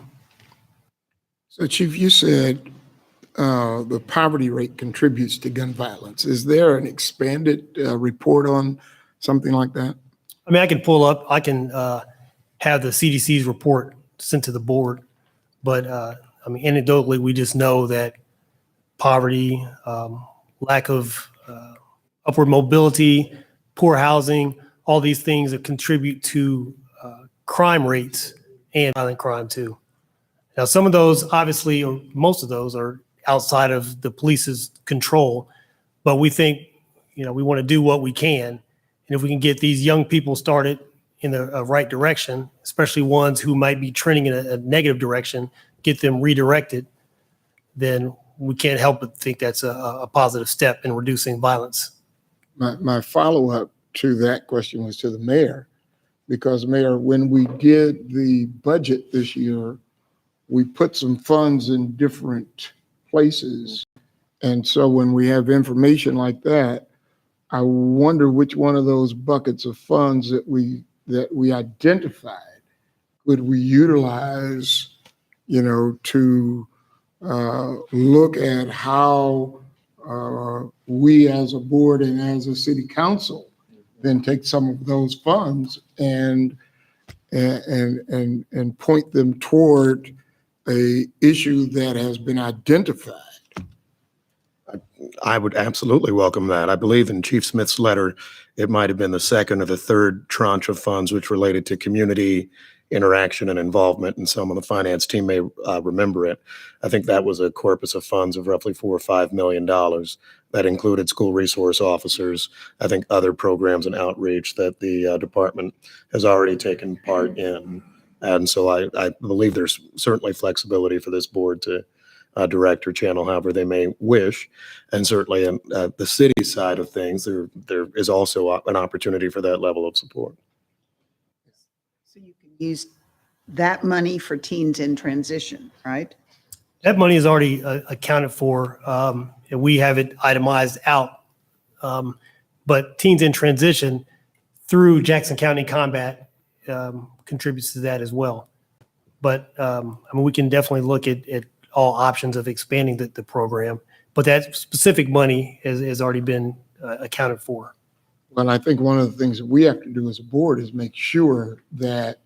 So Chief, you said the poverty rate contributes to gun violence. Is there an expanded report on something like that? I mean, I can pull up, I can have the CDC's report sent to the board, but I mean, anecdotally, we just know that poverty, lack of upward mobility, poor housing, all these things that contribute to crime rates and violent crime too. Now, some of those, obviously, or most of those are outside of the police's control, but we think, we want to do what we can. And if we can get these young people started in the right direction, especially ones who might be trending in a negative direction, get them redirected, then we can't help but think that's a positive step in reducing violence. My follow-up to that question was to the mayor, because Mayor, when we did the budget this year, we put some funds in different places. And so when we have information like that, I wonder which one of those buckets of funds that we identified could we utilize, to look at how we as a board and as a city council then take some of those funds and point them toward a issue that has been identified. I would absolutely welcome that. I believe in Chief Smith's letter, it might have been the second or the third tranche of funds which related to community interaction and involvement, and some of the finance team may remember it. I think that was a corpus of funds of roughly $4 or $5 million that included school resource officers, I think other programs and outreach that the department has already taken part in. And so I believe there's certainly flexibility for this board to direct or channel however they may wish. And certainly on the city side of things, there is also an opportunity for that level of support. So you can use that money for teens in transition, right? That money is already accounted for, and we have it itemized out. But Teens in Transition through Jackson County Combat contributes to that as well. But I mean, we can definitely look at all options of expanding the program, but that specific money has already been accounted for. Well, I think one of the things that we have to do as a board is make sure that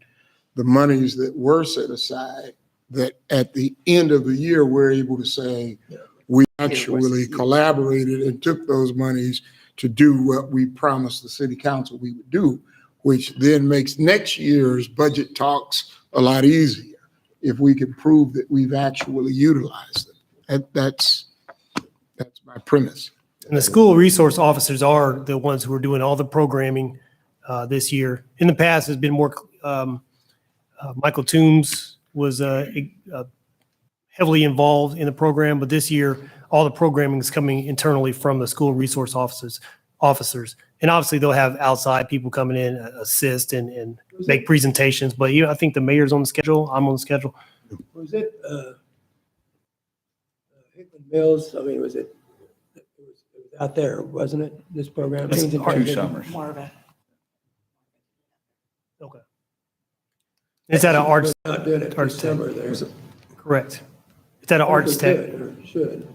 the monies that were set aside, that at the end of the year, we're able to say, we actually collaborated and took those monies to do what we promised the city council we would do, which then makes next year's budget talks a lot easier if we can prove that we've actually utilized them. That's my premise. And the school resource officers are the ones who are doing all the programming this year. In the past, has been more, Michael Toombs was heavily involved in the program, but this year, all the programming is coming internally from the school resource officers. And obviously, they'll have outside people coming in, assist and make presentations. But I think the mayor's on the schedule. I'm on the schedule. Was it Hickman Mills? I mean, it was out there, wasn't it? This program? It's 2 summers. Marva. Okay. It's at an arts. Not doing it arts this summer there. Correct. It's at an arts tech. Should.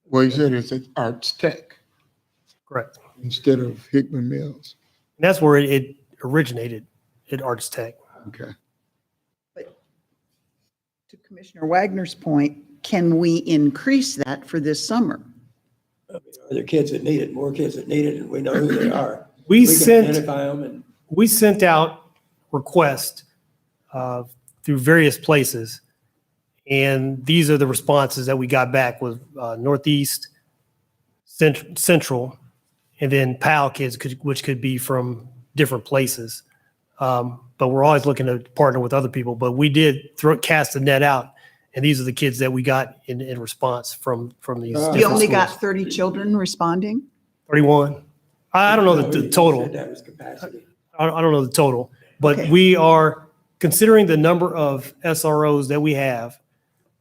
Well, you said it's at Arts Tech. Correct. Instead of Hickman Mills. And that's where it originated, at Arts Tech. Okay. But to Commissioner Wagner's point, can we increase that for this summer? Are there kids that need it, more kids that need it, and we know who they are? We can sent- identify them and We sent out requests through various places, and these are the responses that we got back with Northeast, Central, and then PAL kids, which could be from different places. But we're always looking to partner with other people. But we did cast the net out, and these are the kids that we got in response from these. You different only schools. got 30 children responding? 31. I don't know the total. said that was capacity. I don't know the total, but Okay. we are considering the number of SROs that we have.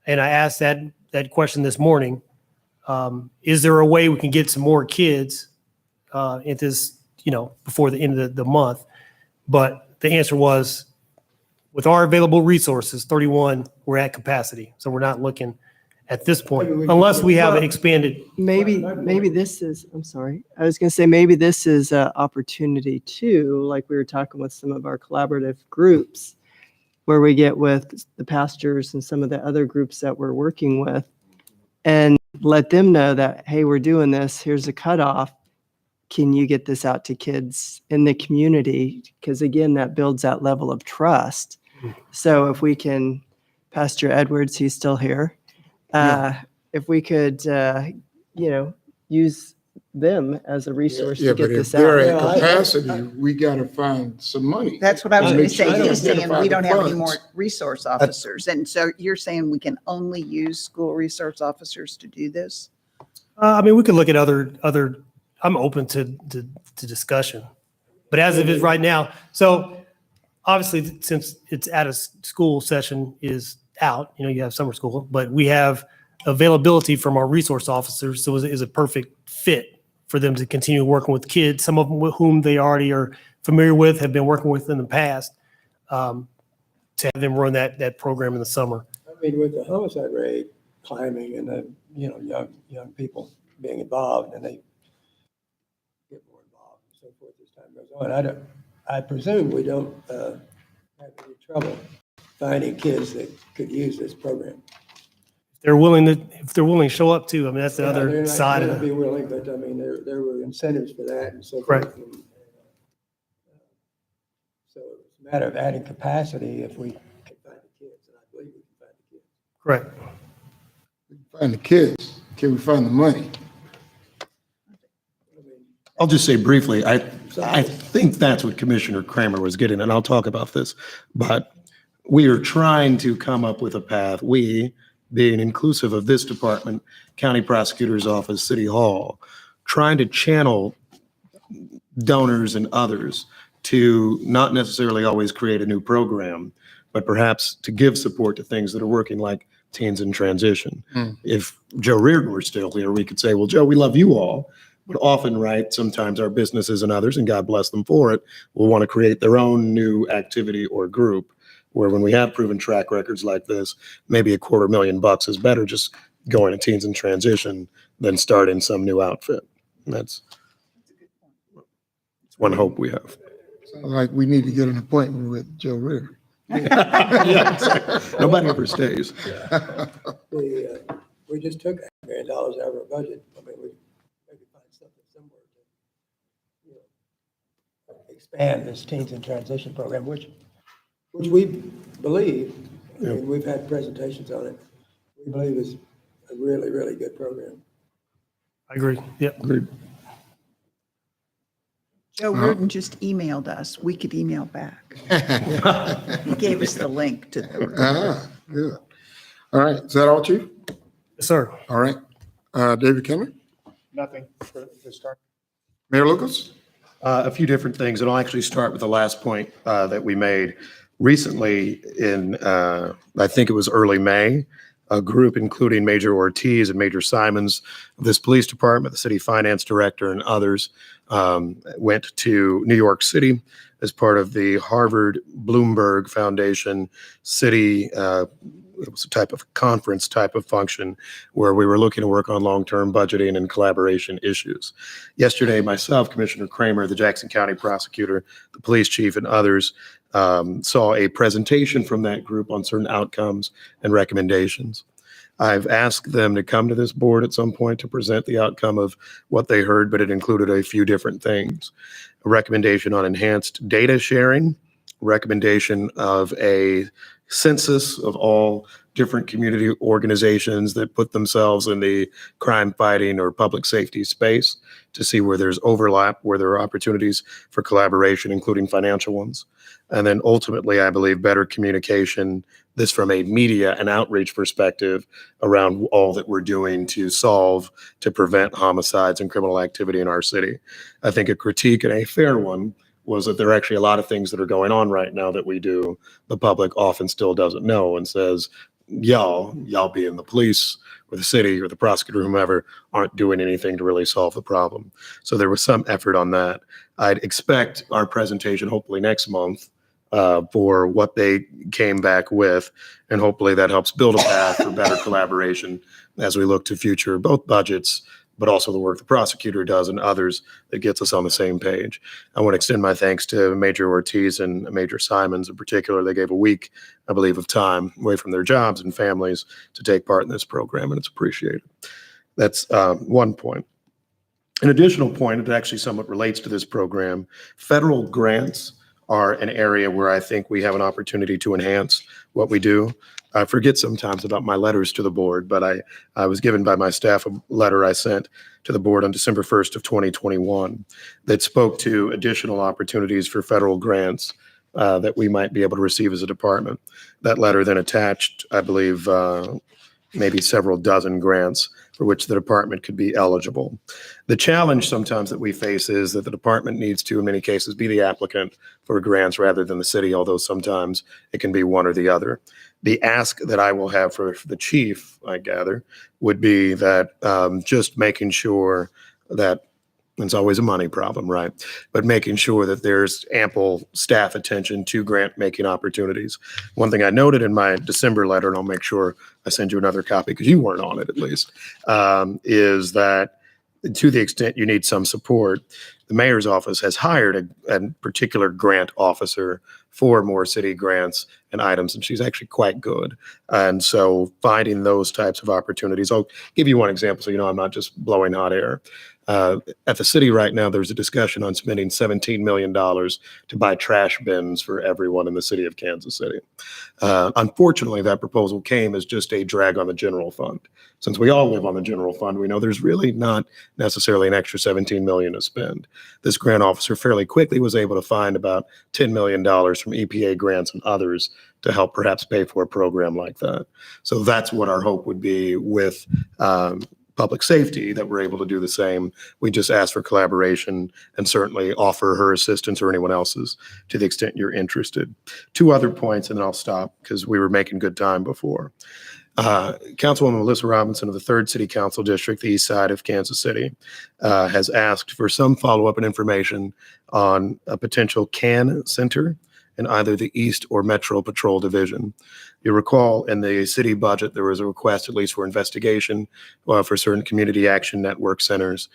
And I asked that question this morning. Is there a way we can get some more kids at this, before the end of the month? But the answer was, with our available resources, 31, we're at capacity. So we're not looking at this point, Maybe we unless we have Well, it expanded. Maybe this is, I'm sorry. I was going to say, maybe this is an opportunity too, like we were talking with some of our collaborative groups, where we get with the pastors and some of the other groups that we're working with and let them know that, hey, we're doing this. Here's a cutoff. Can you get this out to kids in the community? Because again, that builds that level of trust. So if we can, Pastor Edwards, he's still here. If we could, use them as a resource Yeah, to get but if this they're out. at capacity, we gotta find some money. That's what I was to going make to say. sure they He's saying identify we the don't have any funds. more resource officers. And so you're saying we can only use school resource officers to do this? I mean, we could look at other, I'm open to discussion. But as of it right now, so obviously, since it's at a school session is out, you have summer school, but we have availability from our resource officers. So is a perfect fit for them to continue working with kids, some of them with whom they already are familiar with, have been working with in the past, to have them run that program in the summer. I mean, with the homicide rate climbing and the, young people being involved, and they get more involved and so forth as time goes on. I presume we don't have any trouble finding kids that could use this program. If they're willing to show up too, I mean, that's the Yeah, other they're not- side they of may not it. be willing, but I mean, there were incentives for that and so forth. Correct. So it's a matter of adding capacity if we can find the kids, and I believe we can find the kids. Correct. Find the kids, can we find the money? I'll just say briefly, I think that's what Commissioner Kramer was getting, and I'll talk about this, but we are trying to come up with a path, we, being inclusive of this department, County Prosecutor's Office, City Hall, trying to channel donors and others to not necessarily always create a new program, but perhaps to give support to things that are working, like Teens in Transition. If Joe Reardon were still here, we could say, well, Joe, we love you all. But often, right, sometimes our businesses and others, and God bless them for it, will want to create their own new activity or group, where when we have proven track records like this, maybe $250,000 is better just going to Teens in Transition than starting some new outfit. And that's one hope we have. Sounds like we need to get an appointment with Joe Reardon. Nobody ever stays. We just took $1 million out of our budget. I mean, we maybe find something somewhere to, expand this Teens in Transition program, which we believe, I mean, we've had presentations on it. We believe is a really, really good program. I agree. Yep. Agreed. Joe Reardon just emailed us. We could email back. He gave us the link to the. Good. All right, is that all, Chief? Yes, sir. All right. David Kennel? Nothing for this time. Mayor Lucas? A few different things, and I'll actually start with the last point that we made. Recently, in I think it was early May, a group including Major Ortiz and Major Simons of this police department, the city finance director, and others went to New York City as part of the Harvard Bloomberg Foundation City. It was a type of conference type of function where we were looking to work on long-term budgeting and collaboration issues. Yesterday, myself, Commissioner Kramer, the Jackson County prosecutor, the police chief, and others saw a presentation from that group on certain outcomes and recommendations. I've asked them to come to this board at some point to present the outcome of what they heard, but it included a few different things. A recommendation on enhanced data sharing, recommendation of a census of all different community organizations that put themselves in the crime fighting or public safety space to see where there's overlap, where there are opportunities for collaboration, including financial ones. And then ultimately, I believe better communication, this from a media and outreach perspective around all that we're doing to solve, to prevent homicides and criminal activity in our city. I think a critique, and a fair one, was that there are actually a lot of things that are going on right now that we do, the public often still doesn't know and says, y'all being the police or the city or the prosecutor, whomever, aren't doing anything to really solve the problem. So there was some effort on that. I'd expect our presentation, hopefully next month, for what they came back with. And hopefully that helps build a path for better collaboration as we look to future both budgets, but also the work the prosecutor does and others that gets us on the same page. I want to extend my thanks to Major Ortiz and Major Simons in particular. They gave a week, I believe, of time away from their jobs and families to take part in this program, and it's appreciated. That's one point. An additional point that actually somewhat relates to this program, federal grants are an area where I think we have an opportunity to enhance what we do. I forget sometimes about my letters to the board, but I was given by my staff a letter I sent to the board on December 1st of 2021 that spoke to additional opportunities for federal grants that we might be able to receive as a department. That letter then attached, I believe, maybe several dozen grants for which the department could be eligible. The challenge sometimes that we face is that the department needs to, in many cases, be the applicant for grants rather than the city, although sometimes it can be one or the other. The ask that I will have for the chief, I gather, would be that just making sure that it's always a money problem, right? But making sure that there's ample staff attention to grant making opportunities. One thing I noted in my December letter, and I'll make sure I send you another copy because you weren't on it at least, is that to the extent you need some support, the mayor's office has hired a particular grant officer for more city grants and items, and she's actually quite good. And so finding those types of opportunities, I'll give you one example so you know I'm not just blowing hot air. At the city right now, there's a discussion on spending $17 million to buy trash bins for everyone in the city of Kansas City. Unfortunately, that proposal came as just a drag on the general fund. Since we all live on the general fund, we know there's really not necessarily an extra $17 million to spend. This grant officer fairly quickly was able to find about $10 million from EPA grants and others to help perhaps pay for a program like that. So that's what our hope would be with public safety, that we're able to do the same. We just ask for collaboration and certainly offer her assistance or anyone else's to the extent you're interested. Two other points and then I'll stop because we were making good time before. Councilwoman Melissa Robinson of the 3rd City Council District, the east side of Kansas City, has asked for some follow-up and information on a potential CAN center in either the East or Metro Patrol Division. You recall in the city budget, there was a request at least for investigation for certain community action network centers.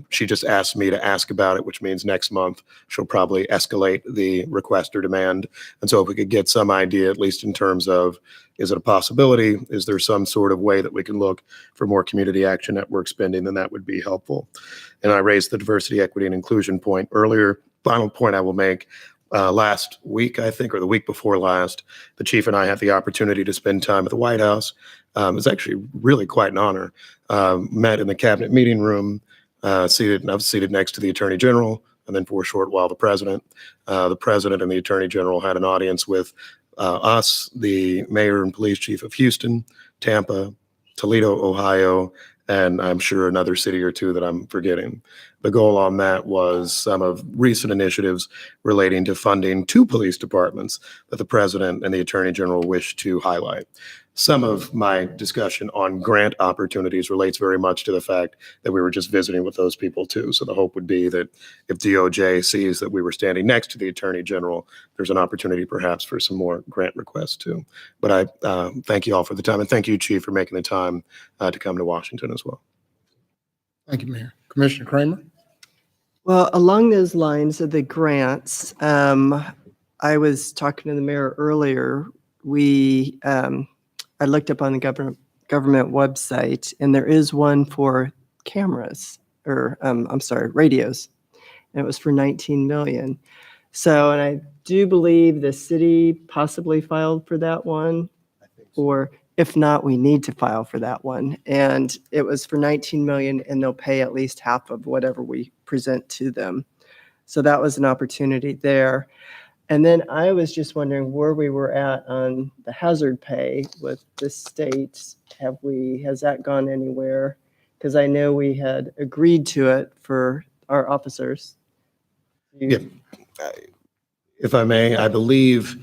She just asked me to ask about it, which means next month she'll probably escalate the request or demand. And so if we could get some idea, at least in terms of, is it a possibility? Is there some sort of way that we can look for more community action network spending? Then that would be helpful. And I raised the diversity, equity, and inclusion point earlier. Final point I will make. Last week, I think, or the week before last, the chief and I had the opportunity to spend time at the White House. It was actually really quite an honor. Met in the cabinet meeting room, seated next to the Attorney General, and then for a short while, the President. The President and the Attorney General had an audience with us, the Mayor and Police Chief of Houston, Tampa, Toledo, Ohio, and I'm sure another city or two that I'm forgetting. The goal on that was some of recent initiatives relating to funding 2 police departments that the President and the Attorney General wish to highlight. Some of my discussion on grant opportunities relates very much to the fact that we were just visiting with those people too. So the hope would be that if DOJ sees that we were standing next to the Attorney General, there's an opportunity perhaps for some more grant requests too. But I thank you all for the time, and thank you, Chief, for making the time to come to Washington as well. Thank you, Mayor. Commissioner Kramer? Well, along those lines of the grants, I was talking to the mayor earlier. I looked up on the government website, and there is one for cameras, or radios, and it was for 19 million. So, and I do believe the city possibly filed for that one, or if not, we need to file for that one. And it was for 19 million, and they'll pay at least half of whatever we present to them. So that was an opportunity there. And then I was just wondering where we were at on the hazard pay with the state. Has that gone anywhere? Because I know we had agreed to it for our officers. Yeah. If I may, I believe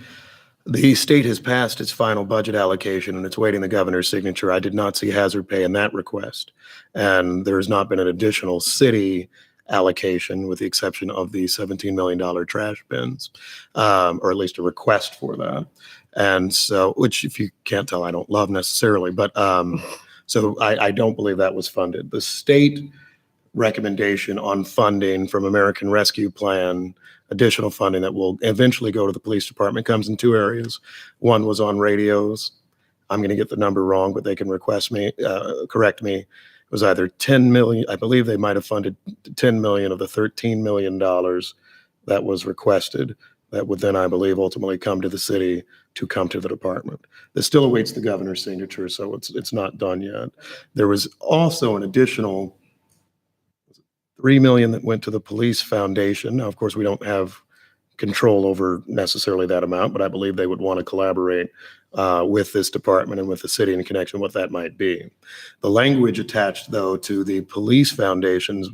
the state has passed its final budget allocation and it's waiting the governor's signature. I did not see hazard pay in that request. And there has not been an additional city allocation, with the exception of the $17 million trash bins, or at least a request for that. And so, which if you can't tell, I don't love necessarily, but so I don't believe that was funded. The state recommendation on funding from American Rescue Plan, additional funding that will eventually go to the police department, comes in two areas. One was on radios. I'm going to get the number wrong, but they can correct me. It was either 10 million. I believe they might have funded 10 million of the $13 million that was requested. That would then, I believe, ultimately come to the city to come to the department. This still awaits the governor's signature, so it's not done yet. There was also an additional $3 million that went to the police foundation. Now, of course, we don't have control over necessarily that amount, but I believe they would want to collaborate with this department and with the city in connection with what that might be. The language attached, though, to the police foundation's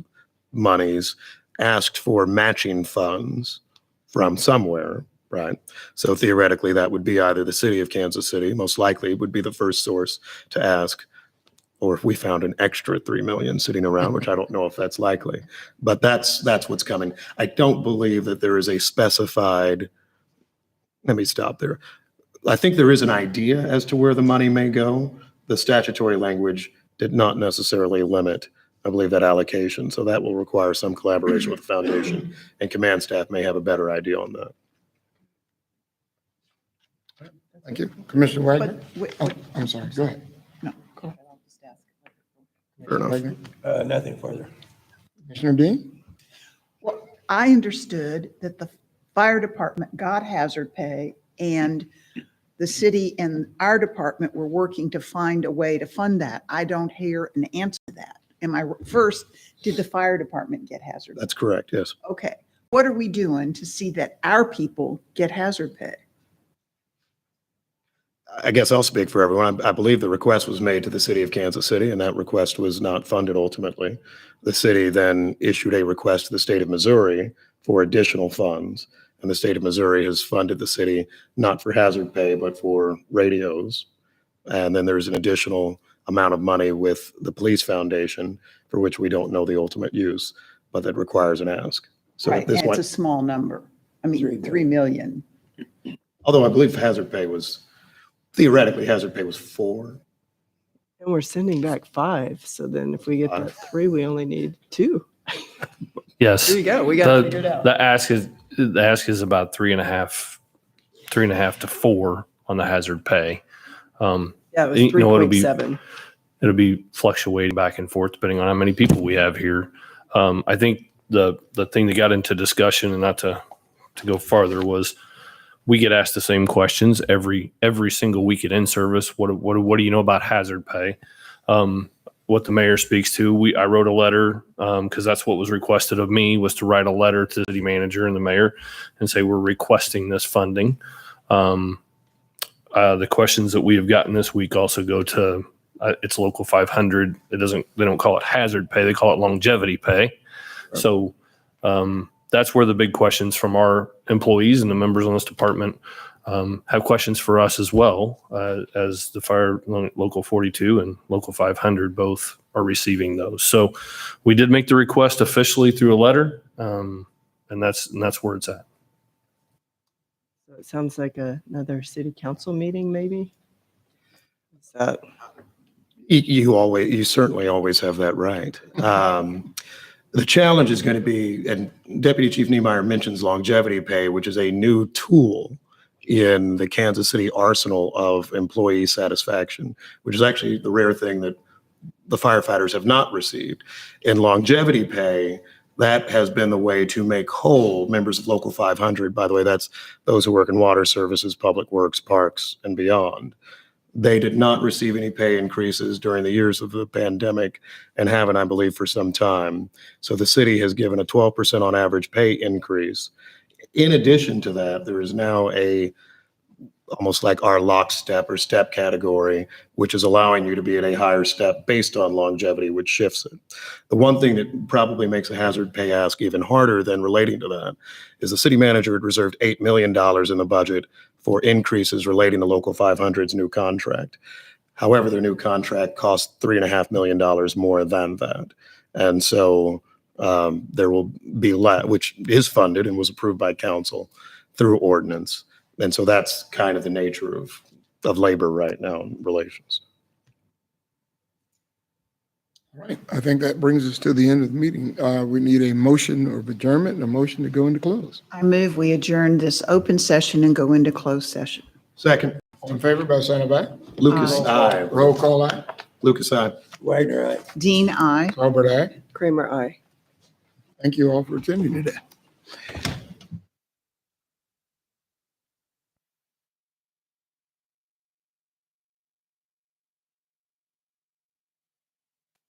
monies asked for matching funds from somewhere, right? So theoretically, that would be either the city of Kansas City, most likely would be the first source to ask, or if we found an extra 3 million sitting around, which I don't know if that's likely, but that's what's coming. I don't believe that there is a specified, let me stop there. I think there is an idea as to where the money may go. The statutory language did not necessarily limit, I believe, that allocation. So that will require some collaboration with the foundation, and command staff may have a better idea on that. Thank you. Commissioner Wagner? But wait, Oh, I'm sorry. Go ahead. No. Fair enough. Nothing further. Commissioner Dean? Well, I understood that the fire department got hazard pay, and the city and our department were working to find a way to fund that. I don't hear an answer to that. First, did the fire department get hazard? That's correct, yes. Okay. What are we doing to see that our people get hazard pay? I guess I'll speak for everyone. I believe the request was made to the city of Kansas City, and that request was not funded ultimately. The city then issued a request to the state of Missouri for additional funds, and the state of Missouri has funded the city not for hazard pay, but for radios. And then there's an additional amount of money with the police foundation for which we don't know the ultimate use, but that requires an ask. So Right, at this and it's point, a small number. I mean, 3 million. although I believe hazard pay was, theoretically, hazard pay was 4. And we're sending back 5. So then if we get that 3, we only need 2. Yes. There you go. We got it figured out. The ask is about 3.5 to 4 on the hazard pay. Yeah, it was You know, 3.7. It'll be fluctuating back and forth depending on how many people we have here. I think the thing that got into discussion, and not to go farther, was we get asked the same questions every single week at in-service. What do you know about hazard pay? What the mayor speaks to. I wrote a letter because that's what was requested of me, was to write a letter to the city manager and the mayor and say we're requesting this funding. The questions that we have gotten this week also go to it's Local 500. They don't call it hazard pay. They call it longevity pay. Right. So that's where the big questions from our employees and the members on this department have questions for us as well, as the fire Local 42 and Local 500 both are receiving those. So we did make the request officially through a letter, and that's where it's at. So it sounds like another city council meeting, maybe. Is that? You certainly always have that right. The challenge is going to be, and Deputy Chief Niemeyer mentions longevity pay, which is a new tool in the Kansas City arsenal of employee satisfaction, which is actually the rare thing that the firefighters have not received. In longevity pay, that has been the way to make whole members of Local 500. By the way, that's those who work in water services, public works, parks, and beyond. They did not receive any pay increases during the years of the pandemic, and haven't, I believe, for some time. So the city has given a 12% on average pay increase. In addition to that, there is now almost like our lockstep or step category, which is allowing you to be at a higher step based on longevity, which shifts it. The one thing that probably makes a hazard pay ask even harder than relating to that is the city manager had reserved $8 million in the budget for increases relating to Local 500's new contract. However, their new contract cost $3.5 million more than that. And so there will be which is funded and was approved by council through ordinance. And so that's kind of the nature of labor right now in relations. All right, I think that brings us to the end of the meeting. We need a motion of adjournment and a motion to go into close. I move we adjourn this open session and go into closed session. Second. All in favor by sign of aye? Lucas, aye. Roll call aye. Lucas, aye. Wagner, aye. Dean, aye. Albert, aye. Kramer, aye. Thank you all for attending today.